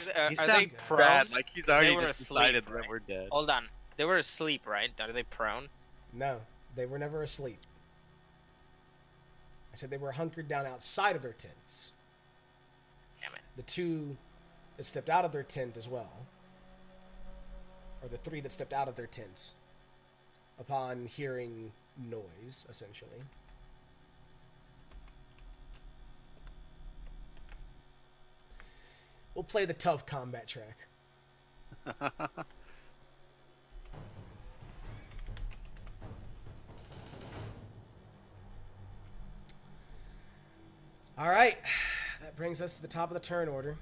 Speaker 4: He
Speaker 3: Are they
Speaker 4: sounds
Speaker 3: prone?
Speaker 4: bad, like he's already
Speaker 3: were
Speaker 4: just
Speaker 3: asleep,
Speaker 4: decided
Speaker 3: right?
Speaker 4: that we're dead.
Speaker 3: Hold on. They were asleep, right? Are they prone?
Speaker 1: No, they were never asleep. I said they were hunkered down outside of their tents.
Speaker 3: Damn it.
Speaker 1: The 2 that stepped out of their tent as well, or the 3 that stepped out of their tents upon hearing noise, essentially. We'll play the tough combat track. All right, that brings us to the top of the turn order.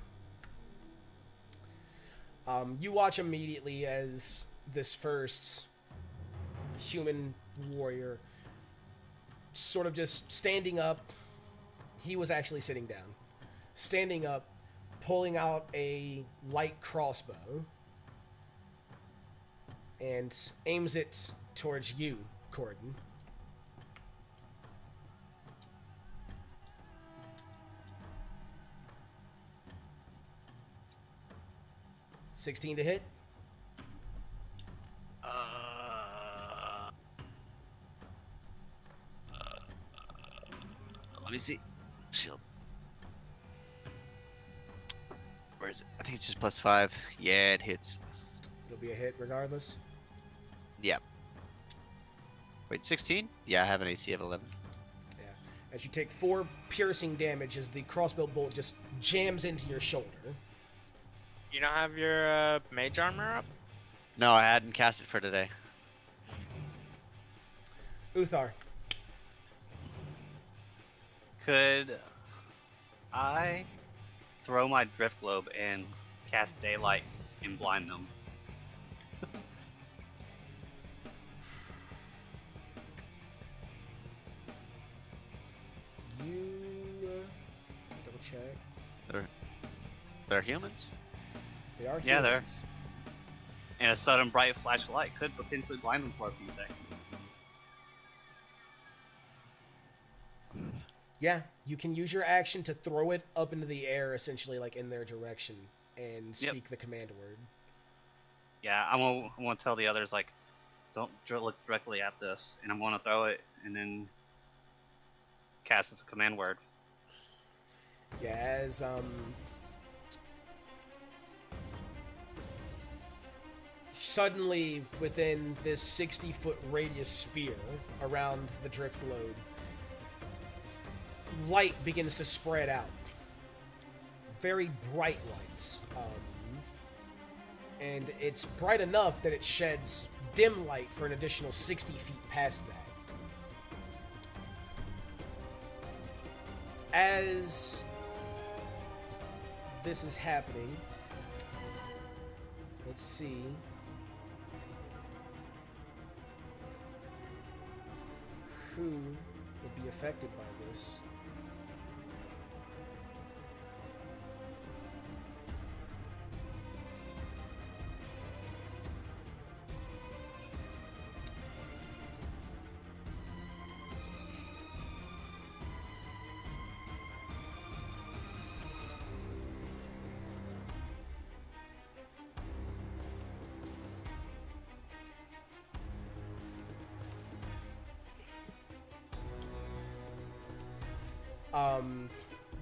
Speaker 1: You watch immediately as this first human warrior sort of just standing up. He was actually sitting down. Standing up, pulling out a light crossbow and aims it towards you, Corden. $16 to hit.
Speaker 4: Let me see. Shield. Where is it? I think it's just +5. Yeah, it hits.
Speaker 1: It'll be a hit regardless.
Speaker 4: Yep. Wait, 16? Yeah, I have an AC of 11.
Speaker 1: Yeah. As you take 4 piercing damage as the crossbow bolt just jams into your shoulder.
Speaker 3: You don't have your mage armor up?
Speaker 4: No, I hadn't cast it for today.
Speaker 1: Uthar.
Speaker 6: Could I throw my drift globe and cast daylight and blind them?
Speaker 1: You double check.
Speaker 4: They're humans?
Speaker 1: They are humans.
Speaker 6: Yeah, they're- And a sudden bright flash of light could potentially blind them for a few seconds.
Speaker 1: Yeah, you can use your action to throw it up into the air, essentially like in their direction, and speak the command word.
Speaker 6: Yeah, I'm gonna tell the others, like, don't look directly at this, and I'm gonna throw it and then cast as a command word.
Speaker 1: Yeah, as suddenly within this 60-foot radius sphere around the drift globe, light begins to spread out. Very bright lights. And it's bright enough that it sheds dim light for an additional 60 feet past that. As this is happening, let's see. Who would be affected by this?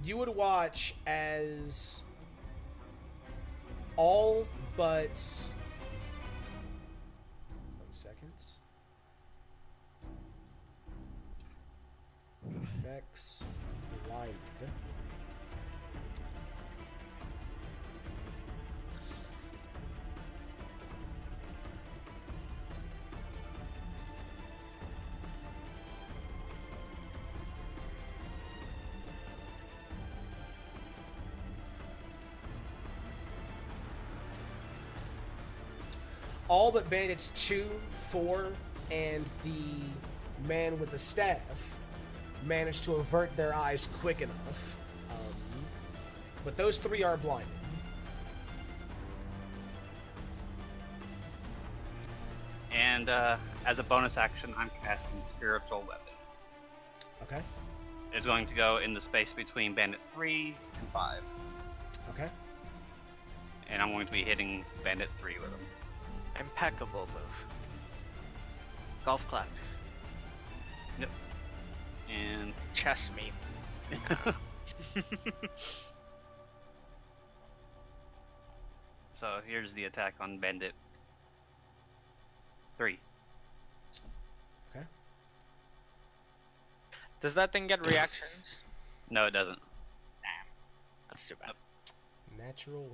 Speaker 1: You would watch as all but 1 second. Effects blinded. All but bandits 2, 4, and the man with the staff managed to avert their eyes quick enough. But those 3 are blinded.
Speaker 6: And as a bonus action, I'm casting Spiritual Weapon.
Speaker 1: Okay.
Speaker 6: It's going to go in the space between Bandit 3 and 5.
Speaker 1: Okay.
Speaker 6: And I'm going to be hitting Bandit 3 with them.
Speaker 3: Impeccable move. Golf clap.
Speaker 6: Yep. And
Speaker 3: Chess me.
Speaker 6: so here's the attack on Bandit 3.
Speaker 1: Okay.
Speaker 3: Does that thing get reactions?
Speaker 6: No, it doesn't.
Speaker 3: That's too bad.
Speaker 1: Natural 1.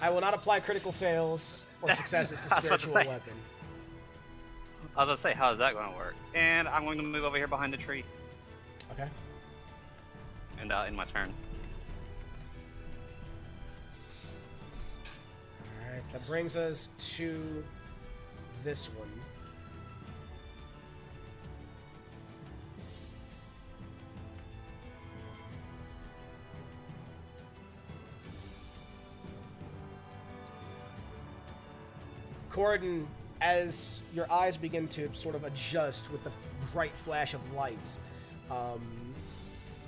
Speaker 1: I will not apply critical fails or successes to
Speaker 6: I was about to
Speaker 1: spiritual
Speaker 6: say.
Speaker 1: weapon.
Speaker 6: I was going to say, how is that going to work? And I'm going to move over here behind the tree.
Speaker 1: Okay.
Speaker 6: And in my turn.
Speaker 1: Alright, that brings us to this one. Corden, as your eyes begin to sort of adjust with the bright flash of lights,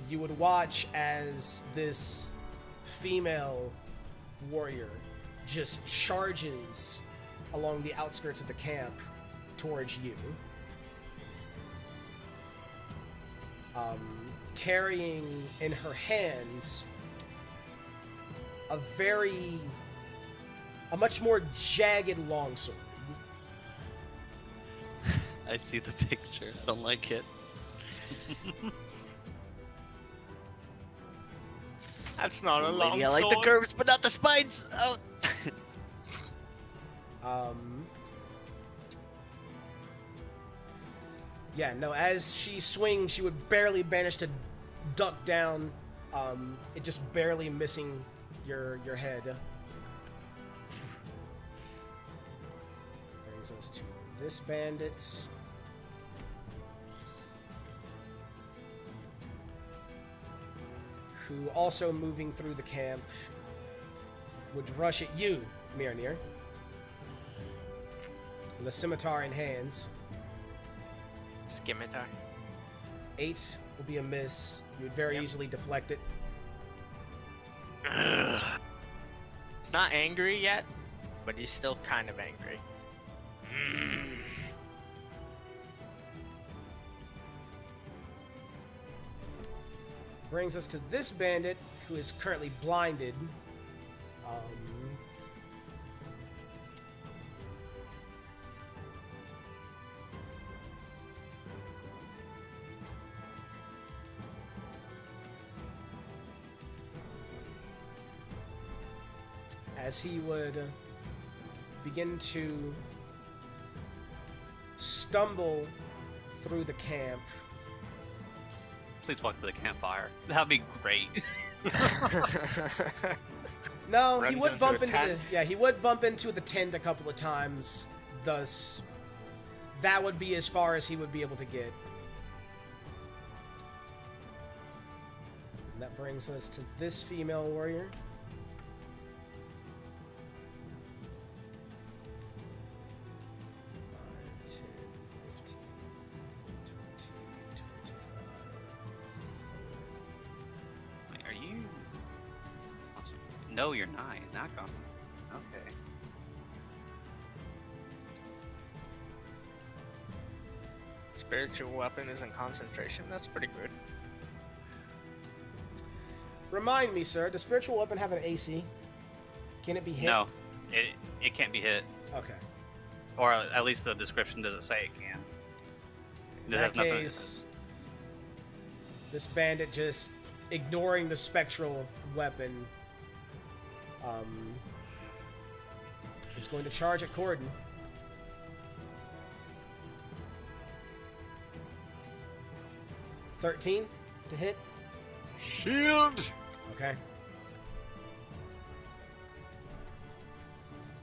Speaker 1: you would watch as this female warrior just charges along the outskirts of the camp towards you, carrying in her hands a much more jagged longsword.
Speaker 4: I see the picture. I don't like it.
Speaker 3: That's not a long
Speaker 4: Lady, I like the
Speaker 3: sword.
Speaker 4: curves, but not the spines. Oh.
Speaker 1: Yeah, no, as she swings, she would barely manage to duck down, it just barely missing your head. Brings us to this bandit. Who, also moving through the camp, would rush at you, Mirnir. With a scimitar in hand.
Speaker 3: Scimitar.
Speaker 1: 8 will be a miss. You would very easily deflect it.
Speaker 3: It's not angry yet, but he's still kind of angry.
Speaker 1: Brings us to this bandit, who is currently blinded. As he would begin to stumble through the camp,
Speaker 6: Please walk to the campfire. That'd be great.
Speaker 1: No, he
Speaker 3: Runs
Speaker 1: would
Speaker 3: into
Speaker 1: bump
Speaker 3: a
Speaker 1: into the
Speaker 3: tent.
Speaker 1: yeah, he would bump into the tent a couple of times. Thus, that would be as far as he would be able to get. And that brings us to this female warrior. Five, 10, 15, 20, 25, 30.
Speaker 6: Wait, are you? No, you're not. Not gone. Okay.
Speaker 3: Spiritual weapon is in concentration. That's pretty good.
Speaker 1: Remind me, sir, does spiritual weapon have an AC? Can it be hit?
Speaker 6: No, it can't be hit,
Speaker 1: Okay.
Speaker 6: or at least the description doesn't say it can.
Speaker 1: In
Speaker 6: It has
Speaker 1: that
Speaker 6: nothing-
Speaker 1: case, this bandit just ignoring the spectral weapon is going to charge at Corden. $13 to hit.
Speaker 4: Shield.
Speaker 1: Okay.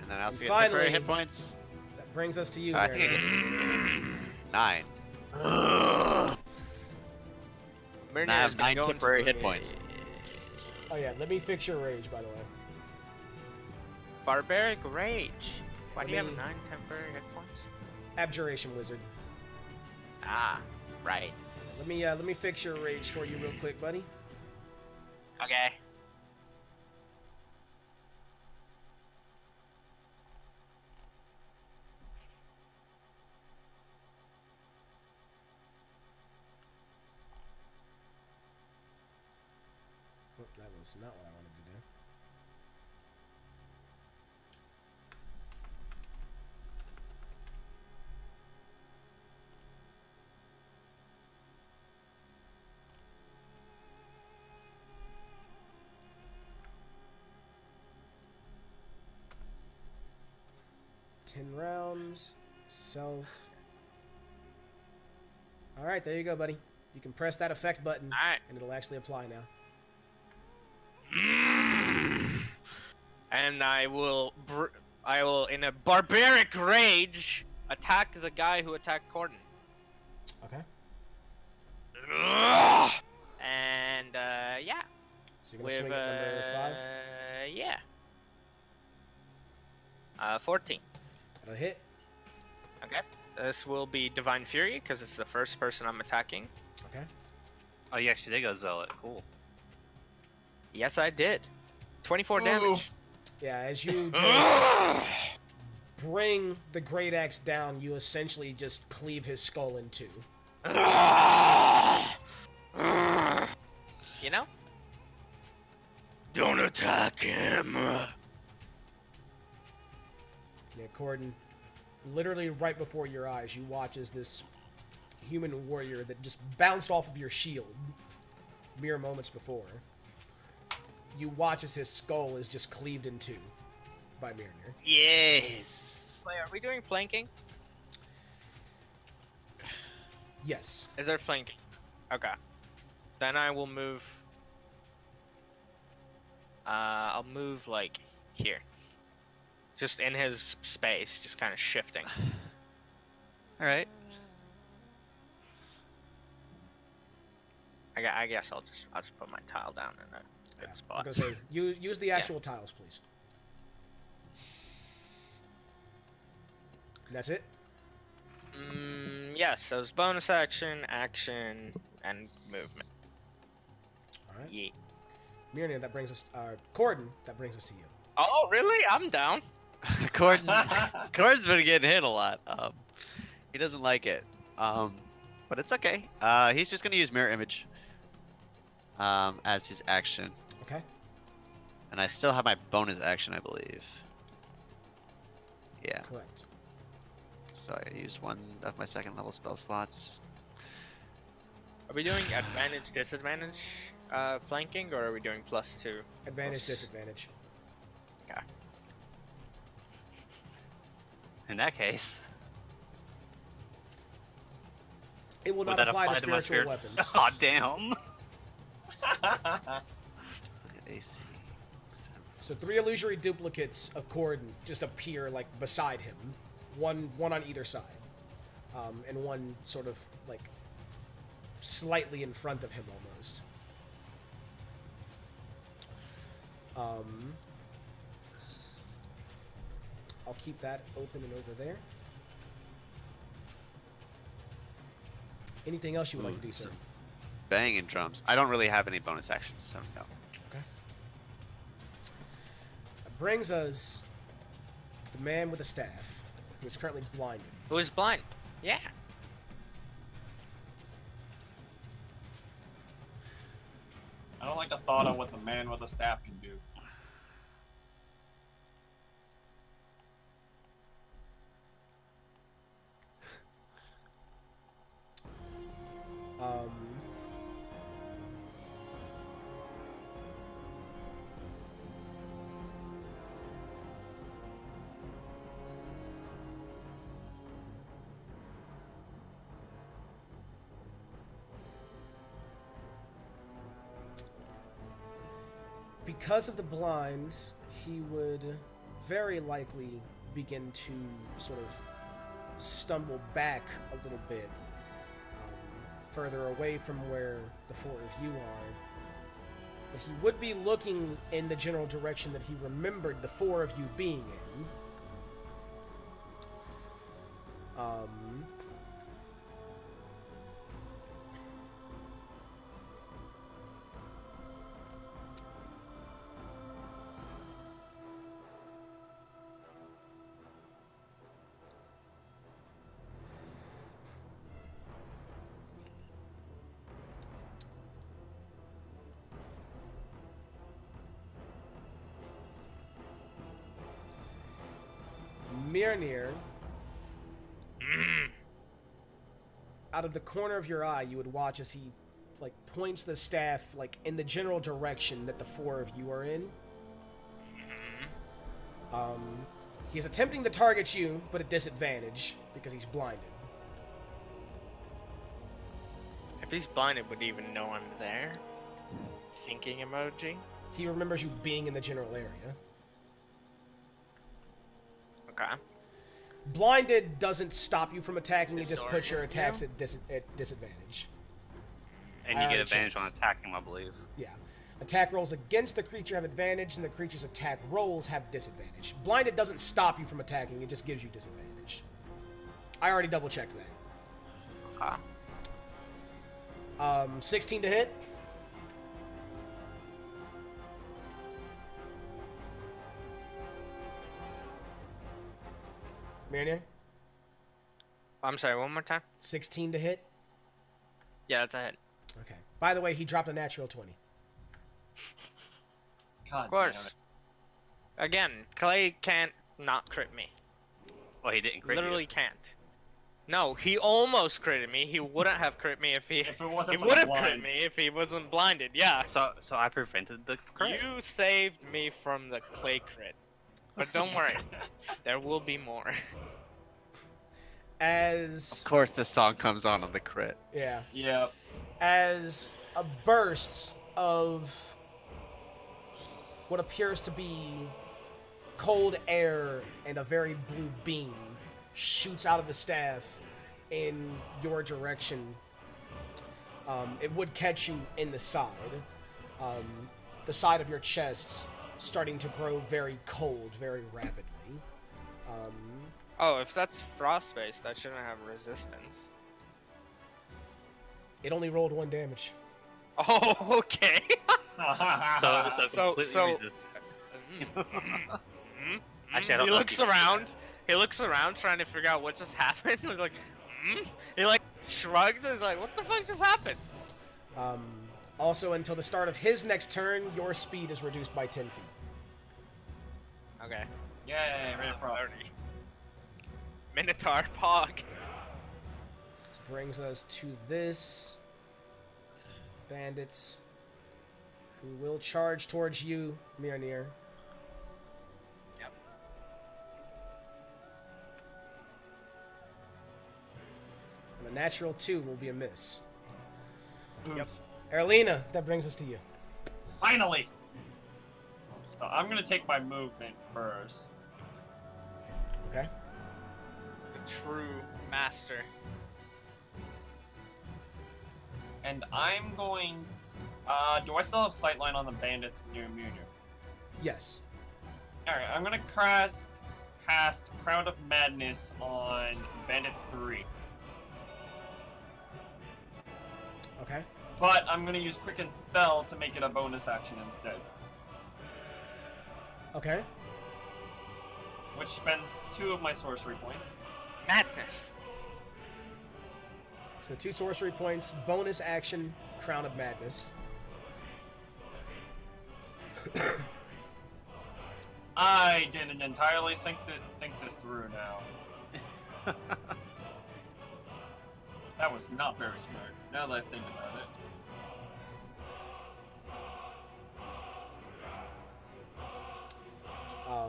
Speaker 4: And then I also
Speaker 1: And
Speaker 4: get temporary
Speaker 1: finally-
Speaker 4: hit points.
Speaker 1: That brings us to you,
Speaker 4: I think I
Speaker 1: Mariner.
Speaker 4: get 9.
Speaker 3: Mariner
Speaker 4: I
Speaker 3: is
Speaker 4: have
Speaker 3: gonna
Speaker 4: 9
Speaker 3: go
Speaker 4: temporary
Speaker 3: into
Speaker 4: hit points.
Speaker 1: Oh yeah, let me fix your rage, by the way.
Speaker 3: Barbaric Rage. Why do you have
Speaker 1: Let me-
Speaker 3: 9 temporary hit points?
Speaker 1: Abjuration Wizard.
Speaker 3: Ah, right.
Speaker 1: Let me fix your rage for you real quick, buddy.
Speaker 3: Okay.
Speaker 1: Whoop, that was not what I wanted to do. Ten rounds, self. All right, there you go, buddy. You can press that effect button,
Speaker 3: Alright.
Speaker 1: and it'll actually apply now.
Speaker 3: And I will, in a barbaric rage, attack the guy who attacked Corden.
Speaker 1: Okay.
Speaker 3: And yeah,
Speaker 1: So you're gonna
Speaker 3: with
Speaker 1: swing at number 5.
Speaker 3: yeah, 14.
Speaker 1: That'll hit.
Speaker 3: Okay. This will be Divine Fury because it's the first person I'm attacking.
Speaker 1: Okay.
Speaker 6: Oh, you actually did go Zealot. Cool.
Speaker 3: Yes, I did. 24 damage.
Speaker 1: Yeah, as you just bring the great axe down, you essentially just cleave his skull in two.
Speaker 3: You know? Don't attack him.
Speaker 1: Yeah, Corden, literally right before your eyes, you watch as this human warrior that just bounced off of your shield mere moments before. You watch as his skull is just cleaved in two by Mariner.
Speaker 3: Yes. Wait, are we doing flanking?
Speaker 1: Yes.
Speaker 3: Is there flanking? Okay. Then I will move. I'll move like here. Just in his space, just kind of shifting.
Speaker 4: Alright.
Speaker 3: I guess I'll just put my tile down in a good
Speaker 1: I'm
Speaker 3: spot.
Speaker 1: gonna say use the actual tiles, please. And that's it.
Speaker 3: Yes, so it's bonus action, action, and movement.
Speaker 1: All right.
Speaker 3: Yeah.
Speaker 1: Mariner, that brings us. Corden, that brings us to you.
Speaker 3: Oh, really? I'm down.
Speaker 4: Cord's been getting hit a lot. He doesn't like it. But it's okay. He's just gonna use mirror image as his action.
Speaker 1: Okay.
Speaker 4: And I still have my bonus action, I believe. Yeah.
Speaker 1: Correct.
Speaker 4: So I used one of my second level spell slots.
Speaker 3: Are we doing advantage, disadvantage flanking, or are we doing +2?
Speaker 1: Advantage,
Speaker 3: Plus-
Speaker 1: disadvantage.
Speaker 3: Okay.
Speaker 6: In that case,
Speaker 1: It will
Speaker 6: Would
Speaker 1: not
Speaker 6: that
Speaker 1: apply to
Speaker 6: apply to my
Speaker 1: spiritual
Speaker 6: spirit?
Speaker 1: weapons.
Speaker 6: Aw, damn.
Speaker 4: Look at AC.
Speaker 1: So 3 illusory duplicates of Corden just appear like beside him, one on either side, and one sort of like slightly in front of him almost. I'll keep that open and over there. Anything else you would like to do, sir?
Speaker 4: Banging drums. I don't really have any bonus actions, so no.
Speaker 1: Okay. That brings us the man with the staff, who is currently blinded.
Speaker 3: Who is blind? Yeah.
Speaker 5: I don't like the thought of what the man with the staff can do.
Speaker 1: Um, because of the blinds, he would very likely begin to sort of stumble back a little bit, further away from where the 4 of you are. But he would be looking in the general direction that he remembered the 4 of you being in. Mirnir, out of the corner of your eye, you would watch as he, like, points the staff, like, in the general direction that the 4 of you are in. He's attempting to target you, but at disadvantage, because he's blinded.
Speaker 3: If he's blinded, would he even know I'm there? Thinking emoji.
Speaker 1: He remembers you being in the general area.
Speaker 3: Okay.
Speaker 1: Blinded doesn't stop you from attacking, it just
Speaker 3: Disorient
Speaker 1: puts your attacks
Speaker 3: you?
Speaker 1: at disadvantage.
Speaker 6: And
Speaker 1: I
Speaker 6: you get
Speaker 1: already
Speaker 6: advantage
Speaker 1: checked.
Speaker 6: on attacking him, I believe.
Speaker 1: Yeah. Attack rolls against the creature have advantage, and the creature's attack rolls have disadvantage. Blinded doesn't stop you from attacking, it just gives you disadvantage. I already double checked that.
Speaker 3: Okay.
Speaker 1: 16 to hit. Mirnir,
Speaker 3: I'm sorry, one more time?
Speaker 1: 16 to hit.
Speaker 3: Yeah, that's a hit.
Speaker 1: Okay. By the way, he dropped a natural 20.
Speaker 5: God
Speaker 3: Of course. Again, Clay can't not crit me.
Speaker 6: Well, he didn't crit
Speaker 3: Literally
Speaker 6: you.
Speaker 3: can't. No, he almost critted me. He wouldn't have crit me if he.
Speaker 5: If it wasn't
Speaker 3: He
Speaker 5: for
Speaker 3: would
Speaker 5: the
Speaker 3: have crit
Speaker 5: blind.
Speaker 3: me if he wasn't blinded. Yeah.
Speaker 6: So I prevented the crit.
Speaker 3: You saved me from the Clay crit. But don't worry, there will be more.
Speaker 1: As
Speaker 4: Of course, this song comes on the crit.
Speaker 1: yeah,
Speaker 5: Yep.
Speaker 1: as a burst of what appears to be cold air and a very blue beam shoots out of the staff in your direction. It would catch you in the side. The side of your chest starting to grow very cold very rapidly.
Speaker 3: Oh, if that's frost-based, that shouldn't have resistance.
Speaker 1: It only rolled 1 damage.
Speaker 3: Oh, okay.
Speaker 6: So completely
Speaker 3: so-
Speaker 6: resistant.
Speaker 3: Mhm.
Speaker 6: Actually, I don't
Speaker 3: He
Speaker 6: know if
Speaker 3: looks
Speaker 6: you can do
Speaker 3: around. He looks around trying to figure out what just happened. He's like, He like shrugs and is like, what the fuck just happened?
Speaker 1: Also, until the start of his next turn, your speed is reduced by 10 feet.
Speaker 3: Okay.
Speaker 5: Yay, ready for
Speaker 3: 30. Minotaur Pog.
Speaker 1: Brings us to this. Bandits who will charge towards you, Mirnir.
Speaker 3: Yep.
Speaker 1: And the natural 2 will be a miss.
Speaker 5: Oof.
Speaker 1: Erlina, that brings us to you.
Speaker 5: Finally! So I'm gonna take my movement first.
Speaker 1: Okay.
Speaker 3: The true master.
Speaker 5: And I'm going... do I still have sightline on the bandits near Munir?
Speaker 1: Yes.
Speaker 5: Alright, I'm gonna cast Crown of Madness on Bandit 3.
Speaker 1: Okay.
Speaker 5: But I'm gonna use Quicken Spell to make it a bonus action instead.
Speaker 1: Okay.
Speaker 5: Which spends 2 of my sorcery point.
Speaker 3: Madness.
Speaker 1: So 2 sorcery points, bonus action, Crown of Madness.
Speaker 5: I didn't entirely think this through now. That was not very smart, now that I think about it.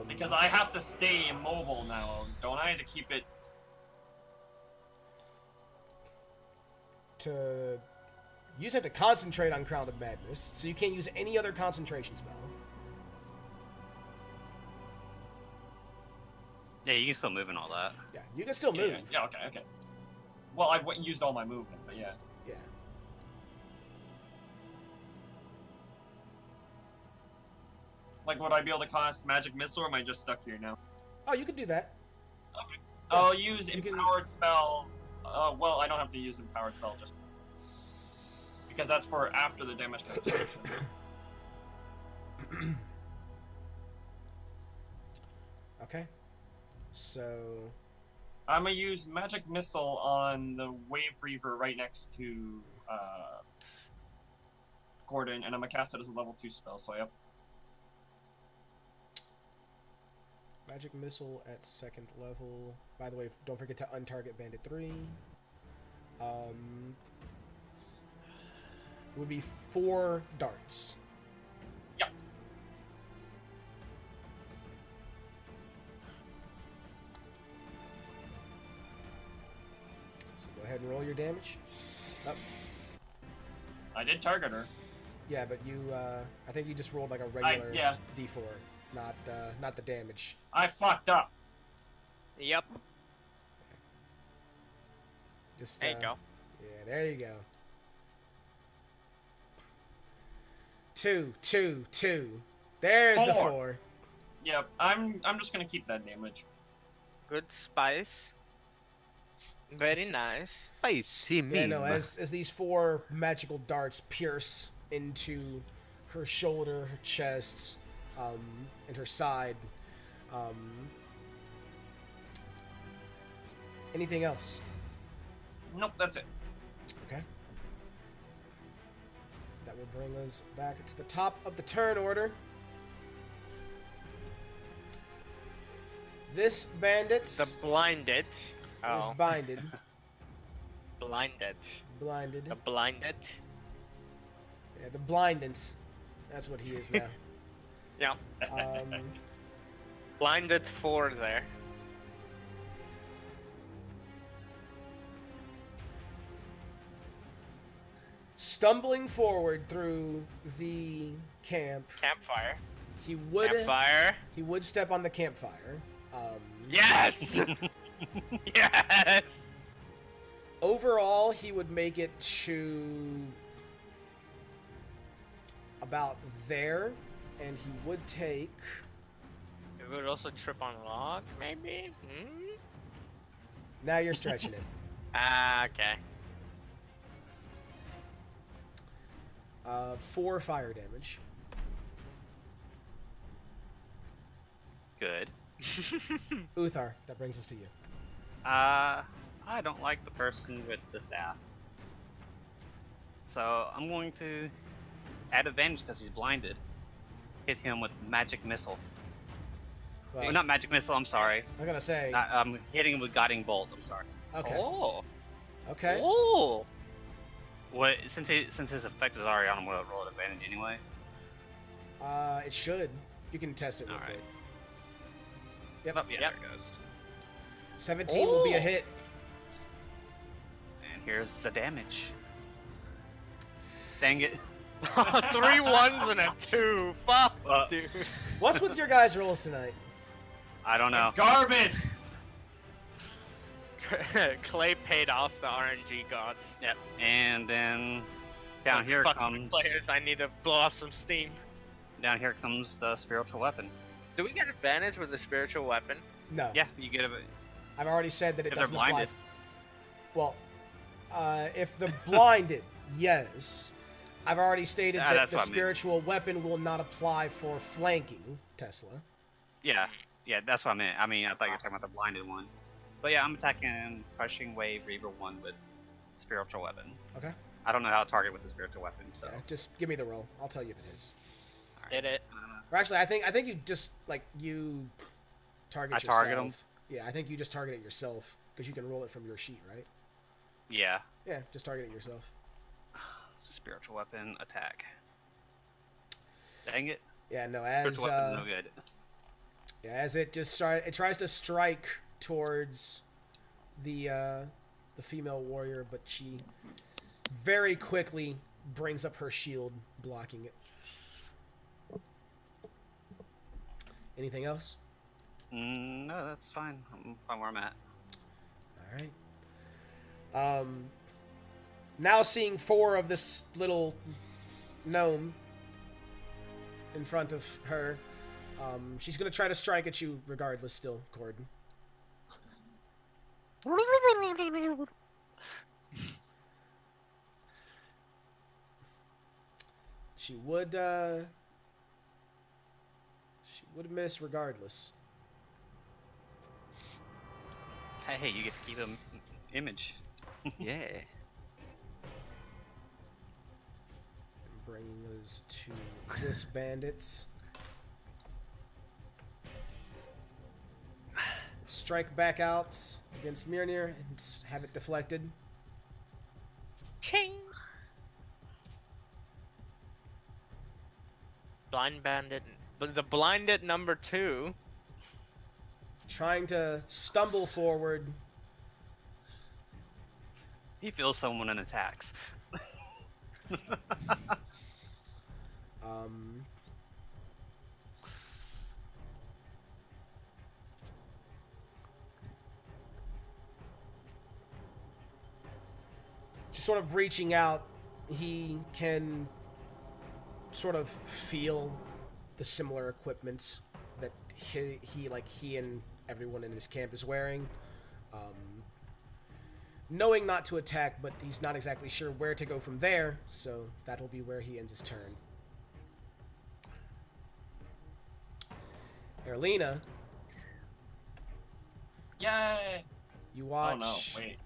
Speaker 5: Because I have to stay immobile now, don't I, to keep it...
Speaker 1: You just have to concentrate on Crown of Madness, so you can't use any other concentration spell.
Speaker 6: Yeah, you can still move and all that.
Speaker 1: Yeah, you can still move.
Speaker 5: Yeah, okay. Well, I've used all my movement, but yeah.
Speaker 1: Yeah.
Speaker 5: Like, would I be able to cast Magic Missile, or am I just stuck here now?
Speaker 1: Oh, you could do that.
Speaker 5: Okay. I'll use
Speaker 1: you can-
Speaker 5: Empowered Spell. Well, I don't have to use Empowered Spell, just... Because that's for after the damage concentration.
Speaker 1: Okay. So...
Speaker 5: I'm gonna use Magic Missile on the Wave Reaver right next to, Gordon, and I'm gonna cast it as a level 2 spell, so I have...
Speaker 1: Magic Missile at 2nd level. By the way, don't forget to untarget Bandit 3. It would be 4 darts.
Speaker 5: Yep.
Speaker 1: So go ahead and roll your damage. Oh,
Speaker 5: I did target her.
Speaker 1: yeah, but you, I think you just rolled like a regular
Speaker 5: yeah.
Speaker 1: D4, not the damage.
Speaker 5: I fucked up.
Speaker 3: Yep.
Speaker 1: Just,
Speaker 3: There you go.
Speaker 1: Yeah, there you go. 2, 2, 2. There's the
Speaker 5: 4.
Speaker 1: 4.
Speaker 5: Yep, I'm just gonna keep that damage.
Speaker 3: Good spice. Very nice.
Speaker 4: Spicy
Speaker 1: Yeah,
Speaker 4: meme.
Speaker 1: no, as these 4 magical darts pierce into her shoulder, her chest, and her side. Anything else?
Speaker 5: Nope, that's it.
Speaker 1: Okay. That will bring us back to the top of the turn order. This bandit
Speaker 3: The blinded.
Speaker 1: is
Speaker 3: Oh,
Speaker 1: binded.
Speaker 3: blinded.
Speaker 1: Blinded.
Speaker 3: The blinded.
Speaker 1: Yeah, the blindance. That's what he is now.
Speaker 3: Yeah. Blinded 4 there.
Speaker 1: Stumbling forward through the camp,
Speaker 3: Campfire.
Speaker 1: he would
Speaker 3: Campfire.
Speaker 1: step on the campfire.
Speaker 3: Yes! Yes!
Speaker 1: Overall, he would make it to about there, and he would take.
Speaker 3: It would also trip on a log, maybe? Hmm?
Speaker 1: Now you're stretching it.
Speaker 3: Ah, okay.
Speaker 1: 4 fire damage.
Speaker 6: Good.
Speaker 1: Uthar, that brings us to you.
Speaker 6: I don't like the person with the staff. So I'm going to add advantage because he's blinded. Hit him with magic missile.
Speaker 1: Well,
Speaker 6: Not magic missile. I'm sorry.
Speaker 1: I'm gonna say.
Speaker 6: I'm hitting him with guiding bolt. I'm sorry.
Speaker 1: Okay.
Speaker 3: Oh.
Speaker 1: Okay.
Speaker 3: Oh.
Speaker 6: What? Since his effect is already on him, we'll roll advantage anyway.
Speaker 1: It should. You can test it real
Speaker 6: Alright.
Speaker 1: quick. Yep.
Speaker 6: Oh, yeah,
Speaker 3: Yep.
Speaker 6: there it goes.
Speaker 1: 17 will be a
Speaker 3: Oh.
Speaker 1: hit.
Speaker 6: And here's the damage. Dang it.
Speaker 3: 3 1s and a 2. Fuck, dude.
Speaker 1: What's with your guys' rolls tonight?
Speaker 6: I don't know.
Speaker 5: Garbage!
Speaker 3: Clay paid off the RNG gods.
Speaker 6: Yep. And then down here
Speaker 3: Fuck
Speaker 6: comes
Speaker 3: players. I need to blow off some steam.
Speaker 6: the spiritual weapon.
Speaker 3: Do we get advantage with the spiritual weapon?
Speaker 1: No.
Speaker 6: Yeah, you get a
Speaker 1: I've already said that it
Speaker 6: If they're
Speaker 1: doesn't apply.
Speaker 6: blinded.
Speaker 1: Well, if they're blinded, yes. I've already stated that
Speaker 6: that's
Speaker 1: the
Speaker 6: what I meant.
Speaker 1: spiritual weapon will not apply for flanking Tesla.
Speaker 6: Yeah, that's what I meant. I mean, I thought you were talking about the blinded one. But yeah, I'm attacking Crushing Wave Reaver 1 with spiritual weapon.
Speaker 1: Okay.
Speaker 6: I don't know how to target with the spiritual weapon, so.
Speaker 1: Yeah, just give me the roll. I'll tell you if it is.
Speaker 3: Did it?
Speaker 1: Or actually, I think you just you target
Speaker 6: I
Speaker 1: yourself.
Speaker 6: target 'em?
Speaker 1: Yeah, I think you just target it yourself because you can roll it from your sheet, right?
Speaker 6: Yeah.
Speaker 1: Yeah, just target it yourself.
Speaker 6: Spiritual weapon attack. Dang it.
Speaker 1: Yeah, no, as
Speaker 6: Spiritual weapon no good.
Speaker 1: yeah, as it tries to strike towards the female warrior, but she very quickly brings up her shield, blocking it. Anything else?
Speaker 6: No, that's fine. I'm fine where I'm at.
Speaker 1: All right. Now seeing 4 of this little gnome in front of her, she's gonna try to strike at you regardless. Still, Corden. She would miss regardless.
Speaker 6: Hey, you get to keep them image.
Speaker 4: Yeah.
Speaker 1: Bringing us to this bandits. Strike back outs against Mjolnir and have it deflected.
Speaker 3: Ching! Blind bandit. But the blinded number 2.
Speaker 1: Trying to stumble forward.
Speaker 6: He feels someone and attacks.
Speaker 1: Just sort of reaching out, he can sort of feel the similar equipment that he and everyone in his camp is wearing. Knowing not to attack, but he's not exactly sure where to go from there, so that'll be where he ends his turn. Erlina,
Speaker 5: Yay!
Speaker 1: you watch
Speaker 5: Oh no, wait.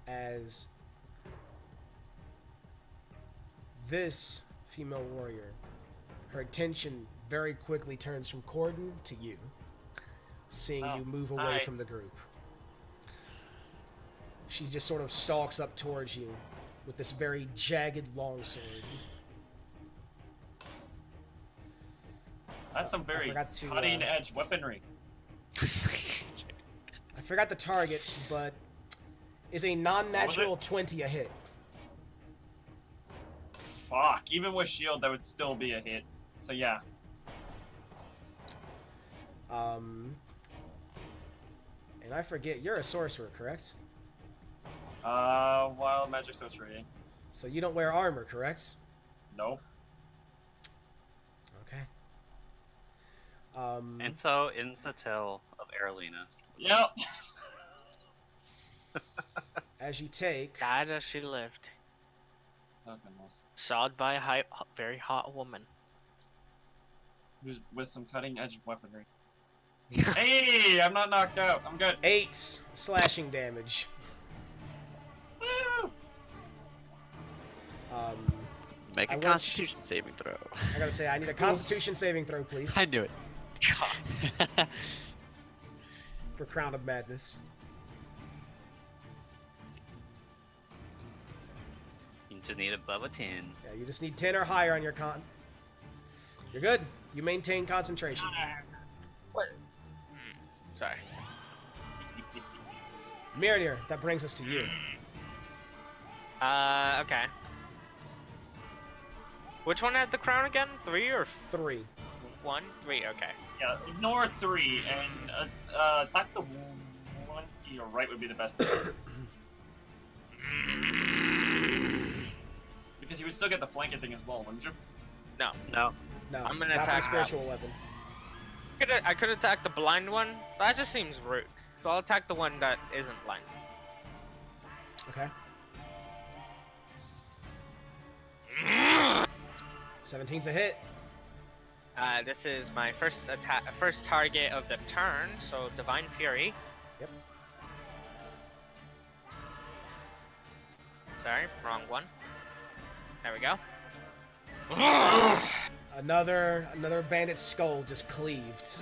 Speaker 1: as this female warrior, her attention very quickly turns from Corden to you, seeing
Speaker 5: Oh,
Speaker 1: you move away
Speaker 5: hi.
Speaker 1: from the group. She just sort of stalks up towards you with this very jagged longsword.
Speaker 5: That's some very
Speaker 1: forgot to,
Speaker 5: cutting-edge weaponry.
Speaker 1: I forgot the target, but is a non-natural 20 a hit.
Speaker 5: Fuck, even with shield, that would still be a hit. So yeah.
Speaker 1: And I forget, you're a sorcerer, correct?
Speaker 5: Wild magic sorcery.
Speaker 1: So you don't wear armor, correct?
Speaker 5: Nope.
Speaker 1: Okay.
Speaker 6: And so ends the tale of Erlina.
Speaker 5: Yep.
Speaker 1: As you take,
Speaker 3: Died as she lived.
Speaker 5: Oh goodness.
Speaker 3: Sawed by a very hot woman.
Speaker 5: With some cutting-edge weaponry. Hey, I'm not knocked out. I'm good.
Speaker 1: 8 slashing damage.
Speaker 5: Woo!
Speaker 4: Make
Speaker 1: I
Speaker 4: a
Speaker 1: want
Speaker 4: Constitution saving throw.
Speaker 1: I gotta say, I need a Constitution saving throw, please,
Speaker 4: I knew it.
Speaker 1: for Crown of Madness.
Speaker 6: You just need above a 10.
Speaker 1: Yeah, you just need 10 or higher on your con. You're good. You maintain concentration.
Speaker 3: What? Sorry.
Speaker 1: Miranir, that brings us to you.
Speaker 3: Okay. Which one had the crown again? 3 or
Speaker 1: 3.
Speaker 3: 1? 3, okay.
Speaker 5: Yeah, ignore 3 and attack the one to your right would be the best. Because you would still get the flanking thing as well, wouldn't you?
Speaker 3: No.
Speaker 6: No.
Speaker 1: No,
Speaker 3: I'm gonna
Speaker 1: not for the
Speaker 3: attack
Speaker 1: spiritual weapon.
Speaker 3: I could attack the blind one, but that just seems rude. So I'll attack the one that isn't blind.
Speaker 1: Okay. 17's a hit.
Speaker 3: This is my first target of the turn, so Divine Fury.
Speaker 1: Yep.
Speaker 3: Sorry, wrong one. There we go.
Speaker 1: Another bandit's skull just cleaved.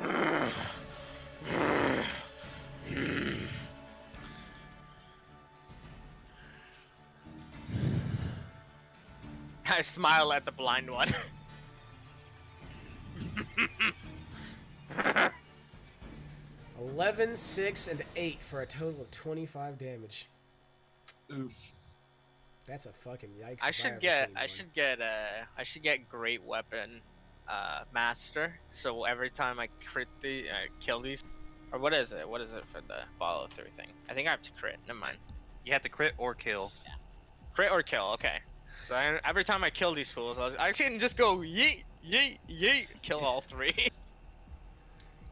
Speaker 3: I smile at the blind one.
Speaker 1: 11, 6, and 8 for a total of 25 damage.
Speaker 5: Oof.
Speaker 1: That's a fucking yikes.
Speaker 3: I
Speaker 1: if
Speaker 3: should
Speaker 1: ever
Speaker 3: get
Speaker 1: seen
Speaker 3: I should get Great Weapon Master. So every time I crit kill these, or what is it? What is it for the follow through thing? I think I have to crit. Never mind.
Speaker 6: You have to crit or kill.
Speaker 3: Crit or kill. Okay. So every time I kill these fools, I can just go yeet, yeet, yeet, kill all 3.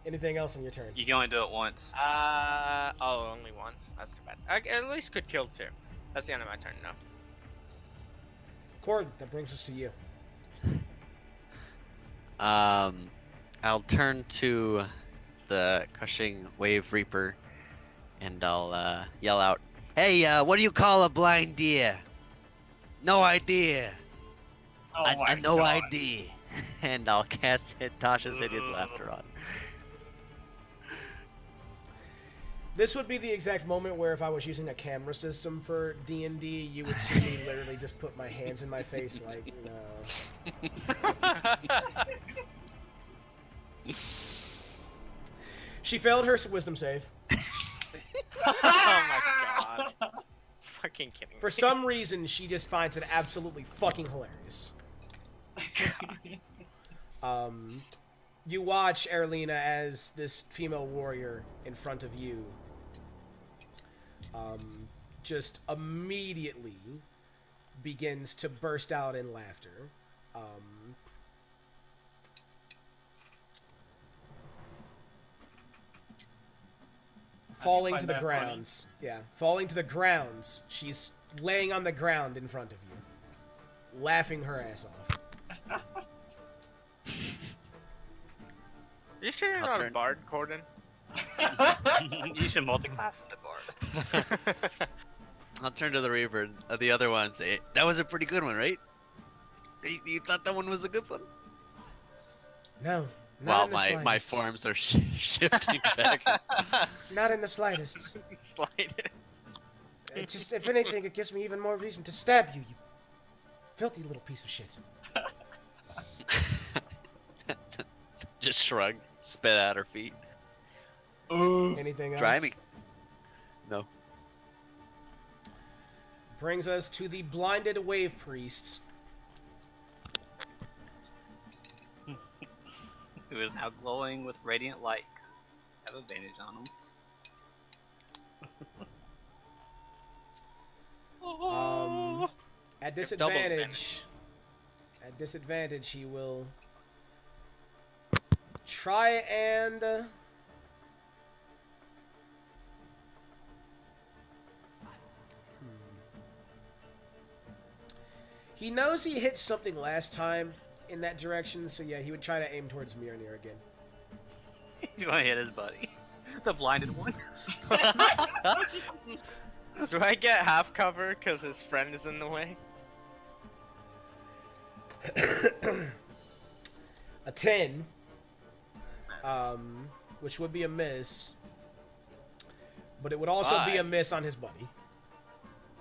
Speaker 1: Anything else on your turn?
Speaker 6: You can only do it once.
Speaker 3: Oh, only once. That's too bad. I at least could kill 2. That's the end of my turn now.
Speaker 1: Cord, that brings us to you.
Speaker 4: I'll turn to the crushing wave reaper, and I'll yell out, "Hey, what do you call a blind deer? No idea.
Speaker 5: Oh my
Speaker 4: no
Speaker 5: God.
Speaker 4: idea." And I'll cast Tasha's Hideous Laughter on.
Speaker 1: This would be the exact moment where if I was using a camera system for D&D, you would see me literally just put my hands in my face like, no. She failed her wisdom save.
Speaker 3: Oh my god. Fucking kidding
Speaker 1: For
Speaker 3: me.
Speaker 1: some reason, she just finds it absolutely fucking hilarious. You watch, Erlina, as this female warrior in front of you just immediately begins to burst out in laughter. Falling
Speaker 5: find
Speaker 1: to the
Speaker 5: that
Speaker 1: grounds. Yeah, falling to the grounds. She's laying on the ground in front of you, laughing her ass off.
Speaker 3: You sure you're
Speaker 4: I'll
Speaker 3: not a
Speaker 4: turn-
Speaker 3: bard, Corden?
Speaker 6: You should multi-class the bard.
Speaker 4: I'll turn to the reaper. The other one say, "That was a pretty good one, right? You thought that one was a good one?"
Speaker 1: No, not
Speaker 4: Wow,
Speaker 1: in the
Speaker 4: my
Speaker 1: slightest.
Speaker 4: forms are shifting back.
Speaker 1: Not in the slightest.
Speaker 3: Slightest.
Speaker 1: It just, if anything, it gives me even more reason to stab you, you filthy little piece of shit.
Speaker 4: Just shrug, spit at her feet.
Speaker 5: Oof.
Speaker 1: Anything else?
Speaker 4: Try me. No.
Speaker 1: Brings us to the blinded wave priest.
Speaker 6: Who is now glowing with radiant light. Have advantage on him.
Speaker 1: At
Speaker 3: double
Speaker 1: disadvantage, he will try and he knows he hit something last time in that direction, so yeah, he would try to aim towards Miranir again.
Speaker 6: You want to hit his buddy? The blinded one?
Speaker 3: Do I get half cover because his friend is in the way?
Speaker 1: A 10, which would be a miss, but it would also be a miss on his buddy.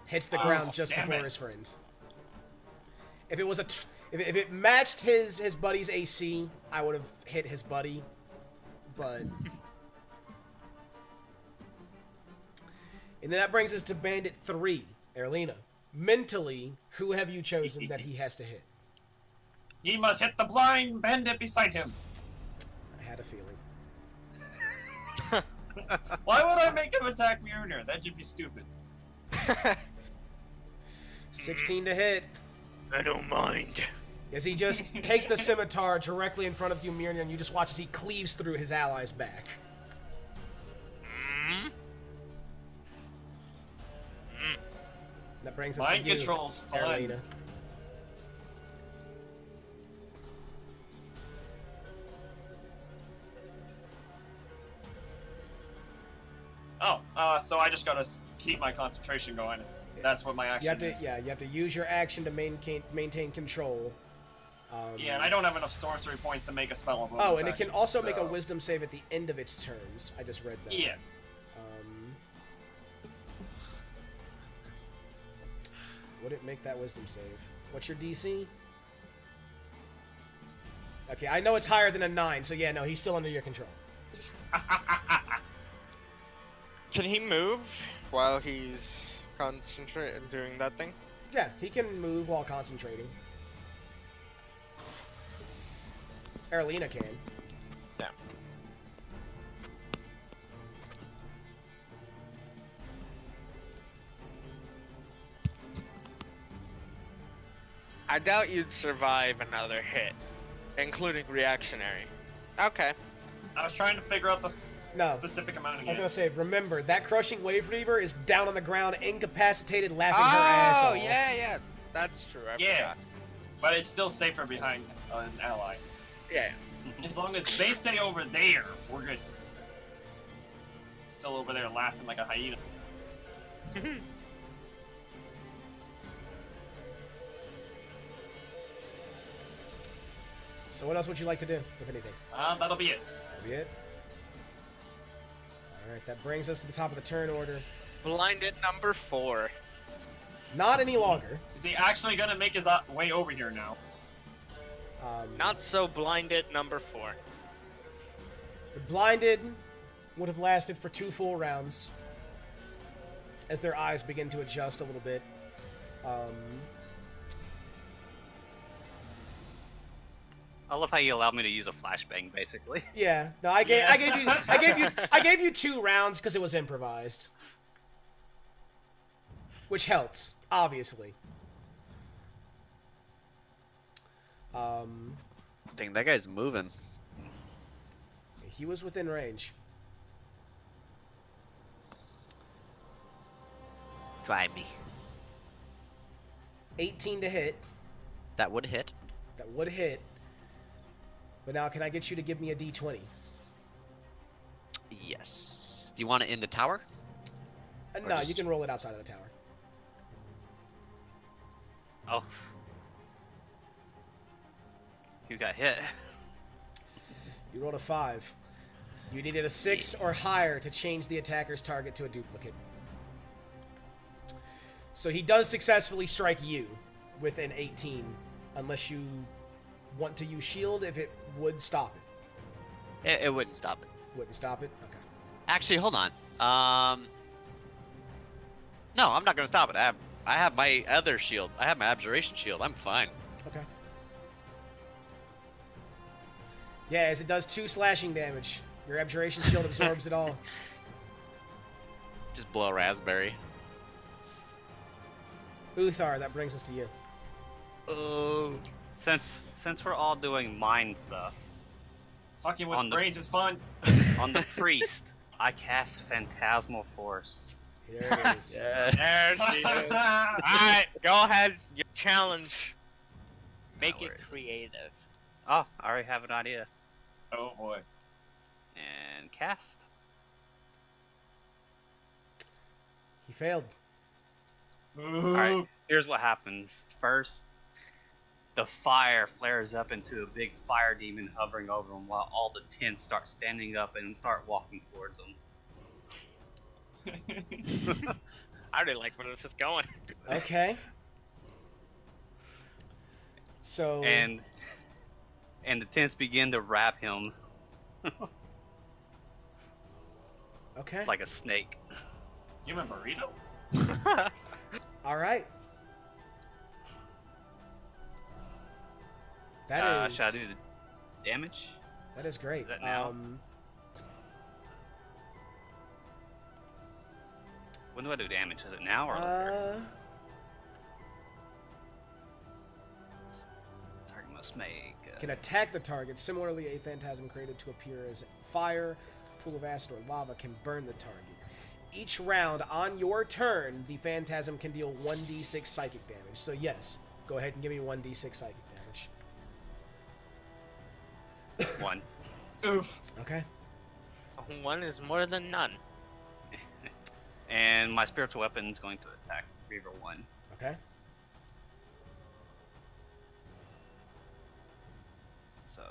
Speaker 1: Hits the ground just
Speaker 5: damn
Speaker 1: before
Speaker 5: it.
Speaker 1: his friend. If it was if it matched his buddy's AC, I would have hit his buddy, but And then that brings us to Bandit 3, Erlina. Mentally, who have you chosen that he has to hit?
Speaker 5: He must hit the blind bandit beside him.
Speaker 1: I had a feeling.
Speaker 5: Why would I make him attack Mjolnir? That'd just be stupid.
Speaker 1: 16 to hit.
Speaker 3: I don't mind.
Speaker 1: As he just takes the scimitar directly in front of you, Mjolnir, and you just watch as he cleaves through his ally's back. That brings us
Speaker 5: Mind
Speaker 1: to you,
Speaker 5: control's fun.
Speaker 1: Erlina.
Speaker 5: Oh, so I just gotta keep my concentration going. That's what my
Speaker 1: You
Speaker 5: action
Speaker 1: have to,
Speaker 5: is.
Speaker 1: yeah, you have to use your action to maintain control.
Speaker 5: Yeah, and I don't have enough sorcery points to make a spell of
Speaker 1: Oh,
Speaker 5: bonus
Speaker 1: and it can
Speaker 5: action,
Speaker 1: also make a
Speaker 5: so-
Speaker 1: wisdom save at the end of its turns. I just read that.
Speaker 5: Yeah.
Speaker 1: Would it make that wisdom save? What's your DC? Okay, I know it's higher than a 9, so yeah, no, he's still under your control.
Speaker 3: Can he move while he's concentrating doing that thing?
Speaker 1: Yeah, he can move while concentrating. Erlina can.
Speaker 3: Yeah. I doubt you'd survive another hit, including reactionary. Okay.
Speaker 5: I was trying to figure out the
Speaker 1: No.
Speaker 5: specific amount
Speaker 1: I'm
Speaker 5: again.
Speaker 1: gonna say, remember, that crushing wave reaver is down on the ground, incapacitated, laughing her ass off.
Speaker 3: Oh, yeah, that's true. I
Speaker 5: Yeah.
Speaker 3: forgot.
Speaker 5: But it's still safer behind an ally.
Speaker 3: Yeah.
Speaker 5: As long as they stay over there, we're good. Still over there laughing like a hyena.
Speaker 1: So what else would you like to do, if anything?
Speaker 5: That'll be it.
Speaker 1: That'll be it. Alright, that brings us to the top of the turn order.
Speaker 3: Blinded number 4.
Speaker 1: Not any longer.
Speaker 5: Is he actually gonna make his way over here now?
Speaker 3: Not so blinded number 4.
Speaker 1: The blinded would have lasted for 2 full rounds as their eyes begin to adjust a little bit.
Speaker 6: I love how you allowed me to use a flashbang, basically.
Speaker 1: Yeah, no, I gave you 2 rounds because it was improvised, which helps, obviously.
Speaker 4: Dang, that guy's moving.
Speaker 1: He was within range.
Speaker 4: Try me.
Speaker 1: 18 to hit.
Speaker 4: That would hit.
Speaker 1: That would hit. But now, can I get you to give me a d20?
Speaker 4: Yes. Do you want it in the tower? Or
Speaker 1: No,
Speaker 4: just-
Speaker 1: you can roll it outside of the tower.
Speaker 6: Oh. You got hit.
Speaker 1: You rolled a 5. You needed a 6 or higher to change the attacker's target to a duplicate. So he does successfully strike you with an 18, unless you want to use shield, if it would stop it.
Speaker 4: It wouldn't stop it.
Speaker 1: Wouldn't stop it? Okay.
Speaker 4: Actually, hold on. No, I'm not gonna stop it. I have my other shield. I have my abjuration shield. I'm fine.
Speaker 1: Okay. Yeah, as it does 2 slashing damage. Your abjuration shield absorbs it all.
Speaker 4: Just blow a raspberry.
Speaker 1: Uthar, that brings us to you.
Speaker 4: Oh.
Speaker 6: Since we're all doing mind stuff,
Speaker 5: Fucking with
Speaker 6: On the-
Speaker 5: brains is fun.
Speaker 6: on the priest, I cast Phantasmal Force.
Speaker 1: Here it is.
Speaker 3: There she is. Alright, go ahead. Your challenge. Make
Speaker 6: No
Speaker 3: it
Speaker 6: worries.
Speaker 3: creative.
Speaker 6: Oh, I already have an idea.
Speaker 5: Oh boy.
Speaker 6: And cast.
Speaker 1: He failed.
Speaker 6: Alright, here's what happens. First, the fire flares up into a big fire demon hovering over him while all the tents start standing up and start walking towards him.
Speaker 3: I really like where this is going.
Speaker 1: Okay. So...
Speaker 6: And the tents begin to wrap him
Speaker 1: Okay.
Speaker 6: like a snake.
Speaker 5: Human burrito?
Speaker 1: All right. That is.
Speaker 6: Should I do the damage?
Speaker 1: That is great.
Speaker 6: Is that now? When do I do damage? Is it now or later? Target must make.
Speaker 1: Can attack the target. Similarly, a phantasm created to appear as fire, pool of acid, or lava can burn the target. Each round on your turn, the phantasm can deal 1d6 psychic damage. So yes, go ahead and give me 1d6 psychic damage.
Speaker 6: 1.
Speaker 5: Oof.
Speaker 1: Okay.
Speaker 3: One is more than none.
Speaker 6: And my spiritual weapon is going to attack Reaver 1.
Speaker 1: Okay.
Speaker 6: So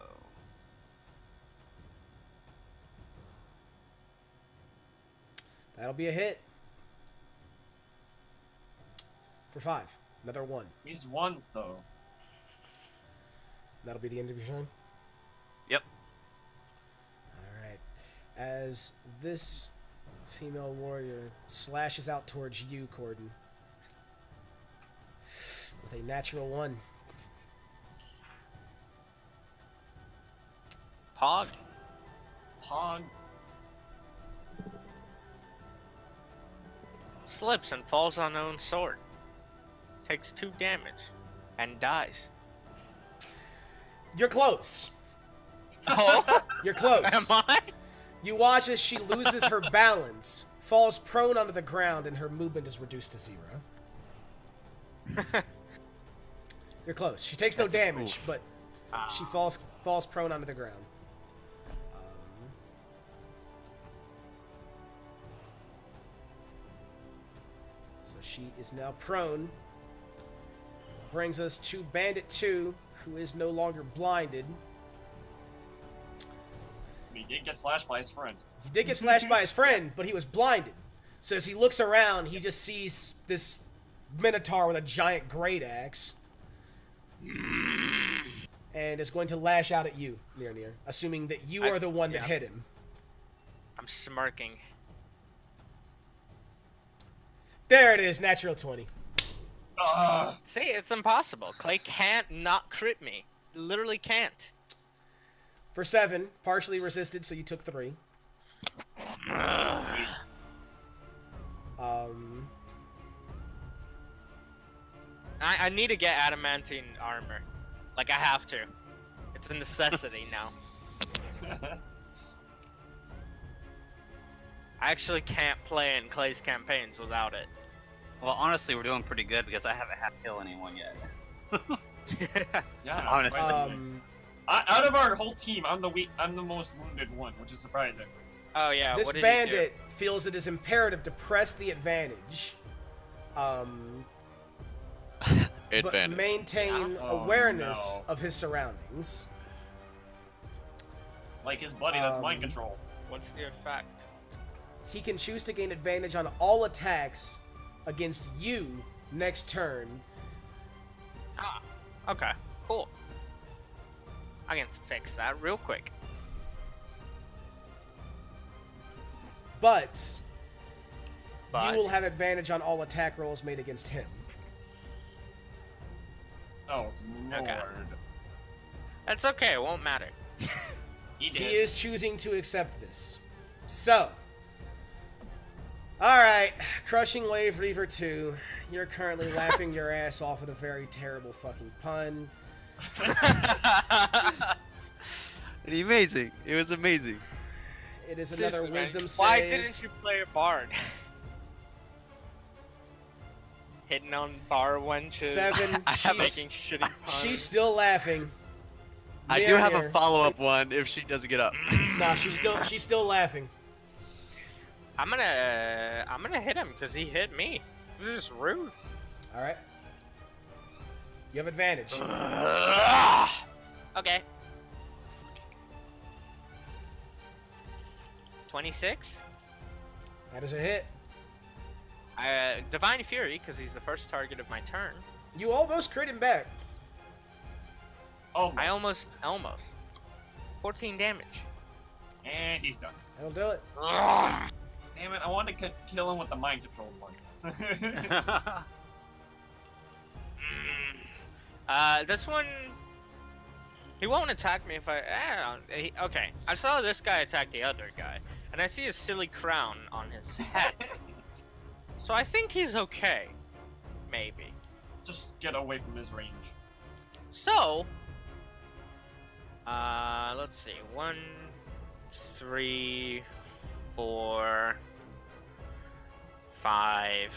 Speaker 1: That'll be a hit. For 5. Another 1.
Speaker 5: These ones, though.
Speaker 1: That'll be the end of your turn?
Speaker 6: Yep.
Speaker 1: Alright. As this female warrior slashes out towards you, Corden, with a natural 1.
Speaker 3: Pog.
Speaker 5: Pog.
Speaker 3: Slips and falls on own sword. Takes 2 damage. And dies.
Speaker 1: You're close.
Speaker 3: Oh,
Speaker 1: You're close.
Speaker 3: am I?
Speaker 1: You watch as she loses her balance, falls prone onto the ground, and her movement is reduced to 0. You're close. She takes no damage, but she falls prone onto the ground. So she is now prone. Brings us to Bandit 2, who is no longer blinded.
Speaker 5: He did get slashed by his friend.
Speaker 1: He did get slashed by his friend, but he was blinded. So as he looks around, he just sees this minotaur with a giant great axe. And is going to lash out at you, Near, assuming that you are the one that hit him.
Speaker 3: I'm smirking.
Speaker 1: There it is, natural 20.
Speaker 3: See, it's impossible. Clay can't not crit me. Literally can't.
Speaker 1: For 7, partially resisted, so you took 3.
Speaker 3: I need to get adamantine armor. Like, I have to. It's a necessity now. I actually can't play in Clay's campaigns without it.
Speaker 6: well, honestly, we're doing pretty good because I haven't had to kill anyone yet.
Speaker 5: Yeah,
Speaker 6: Honestly.
Speaker 5: surprisingly. Out of our whole team, I'm the most wounded one, which is surprising.
Speaker 3: Oh yeah,
Speaker 1: This
Speaker 3: what did
Speaker 1: bandit feels it is imperative to press the advantage. But
Speaker 4: Advantage.
Speaker 1: maintain
Speaker 5: Oh,
Speaker 1: awareness
Speaker 5: no.
Speaker 1: of his surroundings.
Speaker 5: Like his buddy, that's mind control.
Speaker 3: he do? What's the effect?
Speaker 1: He can choose to gain advantage on all attacks against you next turn.
Speaker 3: Ah, okay, cool. I can fix that real quick.
Speaker 1: But
Speaker 3: But
Speaker 1: you will have advantage on all attack rolls made against him.
Speaker 5: Oh, Lord.
Speaker 3: Okay. That's okay, it won't matter.
Speaker 5: He
Speaker 1: He
Speaker 5: did.
Speaker 1: is choosing to accept this. So, alright, Crushing Wave Reaver 2. You're currently laughing your ass off at a very terrible fucking pun.
Speaker 4: Amazing. It was amazing.
Speaker 1: It is another
Speaker 3: Seriously, man,
Speaker 1: wisdom save.
Speaker 3: Why didn't you play a bard? Hitting on bar wenches.
Speaker 1: 7.
Speaker 3: Making shitty puns.
Speaker 1: She's still laughing.
Speaker 4: I do have a
Speaker 1: Near.
Speaker 4: follow-up one if she doesn't get up.
Speaker 1: Nah, she's still laughing.
Speaker 3: I'm gonna hit him because he hit me. This is just rude.
Speaker 1: All right. You have advantage.
Speaker 3: Okay. 26.
Speaker 1: That is a hit.
Speaker 3: Divine Fury because he's the first target of my turn.
Speaker 1: You almost crit him back.
Speaker 5: Almost.
Speaker 3: I almost. 14 damage.
Speaker 5: And he's done.
Speaker 1: That'll do it.
Speaker 5: Damn it! I wanted to kill him with the mind controlled one.
Speaker 3: This one. He won't attack me if I. Okay, I saw this guy attack the other guy, and I see a silly crown on his head. So I think he's okay. Maybe.
Speaker 5: Just get away from his range.
Speaker 3: So. Let's see. 1, 3, 4, 5,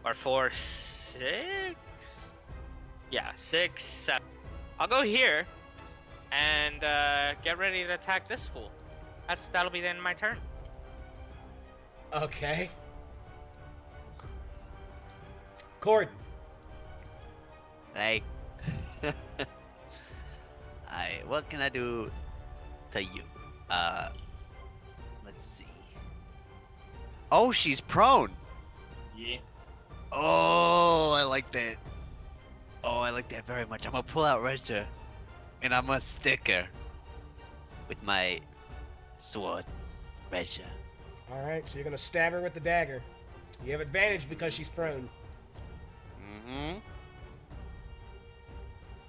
Speaker 3: or 4, 6. Yeah, 6, 7. I'll go here and get ready to attack this fool. That'll be the end of my turn.
Speaker 1: Okay. Gordon.
Speaker 4: Hey. What can I do to you? Let's see. Oh, she's prone.
Speaker 5: Yeah.
Speaker 4: Oh, I like that. Oh, I like that very much. I'm gonna pull out Razor, and I'm gonna stick her with my sword, Razor.
Speaker 1: Alright, so you're gonna stab her with the dagger. You have advantage because she's prone.
Speaker 4: Mm-hmm.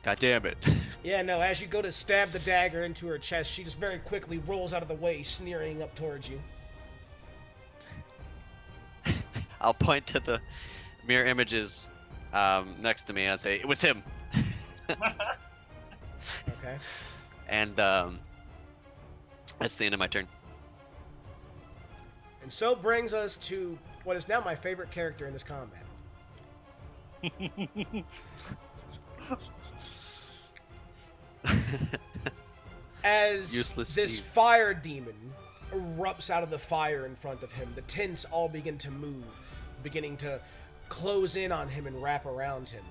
Speaker 4: God damn it.
Speaker 1: Yeah, no, as you go to stab the dagger into her chest, she just very quickly rolls out of the way, sneering up towards you.
Speaker 4: I'll point to the mirror images next to me and say, it was him.
Speaker 1: Okay.
Speaker 4: And that's the end of my turn.
Speaker 1: And so brings us to what is now my favorite character in this combat. As
Speaker 4: Useless
Speaker 1: this
Speaker 4: Steve.
Speaker 1: fire demon erupts out of the fire in front of him, the tents all begin to move, beginning to close in on him and wrap around him.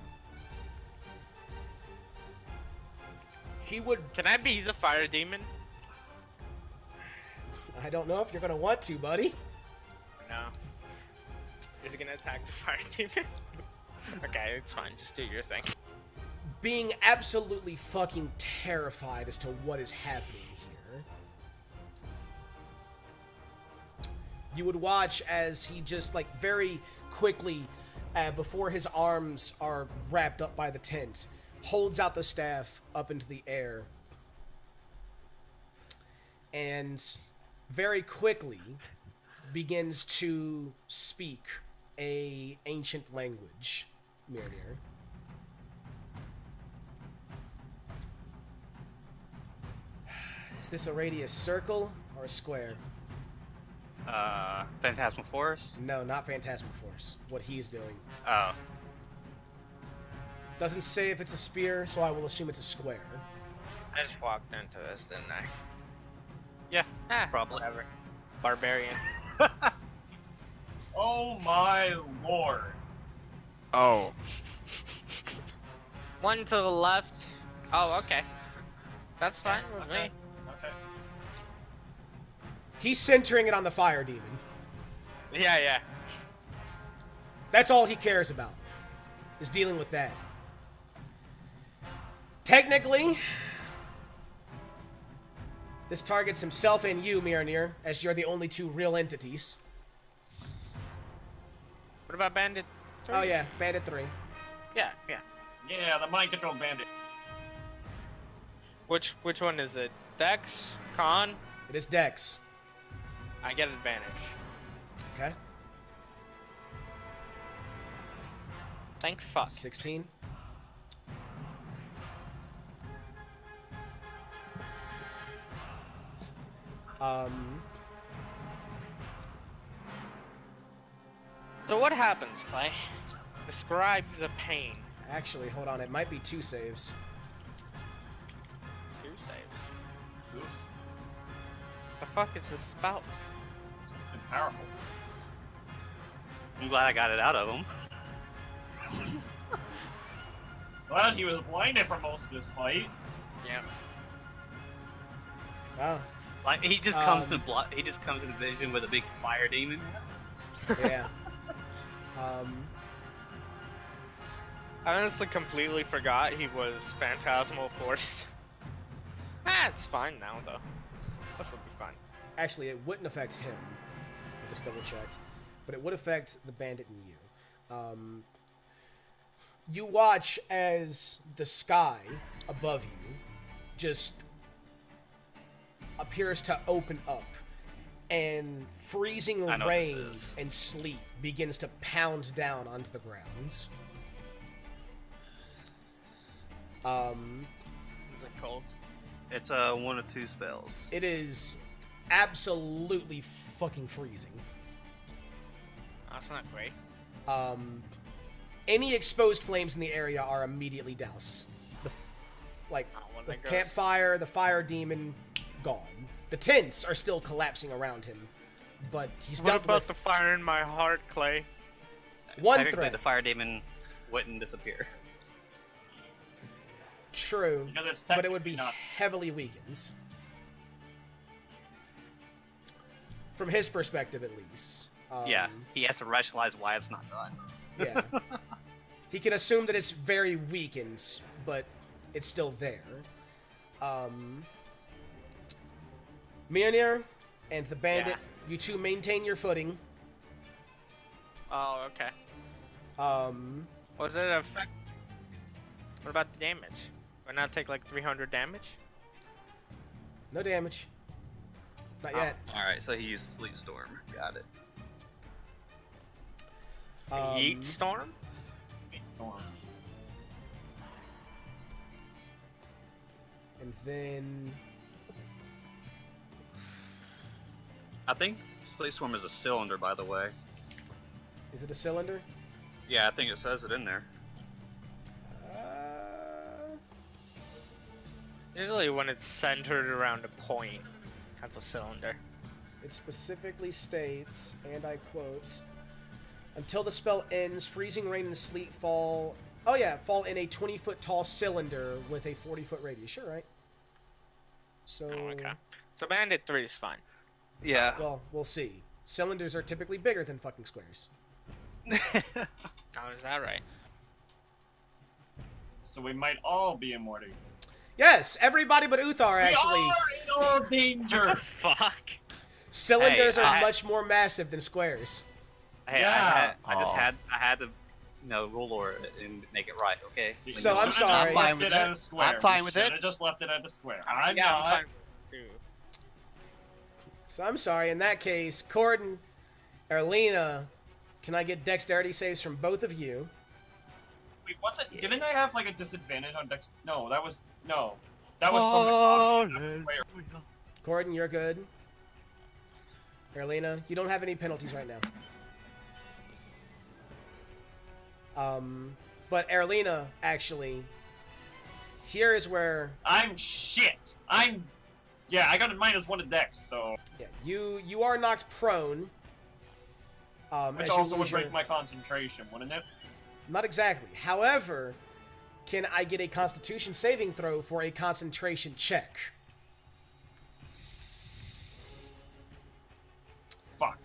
Speaker 1: He would...
Speaker 3: Can I be the fire demon?
Speaker 1: I don't know if you're gonna want to, buddy.
Speaker 3: No. Is he gonna attack the fire demon? Okay, it's fine. Just do your thing.
Speaker 1: Being absolutely fucking terrified as to what is happening here. You would watch as he just, like, very quickly, before his arms are wrapped up by the tent, holds out the staff up into the air. And very quickly begins to speak a ancient language. Mirror. Is this a radius circle or a square?
Speaker 6: Phantasmal Force?
Speaker 1: No, not Phantasmal Force. What he's doing.
Speaker 6: Oh.
Speaker 1: Doesn't say if it's a spear, so I will assume it's a square.
Speaker 3: I just walked into this, didn't I?
Speaker 6: Yeah, probably.
Speaker 3: Whatever. Barbarian.
Speaker 5: Oh my lord.
Speaker 4: Oh.
Speaker 3: One to the left. Oh, okay. That's fine with
Speaker 5: Okay.
Speaker 3: me.
Speaker 5: Okay.
Speaker 1: He's centering it on the fire demon.
Speaker 3: Yeah.
Speaker 1: That's all he cares about, is dealing with that. Technically, this targets himself and you, Mjolnir, as you're the only two real entities.
Speaker 3: What about Bandit?
Speaker 1: Oh yeah, Bandit 3.
Speaker 3: Yeah.
Speaker 5: Yeah, the mind controlled bandit.
Speaker 3: Which one is it? Dex? Con?
Speaker 1: It is Dex.
Speaker 3: I get advantage.
Speaker 1: Okay.
Speaker 3: Thank fuck.
Speaker 1: 16.
Speaker 3: So what happens, Clay? Describe the pain.
Speaker 1: Actually, hold on. It might be 2 saves.
Speaker 3: 2 saves.
Speaker 5: Oof.
Speaker 3: The fuck is this spout?
Speaker 5: It's been powerful.
Speaker 6: I'm glad I got it out of him.
Speaker 5: Glad he was blinded for most of this fight.
Speaker 3: Yeah.
Speaker 1: Wow.
Speaker 6: Like he just comes he just comes in vision with a big fire demon.
Speaker 1: Yeah.
Speaker 3: I honestly completely forgot he was Phantasmal Force. It's fine now though. This will be fine.
Speaker 1: Actually, it wouldn't affect him. Just double checked. But it would affect the bandit and you. You watch as the sky above you just appears to open up, and freezing
Speaker 6: I know
Speaker 1: rain
Speaker 6: this is.
Speaker 1: and sleet begins to pound down onto the grounds.
Speaker 3: Is it cold?
Speaker 6: It's 1 or 2 spells.
Speaker 1: It is absolutely fucking freezing.
Speaker 3: That's not great.
Speaker 1: Any exposed flames in the area are immediately doused. The
Speaker 3: there goes.
Speaker 1: campfire, the fire demon, gone. The tents are still collapsing around him, but he's
Speaker 3: What
Speaker 1: dealt
Speaker 3: about
Speaker 1: with
Speaker 3: the fire in my heart, Clay?
Speaker 1: one
Speaker 6: Technically,
Speaker 1: threat.
Speaker 6: the fire demon wouldn't disappear.
Speaker 1: True,
Speaker 5: Because it's
Speaker 1: but it would be
Speaker 5: technically not.
Speaker 1: heavily weakened. From his perspective, at least.
Speaker 6: Yeah, he has to rationalize why it's not done.
Speaker 1: Yeah. He can assume that it's very weakened, but it's still there. Mjolnir and the bandit, you two maintain your footing.
Speaker 3: Oh, okay. Was it affect? What about the damage? Would not take like 300 damage?
Speaker 1: No damage. Not yet.
Speaker 6: Alright, so he used Sleet Storm. Got it.
Speaker 3: Yeet storm?
Speaker 5: Storm.
Speaker 1: And then
Speaker 6: I think Sleet Storm is a cylinder, by the way.
Speaker 1: is it a cylinder?
Speaker 6: Yeah, I think it says it in there.
Speaker 3: Usually when it's centered around a point, that's a cylinder.
Speaker 1: It specifically states, and I quote, until the spell ends, freezing rain and sleet fall. Oh yeah, fall in a 20-foot tall cylinder with a 40-foot radius. You're right. So,
Speaker 3: Oh, okay. So Bandit 3 is fine.
Speaker 6: Yeah.
Speaker 1: well, we'll see. Cylinders are typically bigger than fucking squares.
Speaker 3: Oh, is that right?
Speaker 5: So we might all be immortal.
Speaker 1: Yes, everybody but Uthar actually.
Speaker 5: We are in all danger.
Speaker 3: Fuck.
Speaker 1: Cylinders
Speaker 6: Hey,
Speaker 1: are
Speaker 6: I-
Speaker 1: much more massive than squares.
Speaker 6: Hey,
Speaker 5: Yeah.
Speaker 6: I just had to, rule order it and make it right. Okay.
Speaker 5: See,
Speaker 1: So
Speaker 5: we
Speaker 1: I'm
Speaker 5: should've
Speaker 1: sorry.
Speaker 5: Just
Speaker 1: I'm
Speaker 5: left
Speaker 4: fine with
Speaker 5: it at
Speaker 4: it.
Speaker 5: a square.
Speaker 4: I'm fine
Speaker 5: We
Speaker 4: with it.
Speaker 5: should've just left it at a square. I'm
Speaker 3: Yeah, I'm
Speaker 5: not.
Speaker 3: fine too.
Speaker 1: So I'm sorry. In that case, Corden, Erlina, can I get dexterity saves from both of you?
Speaker 5: Wait, didn't I have like a disadvantage on dex? No, that was from the player.
Speaker 1: Corden, you're good. Erlina, you don't have any penalties right now. But Erlina, actually, here is where
Speaker 5: I'm shit. I got a -1 to dex, so
Speaker 1: yeah, you are knocked prone.
Speaker 5: which
Speaker 1: as you
Speaker 5: also
Speaker 1: lose
Speaker 5: would break
Speaker 1: your-
Speaker 5: my concentration, wouldn't it?
Speaker 1: Not exactly. However, can I get a Constitution saving throw for a concentration check?
Speaker 5: Fuck.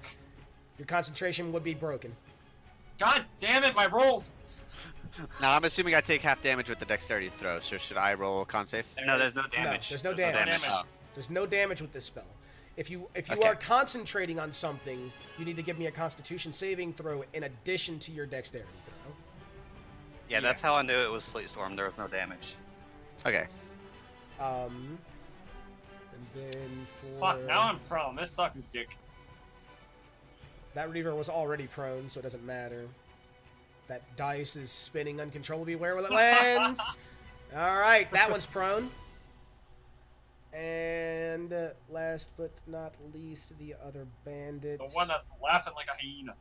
Speaker 1: Your concentration would be broken.
Speaker 5: God damn it, my rolls.
Speaker 4: Now I'm assuming I take half damage with the dexterity throw, so should I roll a con save?
Speaker 6: No, there's no damage.
Speaker 1: there's no damage.
Speaker 4: Oh.
Speaker 1: There's no damage with this spell. If you
Speaker 4: Okay.
Speaker 1: are concentrating on something, you need to give me a Constitution saving throw in addition to your dexterity throw.
Speaker 6: Yeah, that's how I knew it was Sleet Storm. There was no damage.
Speaker 4: Okay.
Speaker 1: And then for
Speaker 5: Fuck, now I'm prone. This sucks dick.
Speaker 1: that Reaver was already prone, so it doesn't matter. That dice is spinning uncontrollably where will it lands? Alright, that one's prone. And last but not least, the other bandits.
Speaker 5: The one that's laughing like a hyena.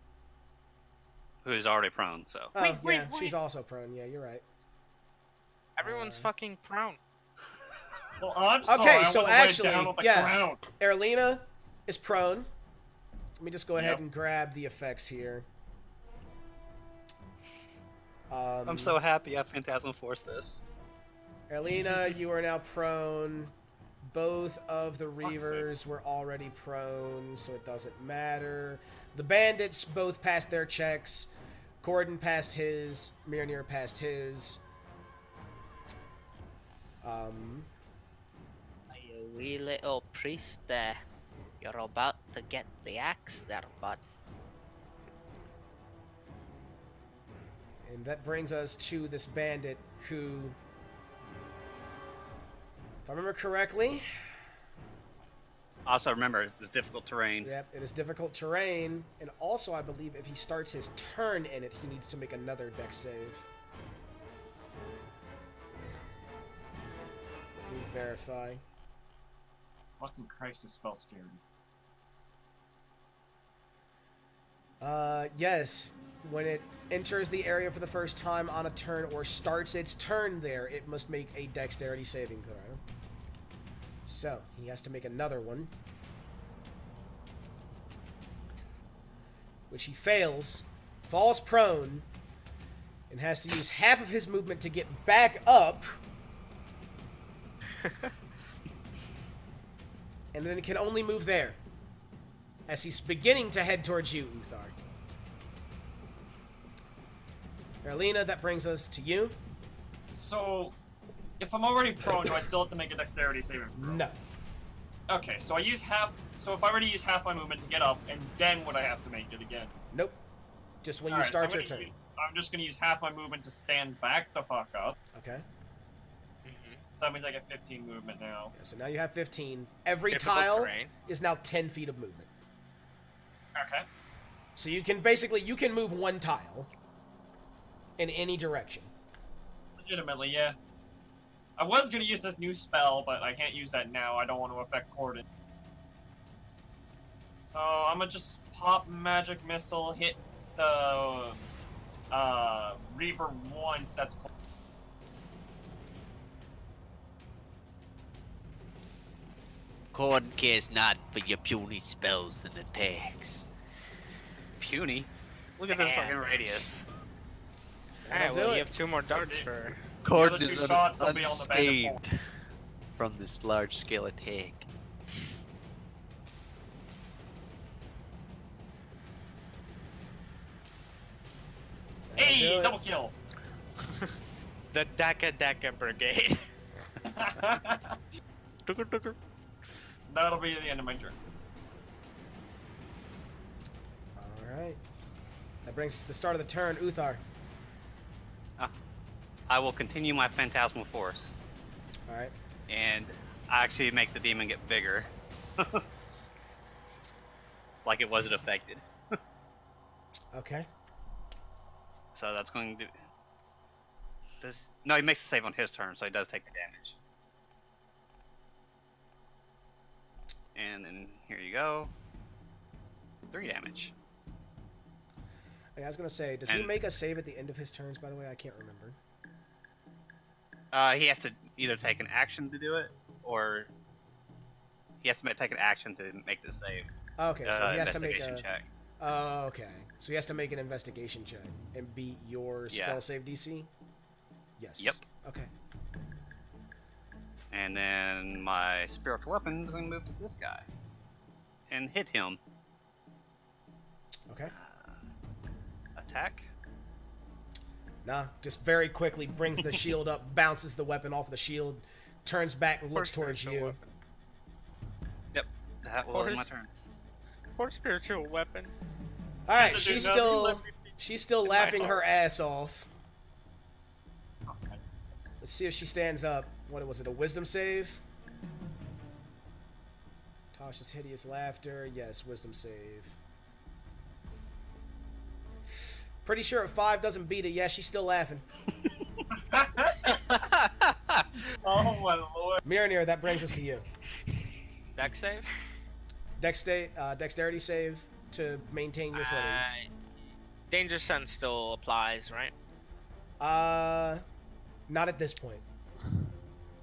Speaker 6: Who's already prone, so.
Speaker 1: Oh,
Speaker 3: Wait,
Speaker 1: yeah,
Speaker 3: wait.
Speaker 1: she's also prone. Yeah, you're right.
Speaker 3: Everyone's fucking prone.
Speaker 5: Well, I'm
Speaker 1: Okay,
Speaker 5: sorry.
Speaker 1: so
Speaker 5: I wanna lay
Speaker 1: actually,
Speaker 5: down on the
Speaker 1: yeah.
Speaker 5: ground.
Speaker 1: Erlina is prone. Let me just go ahead
Speaker 5: Yep.
Speaker 1: and grab the effects here.
Speaker 6: I'm so happy I Phantasmal Force this.
Speaker 1: Erlina, you are now prone. Both of the
Speaker 5: Fuck's
Speaker 1: Reavers
Speaker 5: sakes.
Speaker 1: were already prone, so it doesn't matter. The bandits both passed their checks. Gordon passed his. Mjolnir passed his.
Speaker 7: A wee little priest there.
Speaker 3: You're about to get the axe there, bud.
Speaker 1: And that brings us to this bandit who, if I remember correctly,
Speaker 6: Also, remember, it's difficult terrain.
Speaker 1: yep, it is difficult terrain. And also, I believe if he starts his turn in it, he needs to make another dex save. Let me verify.
Speaker 5: Fucking crisis spell scared.
Speaker 1: Yes. When it enters the area for the first time on a turn or starts its turn there, it must make a dexterity saving throw. So, he has to make another one. Which he fails, falls prone, and has to use half of his movement to get back up. And then can only move there. As he's beginning to head towards you, Uthar. Arlena, that brings us to you.
Speaker 5: So, if I'm already prone, do I still have to make a dexterity saving throw?
Speaker 1: No.
Speaker 5: Okay, so I use half. So if I were to use half my movement to get up, and then would I have to make it again?
Speaker 1: Nope. Just when you
Speaker 5: Alright, so
Speaker 1: start
Speaker 5: I'm
Speaker 1: your
Speaker 5: gonna
Speaker 1: turn.
Speaker 5: I'm just gonna use half my movement to stand back the fuck up.
Speaker 1: Okay.
Speaker 5: So that means I get 15 movement now.
Speaker 1: Yeah, so now you have 15. Every
Speaker 3: Difficult
Speaker 1: tile
Speaker 3: terrain.
Speaker 1: is now 10 feet of movement.
Speaker 5: Okay.
Speaker 1: So you can basically, you can move one tile in any direction.
Speaker 5: Legitimately, yeah. I was gonna use this new spell, but I can't use that now. I don't want to affect Corden. So I'm gonna just pop magic missile, hit the Reaver once. That's close.
Speaker 4: Corden cares not for your puny spells and attacks.
Speaker 6: Puny. Look at this
Speaker 3: Man.
Speaker 6: fucking radius.
Speaker 1: That'll
Speaker 3: Alright,
Speaker 1: do
Speaker 3: well,
Speaker 1: it.
Speaker 3: you have 2 more darts for.
Speaker 6: Corden
Speaker 5: other two
Speaker 6: is
Speaker 5: shots will be on the bandit
Speaker 6: unscathed
Speaker 4: from this large-scale attack.
Speaker 1: That'll do
Speaker 5: Hey,
Speaker 1: it.
Speaker 5: double kill!
Speaker 3: The Deka Brigade.
Speaker 5: That'll be the end of my turn.
Speaker 1: Alright. That brings us to the start of the turn. Uthar.
Speaker 6: I will continue my phantasmal force,
Speaker 1: Alright.
Speaker 6: and I actually make the demon get bigger. Like it wasn't affected.
Speaker 1: Okay.
Speaker 6: So that's going to... No, he makes a save on his turn, so he does take the damage. And then here you go. 3 damage.
Speaker 1: Hey, I was going to say, does he
Speaker 6: And-
Speaker 1: make a save at the end of his turns, by the way? I can't remember.
Speaker 6: He has to either take an action to do it, or he has to take an action to make the save.
Speaker 1: Okay, so he has to make
Speaker 6: Investigation
Speaker 1: a...
Speaker 6: check.
Speaker 1: Oh, okay. So he has to make an investigation check and beat your spell
Speaker 6: Yeah.
Speaker 1: save DC? Yes.
Speaker 6: Yep.
Speaker 1: Okay.
Speaker 6: And then my spiritual weapons are going to move to this guy and hit him.
Speaker 1: Okay.
Speaker 6: Attack.
Speaker 1: Nah, just very quickly brings the shield up, bounces the weapon off the shield, turns back and looks towards
Speaker 3: spiritual
Speaker 1: you.
Speaker 3: weapon.
Speaker 6: Yep, that will end my
Speaker 3: Horse.
Speaker 6: turn.
Speaker 3: Poor spiritual weapon.
Speaker 1: All right,
Speaker 5: To do
Speaker 1: she's
Speaker 5: nothing
Speaker 1: still
Speaker 5: but-
Speaker 1: she's still
Speaker 5: in my
Speaker 1: laughing her
Speaker 5: heart.
Speaker 1: ass off.
Speaker 5: Oh, my goodness.
Speaker 1: Let's see if she stands up. What was it? A wisdom save? Tasha's hideous laughter. Yes, wisdom save. Pretty sure a 5 doesn't beat it. Yeah, she's still laughing.
Speaker 5: Oh my lord.
Speaker 1: Miranir, that brings us to you.
Speaker 3: Deck save?
Speaker 1: Dexterity save to maintain your footing.
Speaker 3: Danger sense still applies, right?
Speaker 1: Not at this point.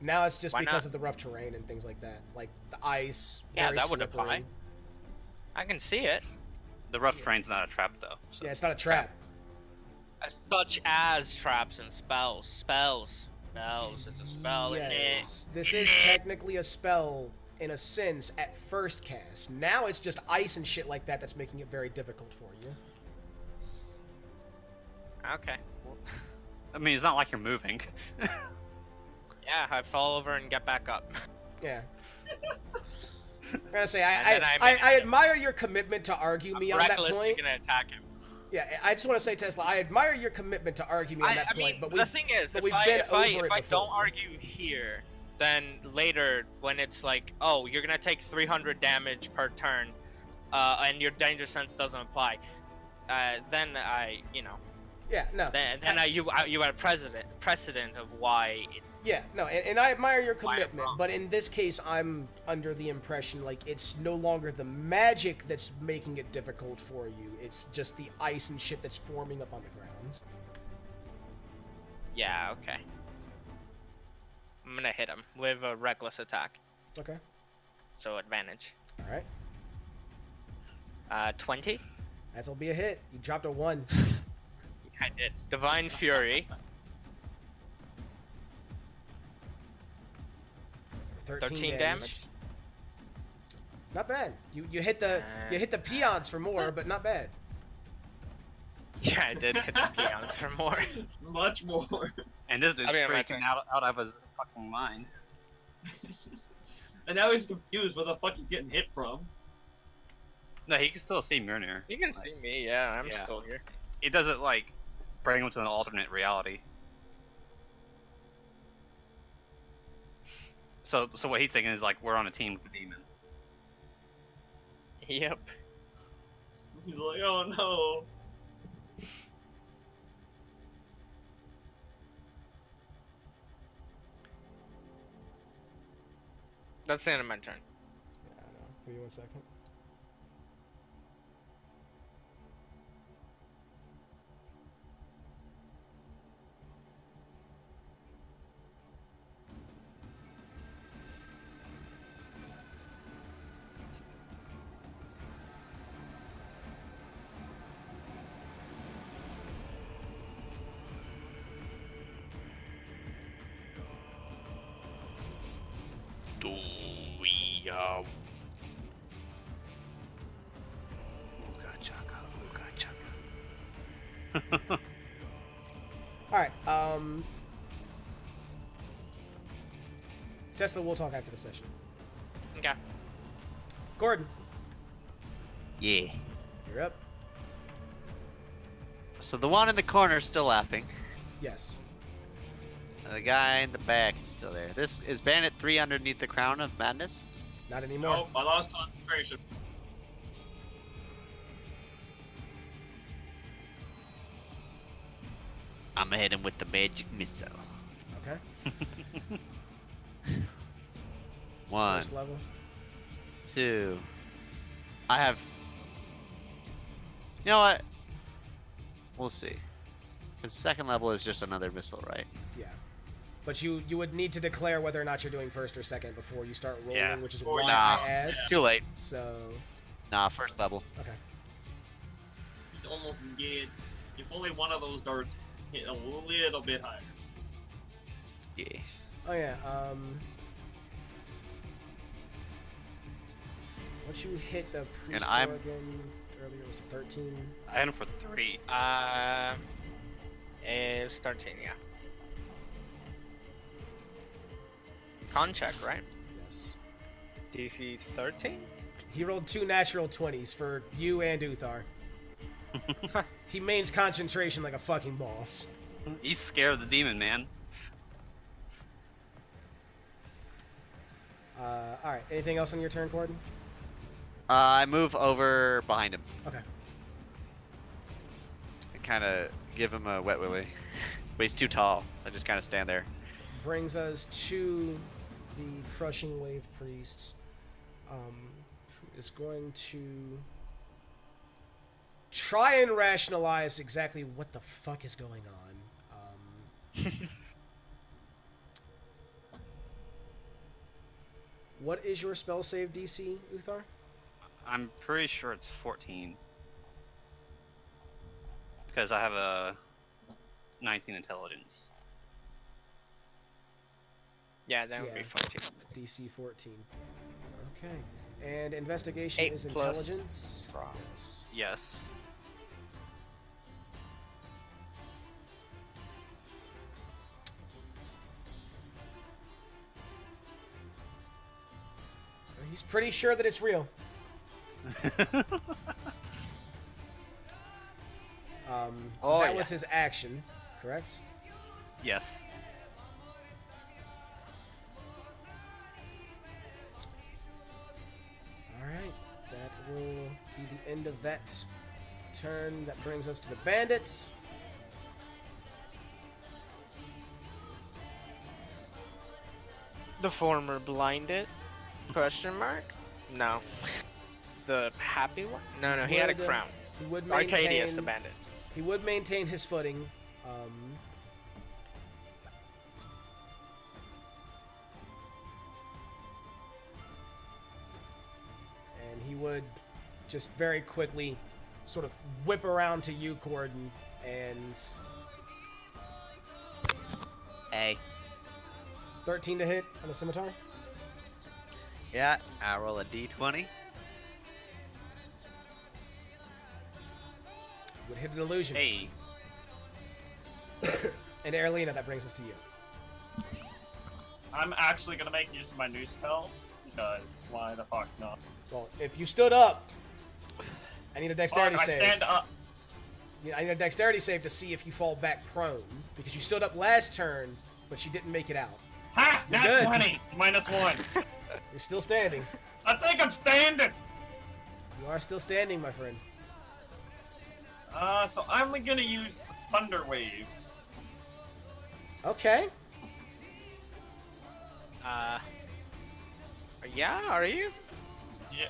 Speaker 1: Now it's just
Speaker 3: Why
Speaker 1: because
Speaker 3: not?
Speaker 1: of the rough terrain and things like that, like the ice.
Speaker 3: Yeah,
Speaker 1: very
Speaker 3: that would
Speaker 1: slippery.
Speaker 3: apply. I can see it.
Speaker 6: The rough terrain's not a trap though. So.
Speaker 1: Yeah, it's not a trap.
Speaker 3: Such as traps and spells. Spells. It's a spell, isn't it?
Speaker 1: Yes, this is technically a spell in a sense at first cast. Now it's just ice and shit like that that's making it very difficult for you.
Speaker 3: Okay. Well,
Speaker 6: I mean, it's not like you're moving.
Speaker 3: yeah, I fall over and get back up.
Speaker 1: Yeah. I'm gonna say
Speaker 3: And then
Speaker 1: I admire your commitment to argue me on that
Speaker 3: recklessly
Speaker 1: point.
Speaker 3: gonna attack him.
Speaker 1: Yeah, I just want to say, Tesla, I admire your commitment to argue me on that
Speaker 3: I
Speaker 1: point.
Speaker 3: mean,
Speaker 1: But
Speaker 3: the thing is,
Speaker 1: we've been
Speaker 3: if
Speaker 1: over it
Speaker 3: I don't
Speaker 1: before.
Speaker 3: argue here, then later when it's like, oh, you're gonna take 300 damage per turn, and your danger sense doesn't apply, then
Speaker 1: Yeah, no.
Speaker 3: you had a precedent of why.
Speaker 1: Yeah, no, and I admire your
Speaker 3: Why I'm
Speaker 1: commitment,
Speaker 3: wrong.
Speaker 1: but in this case, I'm under the impression like it's no longer the magic that's making it difficult for you. It's just the ice and shit that's forming up on the ground.
Speaker 3: Yeah, okay. I'm gonna hit him with a reckless attack,
Speaker 1: Okay.
Speaker 3: so advantage.
Speaker 1: All right.
Speaker 3: 20.
Speaker 1: That'll be a hit. You dropped a 1.
Speaker 3: I did. Divine Fury. 13 damage.
Speaker 1: Not bad. You hit the peons for more, but not bad.
Speaker 3: Yeah, I did hit the peons for more.
Speaker 5: Much more.
Speaker 6: And this dude's
Speaker 3: I mean, my
Speaker 6: freaking
Speaker 3: turn.
Speaker 6: out of his fucking mind.
Speaker 5: And now he's confused where the fuck he's getting hit from.
Speaker 6: No, he can still see Mjolnir.
Speaker 3: You can see me, yeah, I'm
Speaker 6: Yeah.
Speaker 3: still here.
Speaker 6: It doesn't like bring him to an alternate reality. So what he's thinking is like we're on a team with the demon.
Speaker 3: Yep.
Speaker 5: He's like, oh no.
Speaker 3: That's the end of my turn.
Speaker 1: Yeah, I know. Give me 1 second. All right. Tesla, we'll talk after the session.
Speaker 3: Okay.
Speaker 1: Gordon,
Speaker 4: Yeah.
Speaker 1: you're up.
Speaker 4: So the one in the corner is still laughing.
Speaker 1: Yes.
Speaker 4: The guy in the back is still there. This is Bandit 3 underneath the Crown of Madness.
Speaker 1: Not anymore.
Speaker 5: Oh, I lost concentration.
Speaker 4: I'm gonna hit him with the magic missile.
Speaker 1: Okay.
Speaker 4: 1,
Speaker 1: First level.
Speaker 4: 2. I have. You know what? We'll see. The second level is just another missile, right?
Speaker 1: Yeah. But you would need to declare whether or not you're doing first or second before you start rolling,
Speaker 6: Yeah.
Speaker 1: which is
Speaker 5: Or
Speaker 1: why
Speaker 4: nah.
Speaker 1: I asked.
Speaker 4: Too late.
Speaker 1: So,
Speaker 4: Nah, first level.
Speaker 1: okay.
Speaker 5: He's almost get. If only one of those darts hit a little bit higher.
Speaker 4: Yeah.
Speaker 1: Oh yeah. What you hit the priest
Speaker 4: I'm-
Speaker 1: for again earlier was 13.
Speaker 6: I hit him for 3.
Speaker 3: It's 13, yeah. Con check, right?
Speaker 1: Yes.
Speaker 3: DC 13?
Speaker 1: He rolled 2 natural 20s for you and Uthar. He mains concentration like a fucking boss.
Speaker 6: He's scared of the demon, man.
Speaker 1: Alright, anything else on your turn, Gordon?
Speaker 4: I move over behind him
Speaker 1: Okay.
Speaker 4: and kind of give him a wet willy. But he's too tall, so I just kind of stand there.
Speaker 1: Brings us to the Crushing Wave Priests. Who is going to try and rationalize exactly what the fuck is going on. What is your spell save DC, Uthar?
Speaker 6: I'm pretty sure it's 14. Because I have a 19 intelligence.
Speaker 3: Yeah, that would be
Speaker 1: Yeah.
Speaker 3: 14.
Speaker 1: DC 14. Okay. And investigation
Speaker 3: 8
Speaker 1: is
Speaker 3: plus
Speaker 1: intelligence.
Speaker 3: Rob.
Speaker 1: Yes.
Speaker 6: Yes.
Speaker 1: He's pretty sure that it's real.
Speaker 4: Oh,
Speaker 1: that
Speaker 4: yeah.
Speaker 1: was his action, correct?
Speaker 6: Yes.
Speaker 1: Alright, that will be the end of that turn. That brings us to the bandits.
Speaker 3: The former blinded? Question mark? No. The happy one? No, he had a
Speaker 1: Would,
Speaker 3: crown.
Speaker 1: He would
Speaker 3: It's Arcadius the
Speaker 1: maintain,
Speaker 3: bandit.
Speaker 1: he would maintain his footing. And he would just very quickly sort of whip around to you, Corden, and
Speaker 4: Hey.
Speaker 1: 13 to hit on a scimitar.
Speaker 4: Yeah, I roll a d20.
Speaker 1: Would hit an illusion.
Speaker 6: Hey.
Speaker 1: And Erlina, that brings us to you.
Speaker 5: I'm actually gonna make use of my new spell because why the fuck not?
Speaker 1: Well, if you stood up, I need a dexterity
Speaker 5: Fuck, I
Speaker 1: save.
Speaker 5: stand up.
Speaker 1: I need a dexterity save to see if you fall back prone. Because you stood up last turn, but you didn't make it out.
Speaker 5: Ha!
Speaker 1: You're
Speaker 5: Nat
Speaker 1: good.
Speaker 5: 20 minus 1.
Speaker 1: You're still standing.
Speaker 5: I think I'm standing.
Speaker 1: You are still standing, my friend.
Speaker 5: So I'm gonna use Thunder Wave.
Speaker 1: Okay.
Speaker 3: Yeah, are you?
Speaker 5: Yeah,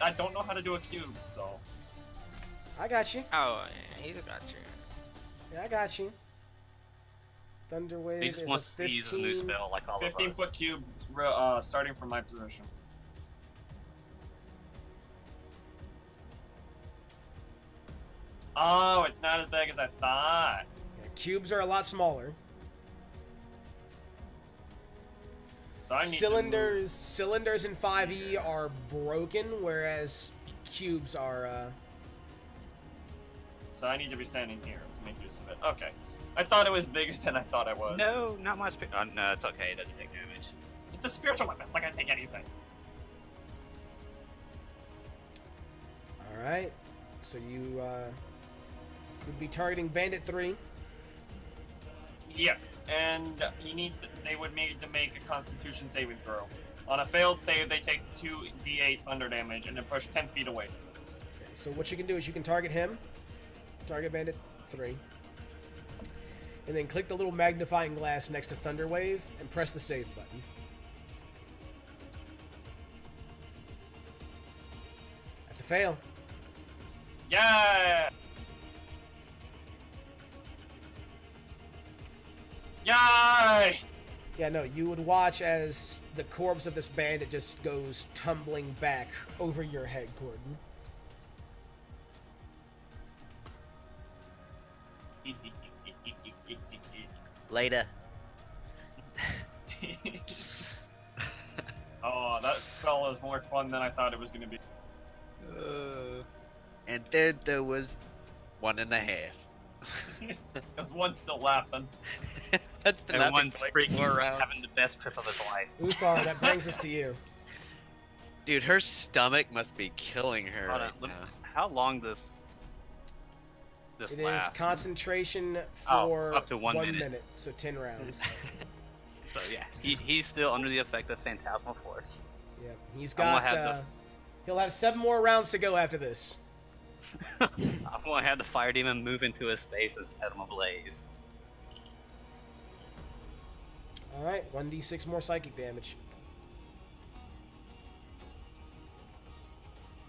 Speaker 5: I don't know how to do a cube, so.
Speaker 1: I got you.
Speaker 3: Oh, yeah, he's got you.
Speaker 1: Yeah, I got you. Thunder Wave
Speaker 6: He
Speaker 1: is
Speaker 6: just
Speaker 1: a
Speaker 6: wants to
Speaker 1: 15.
Speaker 6: use a new spell like all
Speaker 5: 15
Speaker 6: of us.
Speaker 5: foot cube, starting from my position. Oh, it's not as big as I thought.
Speaker 1: Yeah, cubes are a lot smaller.
Speaker 5: So I need
Speaker 1: Cylinders in 5e are broken, whereas cubes are.
Speaker 5: So I need to be standing here to make use of it. Okay. I thought it was bigger than I thought it was.
Speaker 6: No, not my spirit. No, it's okay. It doesn't take damage.
Speaker 5: It's a spiritual weapon. It's not gonna take anything.
Speaker 1: All right. So you would be targeting Bandit 3.
Speaker 5: Yep. And he needs to. They would need to make a Constitution saving throw. On a failed save, they take 2d8 thunder damage and then push 10 feet away.
Speaker 1: Okay, so what you can do is you can target him, target Bandit 3, and then click the little magnifying glass next to Thunder Wave and press the save button. That's a fail.
Speaker 5: Yeah. Yay!
Speaker 1: Yeah, no, you would watch as the corpse of this bandit just goes tumbling back over your head, Gordon.
Speaker 4: Later.
Speaker 5: Oh, that spell is more fun than I thought it was going to be.
Speaker 4: And then there was 1.5.
Speaker 5: Because one's still laughing.
Speaker 4: That's been
Speaker 6: And
Speaker 4: happening
Speaker 6: one's
Speaker 4: for like
Speaker 6: freaking
Speaker 4: 4 rounds.
Speaker 6: having the best trip of his life.
Speaker 1: Uthar, that brings us to you.
Speaker 4: Dude, her stomach must be killing her
Speaker 6: Hold
Speaker 4: right
Speaker 6: on, let me-
Speaker 4: now.
Speaker 6: How long this
Speaker 1: It
Speaker 6: lasts?
Speaker 1: is concentration
Speaker 6: Oh,
Speaker 1: for
Speaker 6: up to 1 minute.
Speaker 1: so 10 rounds.
Speaker 6: So yeah, he's still under the effect of phantasmal force.
Speaker 1: Yeah, he's
Speaker 6: I'm gonna
Speaker 1: got.
Speaker 6: have
Speaker 1: He'll have 7 more rounds to go after this.
Speaker 6: I'm gonna have the fire demon move into his space and set him ablaze.
Speaker 1: All right, 1d6 more psychic damage.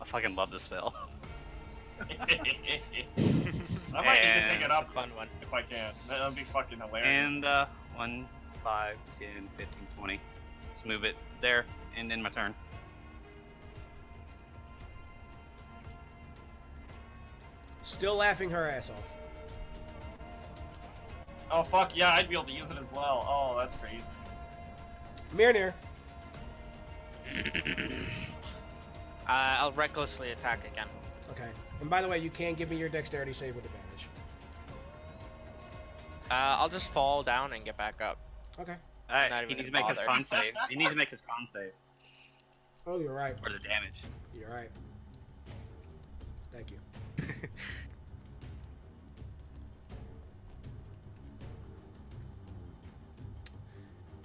Speaker 6: I fucking love this spell.
Speaker 5: I might need to pick it up
Speaker 3: Fun one.
Speaker 5: if I can. That'd be fucking hilarious.
Speaker 6: And 1, 5, 10, 15, 20. Let's move it there and end my turn.
Speaker 1: Still laughing her ass off.
Speaker 5: Oh fuck yeah, I'd be able to use it as well. Oh, that's crazy.
Speaker 1: Mirnir,
Speaker 3: I'll recklessly attack again.
Speaker 1: okay. And by the way, you can give me your dexterity save with advantage.
Speaker 3: I'll just fall down and get back up.
Speaker 1: Okay.
Speaker 3: Not
Speaker 6: Alright, he
Speaker 3: even
Speaker 6: needs to make his
Speaker 3: bother.
Speaker 6: con save. He needs to make his con save.
Speaker 1: Oh, you're right.
Speaker 6: for the damage.
Speaker 1: You're right. Thank you.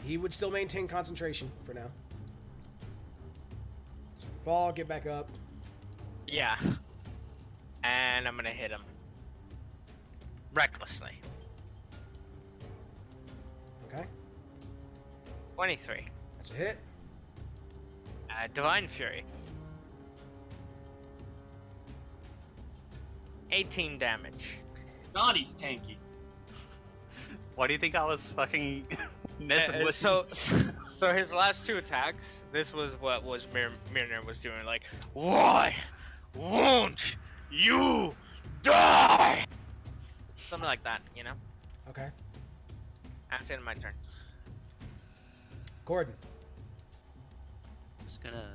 Speaker 1: He would still maintain concentration for now. So you fall, get back up.
Speaker 3: Yeah. And I'm gonna hit him. Recklessly.
Speaker 1: Okay.
Speaker 3: 23.
Speaker 1: That's a hit.
Speaker 3: Divine Fury. 18 damage.
Speaker 5: God, he's tanky.
Speaker 6: Why do you think I was fucking messing with
Speaker 3: So his last two attacks, this was what was Mirner was doing. Like, why won't you die? Something like that, you know.
Speaker 1: Okay.
Speaker 3: That's the end of my turn.
Speaker 1: Gordon.
Speaker 4: Just gonna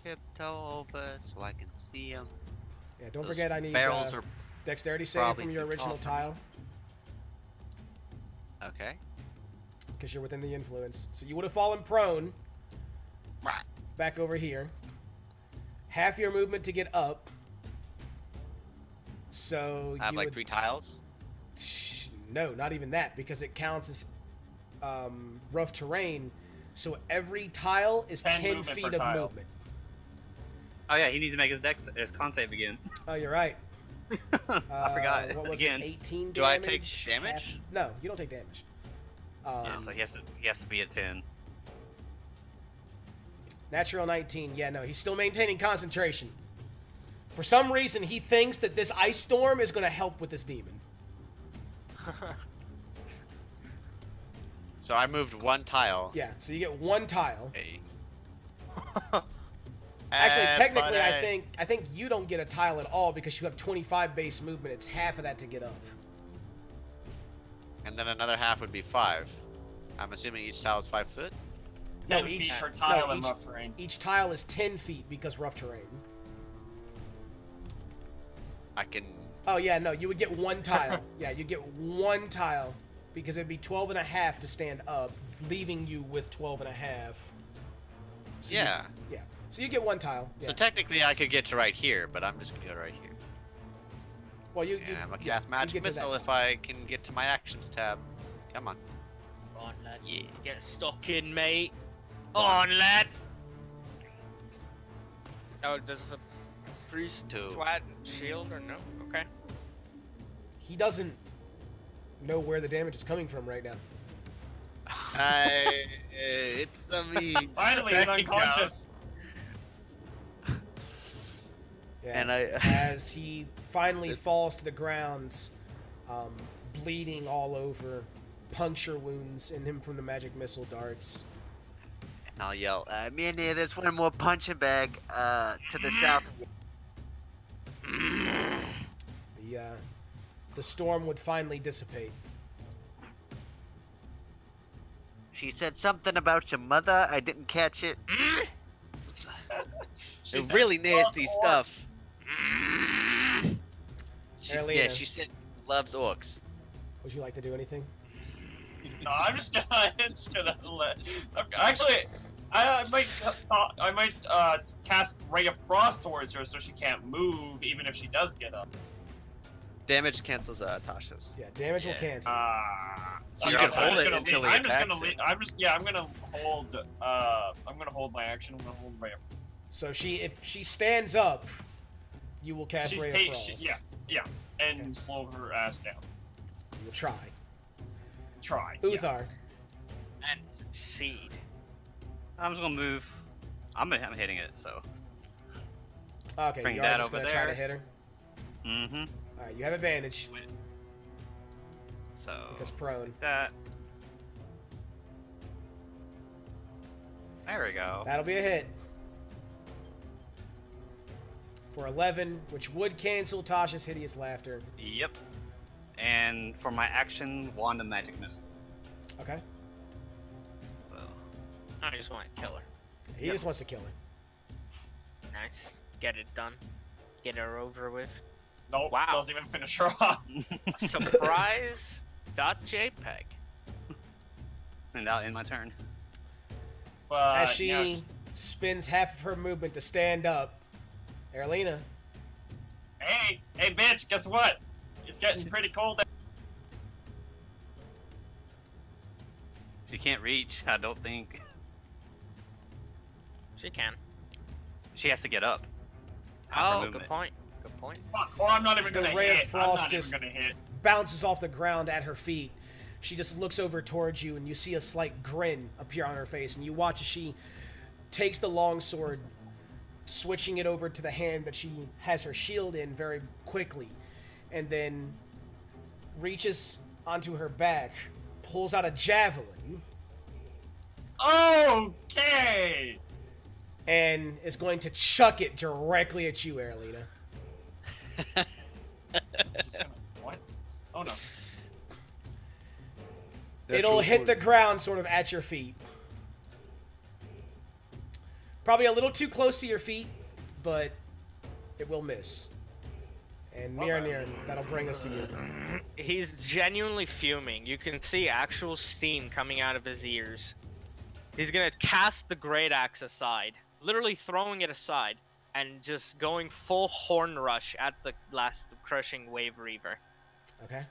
Speaker 4: tiptoe over so I can see him.
Speaker 1: Yeah, don't
Speaker 4: Those
Speaker 1: forget I need
Speaker 4: barrels are
Speaker 1: dexterity save
Speaker 4: probably
Speaker 1: from your
Speaker 4: too
Speaker 1: original
Speaker 4: tall.
Speaker 1: tile,
Speaker 4: okay.
Speaker 1: because you're within the influence. So you would have fallen prone.
Speaker 4: Right.
Speaker 1: Back over here. Half your movement to get up. So
Speaker 4: I have
Speaker 1: you
Speaker 4: like
Speaker 1: would,
Speaker 4: 3 tiles.
Speaker 1: No, not even that, because it counts as rough terrain. So every tile is
Speaker 5: 10
Speaker 1: 10
Speaker 5: movement
Speaker 1: feet
Speaker 5: per
Speaker 1: of
Speaker 5: tile.
Speaker 1: movement.
Speaker 6: Oh yeah, he needs to make his con save again.
Speaker 1: Oh, you're right.
Speaker 6: I forgot
Speaker 1: What was
Speaker 6: again.
Speaker 1: it? 18 damage.
Speaker 4: Do I take damage?
Speaker 1: No, you don't take damage.
Speaker 6: Yeah, so he has to be at 10.
Speaker 1: Natural 19. Yeah, no, he's still maintaining concentration. For some reason, he thinks that this ice storm is going to help with this demon.
Speaker 4: So I moved 1 tile.
Speaker 1: Yeah, so you get 1 tile.
Speaker 4: Hey.
Speaker 1: Actually, technically,
Speaker 4: buddy.
Speaker 1: I think you don't get a tile at all because you have 25 base movement. It's half of that to get up.
Speaker 4: And then another half would be 5. I'm assuming each tile is 5 foot.
Speaker 5: 10
Speaker 1: No,
Speaker 5: feet
Speaker 1: each-
Speaker 5: per tile
Speaker 1: no,
Speaker 5: in
Speaker 1: each-
Speaker 5: rough terrain.
Speaker 1: Each tile is 10 feet because rough terrain.
Speaker 4: I can.
Speaker 1: Oh, yeah, no, you would get 1 tile. Yeah, you get 1 tile because it'd be 12 and a half to stand up, leaving you with 12 and a half. So you-
Speaker 4: Yeah.
Speaker 1: yeah. So you get 1 tile. Yeah.
Speaker 4: So technically, I could get to right here, but I'm just gonna go right here.
Speaker 1: well, you,
Speaker 4: And I'm gonna
Speaker 1: yeah,
Speaker 4: cast
Speaker 1: you
Speaker 4: Magic
Speaker 1: get to that
Speaker 4: Missile if
Speaker 1: tile.
Speaker 4: I can get to my actions tab. Come on.
Speaker 3: Come on, lad.
Speaker 4: Yeah.
Speaker 3: Get stuck in, mate. On, lad. Oh, does the priest
Speaker 4: Two.
Speaker 3: twat shield or no? Okay.
Speaker 1: He doesn't know where the damage is coming from right now.
Speaker 4: It's a me.
Speaker 5: Finally, he's
Speaker 6: There you go.
Speaker 5: unconscious.
Speaker 1: Yeah.
Speaker 4: And I.
Speaker 1: As he finally falls to the ground, bleeding all over, puncture wounds in him from the magic missile darts.
Speaker 4: I'll yell, Minnie, there's one more punching bag to the south.
Speaker 1: The storm would finally dissipate.
Speaker 4: She said something about your mother. I didn't catch it.
Speaker 5: She
Speaker 4: It's
Speaker 5: says,
Speaker 4: really nasty
Speaker 5: "Love
Speaker 4: stuff.
Speaker 1: Alina.
Speaker 4: Yeah, she said loves orcs.
Speaker 1: Would you like to do anything?
Speaker 5: orcs." No, I'm just gonna let. Actually, I might cast Ray of Frost towards her so she can't move, even if she does get up.
Speaker 4: Damage cancels Tasha's.
Speaker 1: Yeah, damage will
Speaker 4: Yeah.
Speaker 1: cancel.
Speaker 4: So you can hold it until he
Speaker 5: I'm just gonna
Speaker 4: attacks
Speaker 5: leave.
Speaker 4: it.
Speaker 5: I'm gonna hold. I'm gonna hold my action. I'm gonna hold Ray of
Speaker 1: So if she stands up, you will cast
Speaker 5: She's
Speaker 1: Ray of
Speaker 5: ta-
Speaker 1: Frost.
Speaker 5: yeah, and
Speaker 1: Okay.
Speaker 5: slow her ass down.
Speaker 1: You will try.
Speaker 5: Try.
Speaker 1: Uthar.
Speaker 3: And succeed.
Speaker 6: I'm just gonna move. I'm hitting it, so.
Speaker 1: Okay,
Speaker 6: Bring
Speaker 1: you
Speaker 6: that
Speaker 1: are just
Speaker 6: over
Speaker 1: gonna try to
Speaker 6: there.
Speaker 1: hit her.
Speaker 6: Mm-hmm.
Speaker 1: All right, you have advantage
Speaker 6: So.
Speaker 1: because prone.
Speaker 6: That. There we go.
Speaker 1: That'll be a hit. For 11, which would cancel Tasha's hideous laughter.
Speaker 6: Yep. And for my action, Wand of Magic Missile.
Speaker 1: Okay.
Speaker 6: So.
Speaker 3: I just want to kill her.
Speaker 1: He
Speaker 6: Yep.
Speaker 1: just wants to kill her.
Speaker 3: Nice. Get it done. Get her over with.
Speaker 5: Nope.
Speaker 3: Wow.
Speaker 5: Doesn't even finish her off.
Speaker 3: Surprise. .jpg.
Speaker 6: And that'll end my turn.
Speaker 5: But
Speaker 1: As she
Speaker 5: yeah,
Speaker 1: spends half of her movement to stand up. Erlina.
Speaker 5: Hey, bitch, guess what? It's getting pretty cold.
Speaker 6: She can't reach, I don't think.
Speaker 3: She can.
Speaker 6: She has to get up. Half her
Speaker 3: Oh,
Speaker 6: movement.
Speaker 3: good point. Good point.
Speaker 5: Fuck, well, I'm not even
Speaker 1: The
Speaker 5: gonna
Speaker 1: ray of
Speaker 5: hit. I'm
Speaker 1: frost
Speaker 5: not
Speaker 1: just-
Speaker 5: even gonna hit.
Speaker 1: Bounces off the ground at her feet. She just looks over towards you, and you see a slight grin appear on her face, and you watch as she takes the long sword, switching it over to the hand that she has her shield in very quickly, and then reaches onto her back, pulls out a javelin,
Speaker 5: Okay!
Speaker 1: and is going to chuck it directly at you, Erlina.
Speaker 5: She's gonna, what? Oh no.
Speaker 1: It'll hit the ground sort of at your feet. Probably a little too close to your feet, but it will miss. And Mirnir, that'll bring us to you.
Speaker 3: He's genuinely fuming. You can see actual steam coming out of his ears. He's gonna cast the great axe aside, literally throwing it aside, and just going full horn rush at the last crushing wave reaver.
Speaker 1: Okay.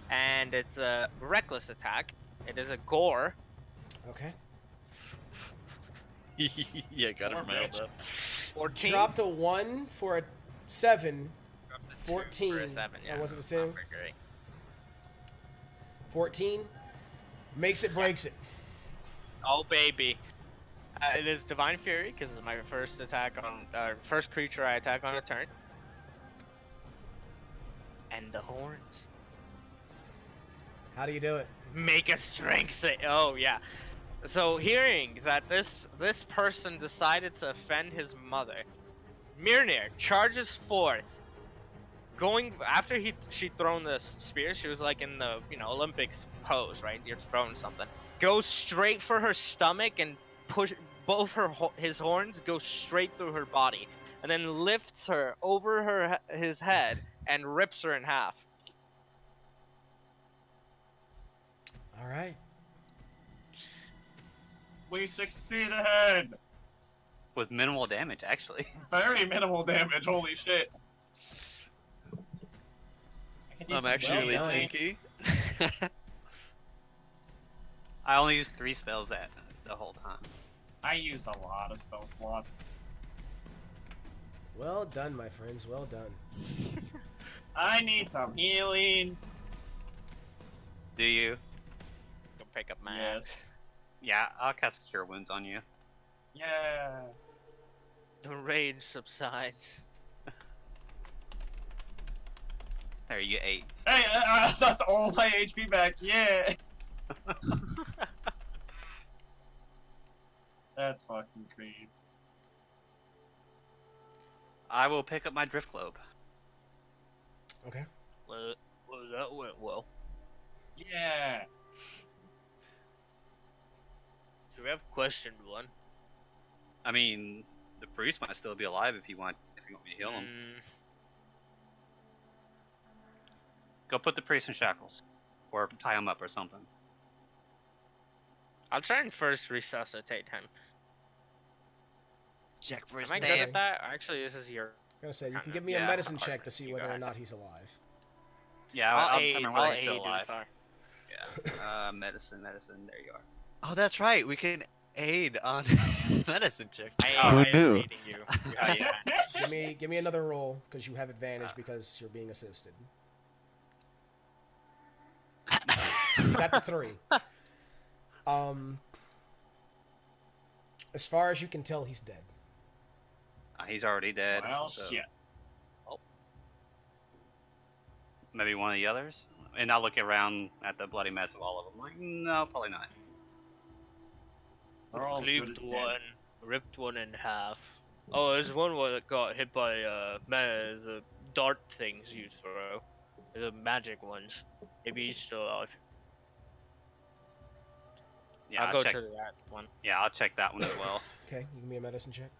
Speaker 3: And it's a reckless attack. It is a gore.
Speaker 1: Okay.
Speaker 2: Yeah, got
Speaker 5: Poor
Speaker 2: him nailed
Speaker 5: bitch.
Speaker 2: up.
Speaker 3: 14.
Speaker 1: Dropped a 1 for a 7.
Speaker 3: Dropped a 2
Speaker 1: 14.
Speaker 3: for a 7, yeah.
Speaker 1: Or was it a 2?
Speaker 3: Not very great.
Speaker 1: 14. Makes it, breaks it.
Speaker 3: Oh baby. It is Divine Fury because it's my first attack on first creature I attack on a turn. And the horns
Speaker 1: How do you do it?
Speaker 3: make a strength save. Oh yeah. So hearing that this person decided to offend his mother, Mirnir charges forth. Going after she'd thrown the spear, she was like in the Olympic pose, right? You're throwing something. Goes straight for her stomach and push both his horns go straight through her body, and then lifts her over his head and rips her in half.
Speaker 1: All right.
Speaker 5: We succeeded!
Speaker 6: With minimal damage, actually.
Speaker 5: Very minimal damage, holy shit. I could use
Speaker 2: I'm
Speaker 5: some
Speaker 2: actually really
Speaker 1: Well done.
Speaker 2: tanky.
Speaker 6: I only used 3 spells the whole time.
Speaker 5: I used a lot of spell slots.
Speaker 1: Well done, my friends. Well done.
Speaker 5: I need some healing.
Speaker 6: Do you?
Speaker 3: Go pick up my
Speaker 5: Yes.
Speaker 3: axe.
Speaker 6: Yeah, I'll cast Cure Wounds on you.
Speaker 5: Yeah.
Speaker 3: The rage subsides.
Speaker 6: There, you get 8.
Speaker 5: Hey, that's all my HP back. Yeah. That's fucking crazy.
Speaker 6: I will pick up my Drift Globe.
Speaker 1: Okay.
Speaker 3: Well, that went well.
Speaker 5: Yeah.
Speaker 3: So we have question 1.
Speaker 6: I mean, the priest might still be alive if you want me to heal him. Go put the priest in shackles. Or tie him up or something.
Speaker 3: I'll try and first resuscitate him.
Speaker 4: Check for his
Speaker 3: Am I good
Speaker 4: name.
Speaker 3: at that? Actually, this is your.
Speaker 1: I'm gonna say you can
Speaker 3: Kinda.
Speaker 1: give me a
Speaker 6: Yeah,
Speaker 1: medicine
Speaker 3: hard
Speaker 1: check to
Speaker 3: for
Speaker 1: see
Speaker 3: you
Speaker 1: whether or
Speaker 3: guys.
Speaker 1: not he's alive.
Speaker 6: Yeah,
Speaker 3: I'll
Speaker 6: I'll
Speaker 3: aid.
Speaker 6: determine
Speaker 3: I'll
Speaker 6: whether he's still
Speaker 3: aid
Speaker 6: alive.
Speaker 3: if I-
Speaker 6: Yeah. Medicine. There you are.
Speaker 4: Oh, that's right. We can aid on medicine checks.
Speaker 3: I
Speaker 4: Who
Speaker 3: am
Speaker 4: knew?
Speaker 3: aiding you. Yeah.
Speaker 1: Give me another roll because you have advantage because you're being assisted. So you got the 3. As far as you can tell, he's dead.
Speaker 6: He's already dead.
Speaker 5: Well,
Speaker 6: so
Speaker 5: shit.
Speaker 6: maybe one of the others? And I'll look around at the bloody mess of all of them. Like, no, probably not.
Speaker 5: They're all as good as
Speaker 3: Cleaved
Speaker 5: dead.
Speaker 3: one, ripped one in half. Oh, there's one that got hit by the dart things you throw. The magic ones. Maybe he's still alive.
Speaker 6: Yeah,
Speaker 3: I'll go
Speaker 6: check.
Speaker 3: to that one.
Speaker 6: Yeah, I'll check that one as well.
Speaker 1: Okay, you give me a medicine check.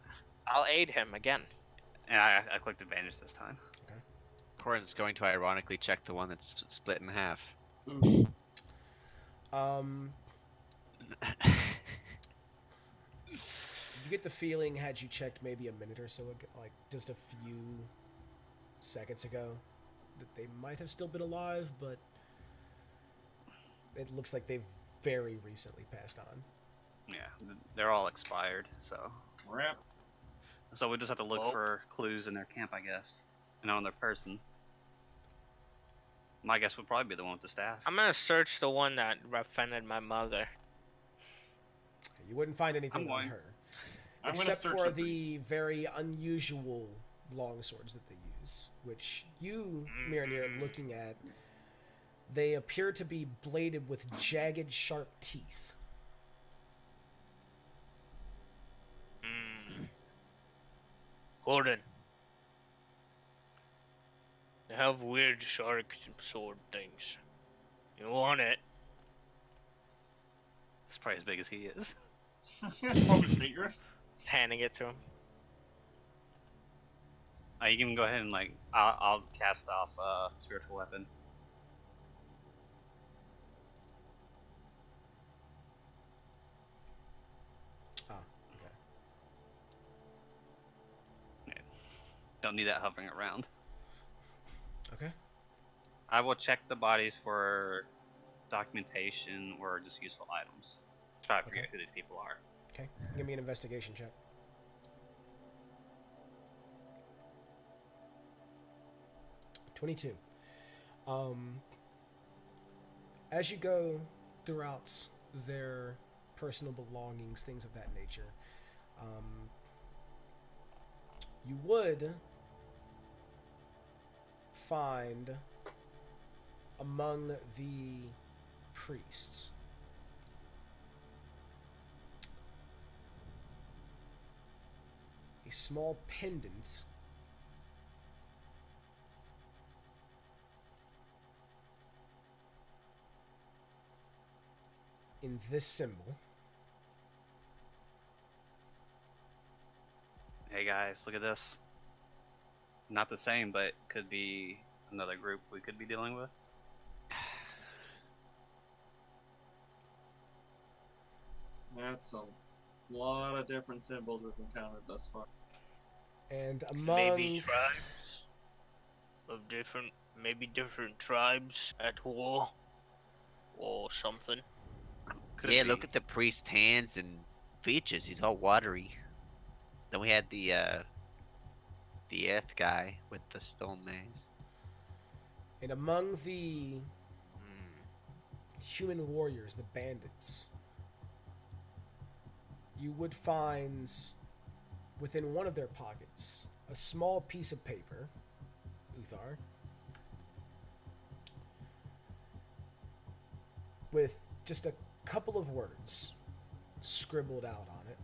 Speaker 3: I'll aid him again.
Speaker 6: And I clicked advantage this time.
Speaker 4: Corin's going to ironically check the one that's split in half.
Speaker 5: Ooh.
Speaker 1: You get the feeling, had you checked maybe a minute or so ago, like just a few seconds ago, that they might have still been alive, but it looks like they've very recently passed on.
Speaker 6: Yeah, they're all expired, so
Speaker 5: Rip.
Speaker 6: we just have to look
Speaker 3: Well.
Speaker 6: for clues in their camp, I guess, and on their person. My guess would probably be the one with the staff.
Speaker 3: I'm gonna search the one that offended my mother.
Speaker 1: You wouldn't find anything on
Speaker 6: going.
Speaker 1: her.
Speaker 5: I'm gonna
Speaker 1: Except
Speaker 5: search
Speaker 1: for
Speaker 5: the
Speaker 1: the very unusual longswords that they use, which you, Miranir, looking at, they appear to be bladed with jagged, sharp teeth.
Speaker 3: Gordon. They have weird shark sword things. You want it?
Speaker 6: It's probably as big as he is.
Speaker 5: It's probably bigger.
Speaker 3: Just handing it to him.
Speaker 6: You can go ahead and I'll cast off spiritual weapon.
Speaker 1: Ah, okay.
Speaker 6: Don't need that hovering around.
Speaker 1: Okay.
Speaker 6: I will check the bodies for documentation or just useful items. Try to figure out who these people are.
Speaker 1: Okay. Give me an investigation check. 22. As you go throughout their personal belongings, things of that nature, you would find among the priests a small pendant in this symbol.
Speaker 6: Hey guys, look at this. Not the same, but could be another group we could be dealing with.
Speaker 5: That's a lot of different symbols we've encountered thus far.
Speaker 1: And among
Speaker 3: Maybe tribes of different tribes at war or something.
Speaker 6: Could
Speaker 4: Yeah,
Speaker 6: be.
Speaker 4: look at the priest's hands and features. He's all watery. Then we had the earth guy with the stone maze.
Speaker 1: and among the human warriors, the bandits, you would find within one of their pockets a small piece of paper, Uthar, with just a couple of words scribbled out on it.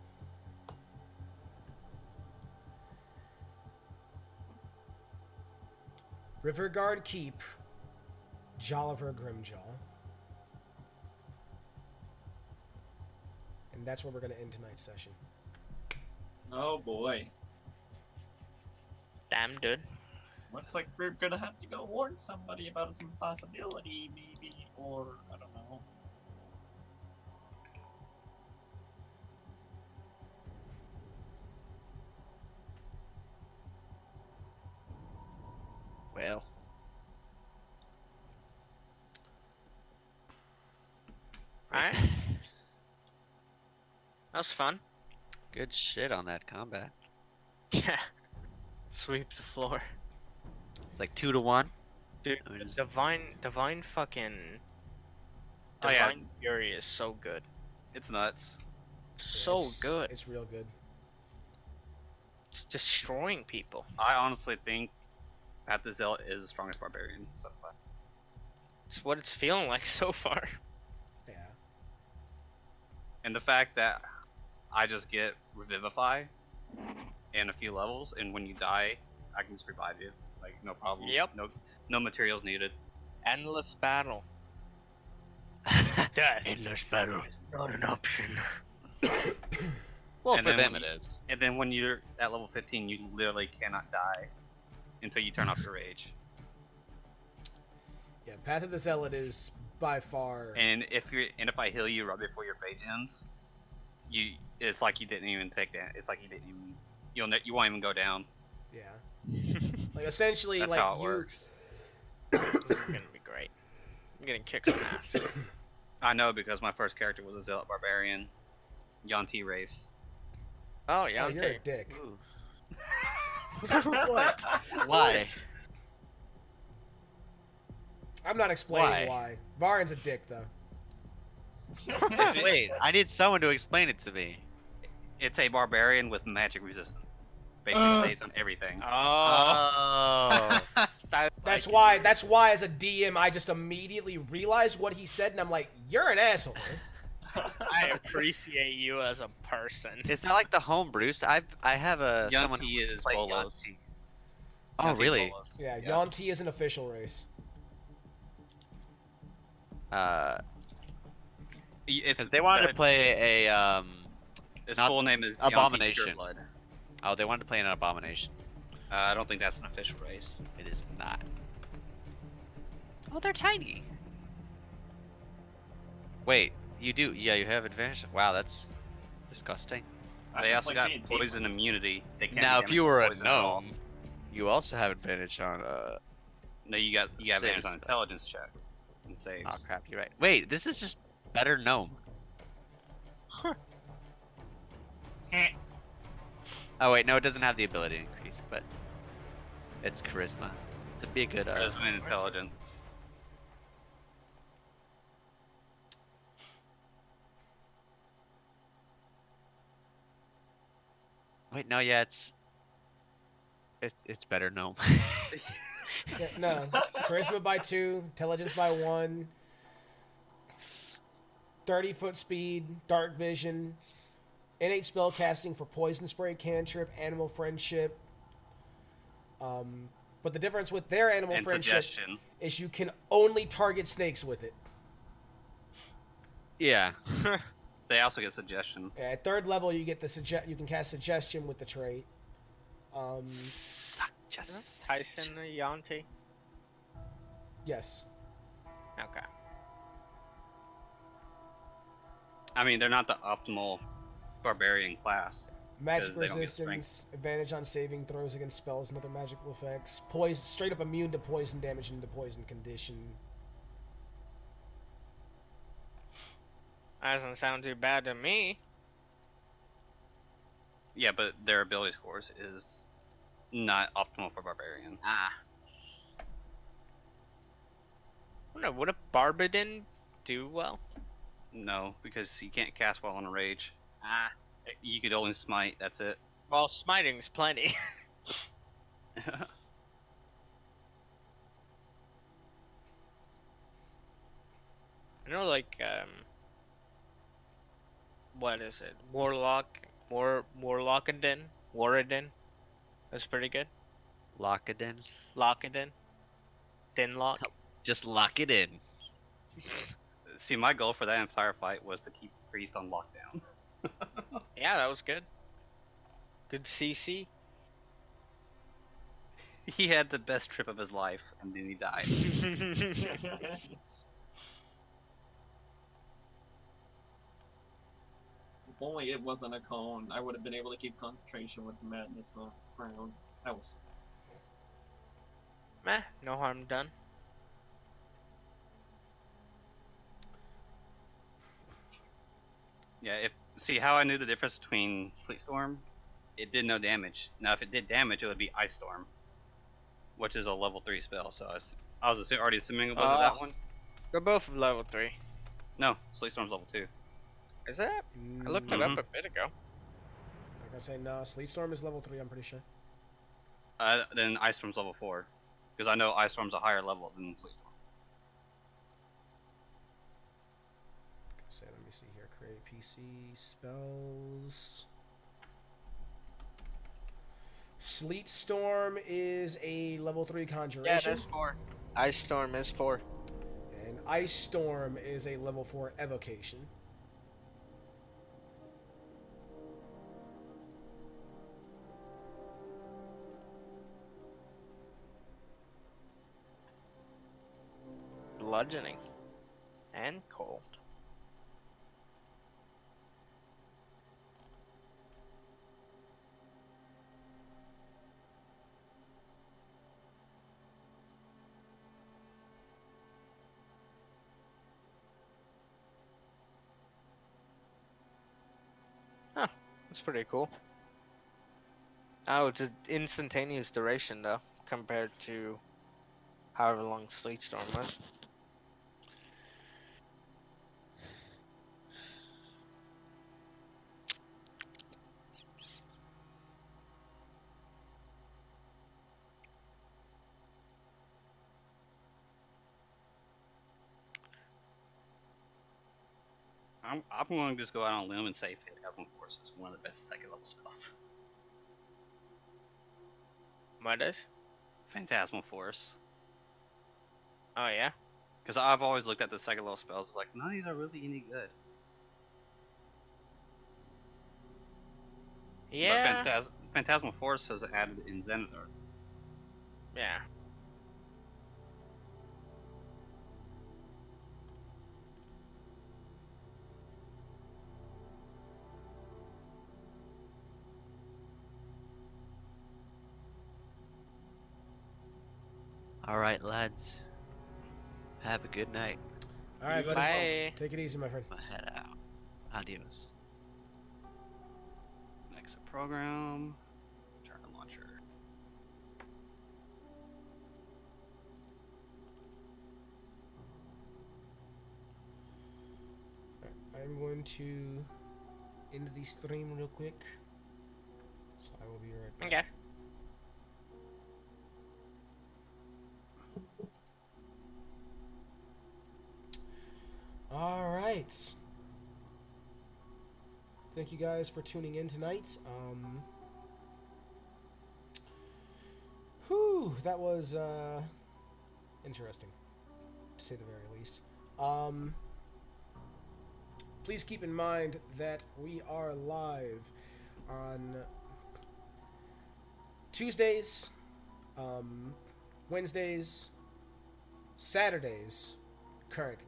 Speaker 1: Riverguard Keep, Jolliver Grimjaw. And that's where we're going to end tonight's session.
Speaker 5: Oh boy.
Speaker 3: Damn, dude.
Speaker 5: Looks like we're gonna have to go warn somebody about some possibility, maybe, or I don't know.
Speaker 4: Well,
Speaker 3: Alright. That was fun.
Speaker 4: good shit on that combat.
Speaker 3: Yeah. Sweep the floor.
Speaker 4: It's like 2-1.
Speaker 3: Dude,
Speaker 4: I mean, it's-
Speaker 3: Divine fucking
Speaker 6: Oh, yeah.
Speaker 3: Divine Fury is so good.
Speaker 6: It's nuts.
Speaker 3: So
Speaker 1: It's-
Speaker 3: good.
Speaker 1: It's real good.
Speaker 3: It's destroying people.
Speaker 6: I honestly think Path to Zealot is the strongest barbarian so far.
Speaker 3: It's what it's feeling like so far.
Speaker 1: Yeah.
Speaker 6: And the fact that I just get Revivify in a few levels, and when you die, I can just revive you. Like, no problem.
Speaker 3: Yep.
Speaker 6: No materials needed.
Speaker 3: Endless battle. Death.
Speaker 4: Endless battle.
Speaker 3: is not an option.
Speaker 4: Well,
Speaker 6: And
Speaker 4: for
Speaker 6: then
Speaker 4: them
Speaker 6: when
Speaker 4: it is.
Speaker 6: And then when you're at level 15, you literally cannot die until you turn off your rage.
Speaker 1: Yeah, Path of the Zealot is by far...
Speaker 6: And if I heal you right before your rage ends, it's like you didn't even take that. It's like you didn't even you won't even go down.
Speaker 1: Yeah. Like essentially,
Speaker 6: That's
Speaker 1: like
Speaker 6: how it
Speaker 1: you.
Speaker 6: works.
Speaker 3: This is gonna be great. I'm gonna kick some ass.
Speaker 6: I know because my first character was a zealot barbarian, Yanti race.
Speaker 3: Oh,
Speaker 1: Oh,
Speaker 3: Yante.
Speaker 1: you're a dick.
Speaker 4: Ooh.
Speaker 3: What?
Speaker 4: Why?
Speaker 1: I'm not explaining
Speaker 4: Why?
Speaker 1: why. Varen's a dick though.
Speaker 4: Wait, I need someone to explain it to me.
Speaker 6: It's a barbarian with magic resistance. Basically saves on everything.
Speaker 3: Oh.
Speaker 4: Oh.
Speaker 1: That's why. That's why, as a DM, I just immediately realized what he said, and I'm like, "You're an asshole."
Speaker 3: I appreciate you as a person.
Speaker 4: Is that like the home Bruce? I have a someone
Speaker 6: Yanti is
Speaker 4: play
Speaker 6: Bolos.
Speaker 4: Yanti. Oh,
Speaker 6: Yanti is
Speaker 4: really?
Speaker 6: Bolos.
Speaker 1: Yeah, Yanti is an official race.
Speaker 6: It's
Speaker 4: Because they wanted to play a
Speaker 6: Its
Speaker 4: not
Speaker 6: full name is
Speaker 4: Abomination.
Speaker 6: Yanti Pureblood.
Speaker 4: Oh, they wanted to play an abomination.
Speaker 6: I don't think that's an official race.
Speaker 4: It is not. Oh, they're tiny. Wait, you do? Yeah, you have advantage. Wow, that's disgusting.
Speaker 6: They
Speaker 5: just
Speaker 6: also
Speaker 5: like
Speaker 6: got
Speaker 5: being
Speaker 6: poison
Speaker 5: tieflings.
Speaker 6: immunity. They can't.
Speaker 4: Now,
Speaker 6: be
Speaker 4: if you were a
Speaker 6: damaged by poison at all.
Speaker 4: gnome, you also have advantage on
Speaker 6: No, you got advantage on
Speaker 4: Saves.
Speaker 6: intelligence checks and saves.
Speaker 4: Oh crap, you're right. Wait, this is just better gnome. Oh wait, no, it doesn't have the ability to increase, but it's charisma. It'd be a good.
Speaker 6: Charisma and intelligence.
Speaker 4: Wait, no, yeah, it's better gnome.
Speaker 1: Yeah, no, charisma by 2, intelligence by 1, 30-foot speed, dark vision, innate spell casting for poison spray, cantrip, animal friendship. But the difference with their animal
Speaker 6: And
Speaker 1: friendship
Speaker 6: suggestion.
Speaker 1: is you can only target snakes with it.
Speaker 4: Yeah.
Speaker 6: They also get suggestion.
Speaker 1: At 3rd level, you get you can cast suggestion with the trait.
Speaker 4: Suck just.
Speaker 3: Tyson Yante.
Speaker 1: Yes.
Speaker 3: Okay.
Speaker 6: I mean, they're not the optimal barbarian class.
Speaker 1: Magic
Speaker 6: 'Cause they don't get
Speaker 1: resistance, advantage on saving throws against spells and other magical effects. Poison, straight up immune to poison damage and to poison condition.
Speaker 3: That doesn't sound too bad to me.
Speaker 6: Yeah, but their ability scores is not optimal for barbarian.
Speaker 3: Ah. I don't know, would a Barbadin do well?
Speaker 6: No, because you can't cast while on a rage.
Speaker 3: Ah.
Speaker 6: You could only smite. That's it.
Speaker 3: Well, smiting's plenty. I know, like, what is it? Warlockadin? Warradin? That's pretty good.
Speaker 4: Lock it in.
Speaker 3: Lockadin? Dinlock?
Speaker 4: Just lock it in.
Speaker 6: See, my goal for that entire fight was to keep the priest on lockdown.
Speaker 3: Yeah, that was good. Good CC.
Speaker 6: He had the best trip of his life, and then he died.
Speaker 5: If only it wasn't a cone, I would have been able to keep concentration with the madness round. That was.
Speaker 3: Meh, no harm done.
Speaker 6: Yeah, see how I knew the difference between Sleet Storm? It did no damage. Now, if it did damage, it would be Ice Storm, which is a level 3 spell. So I was already assuming it was that one.
Speaker 3: They're both level 3.
Speaker 6: No, Sleet Storm's level 2.
Speaker 3: Is that? I looked it up a bit ago.
Speaker 1: Like I say, no, Sleet Storm is level 3, I'm pretty sure.
Speaker 6: Then Ice Storm's level 4, because I know Ice Storm's a higher level than Sleet Storm.
Speaker 1: So let me see here. Create PC spells. Sleet Storm is a level 3 conjuration.
Speaker 3: Yeah, that's 4. Ice Storm is 4.
Speaker 1: And Ice Storm is a level 4 evocation.
Speaker 3: Bludgeoning. And cold. It's pretty cool. Oh, it's an instantaneous duration though, compared to however long Sleet Storm was.
Speaker 6: I'm going to just go out on a limb and say Phantasmal Force is one of the best second level spells.
Speaker 3: What is?
Speaker 6: Phantasmal Force.
Speaker 3: Oh yeah.
Speaker 6: Because I've always looked at the second level spells like none of these are really any good.
Speaker 3: Yeah.
Speaker 6: But Phantasmal Force has added in Zenithar.
Speaker 3: Yeah.
Speaker 4: All right, lads. Have a good night.
Speaker 1: All right,
Speaker 6: You as
Speaker 1: buddy.
Speaker 3: Bye.
Speaker 1: Take it easy, my friend.
Speaker 4: I'm gonna head out. Adios.
Speaker 6: Exit program. Turn on launcher.
Speaker 1: I'm going to end the stream real quick. So I will be right back.
Speaker 3: Okay.
Speaker 1: All right. Thank you guys for tuning in tonight. That was interesting, to say the very least. Please keep in mind that we are live on Tuesdays, Wednesdays, Saturdays, currently.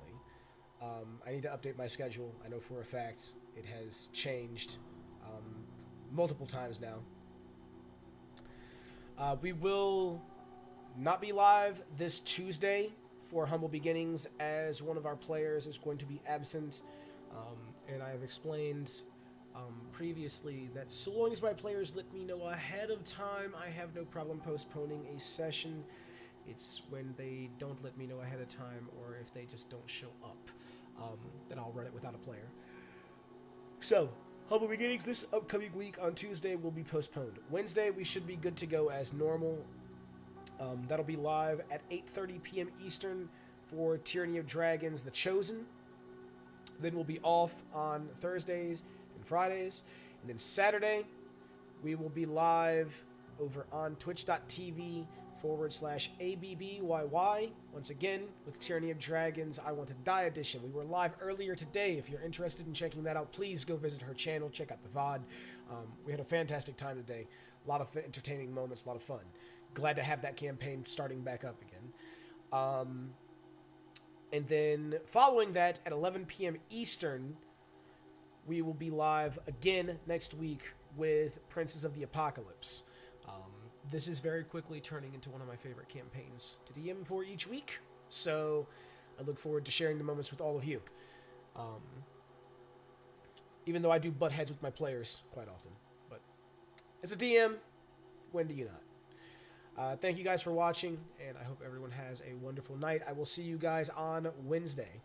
Speaker 1: I need to update my schedule. I know for a fact it has changed multiple times now. We will not be live this Tuesday for Humble Beginnings, as one of our players is going to be absent. And I have explained previously that so long as my players let me know ahead of time, I have no problem postponing a session. It's when they don't let me know ahead of time, or if they just don't show up, that I'll run it without a player. So, Humble Beginnings this upcoming week on Tuesday will be postponed. Wednesday, we should be good to go as normal. That'll be live at 8:30 p.m. Eastern for Tyranny of Dragons: The Chosen. Then we'll be off on Thursdays and Fridays. And then Saturday, we will be live over on twitch.tv/ABBYY. Once again, with Tyranny of Dragons, I Want to Die edition. We were live earlier today. If you're interested in checking that out, please go visit her channel. Check out the VOD. We had a fantastic time today. A lot of entertaining moments, a lot of fun. Glad to have that campaign starting back up again. And then following that, at 11 p.m. Eastern, we will be live again next week with Princes of the Apocalypse. This is very quickly turning into one of my favorite campaigns to DM for each week, so I look forward to sharing the moments with all of you. Even though I do butt heads with my players quite often. But as a DM, when do you not? Thank you guys for watching, and I hope everyone has a wonderful night. I will see you guys on Wednesday.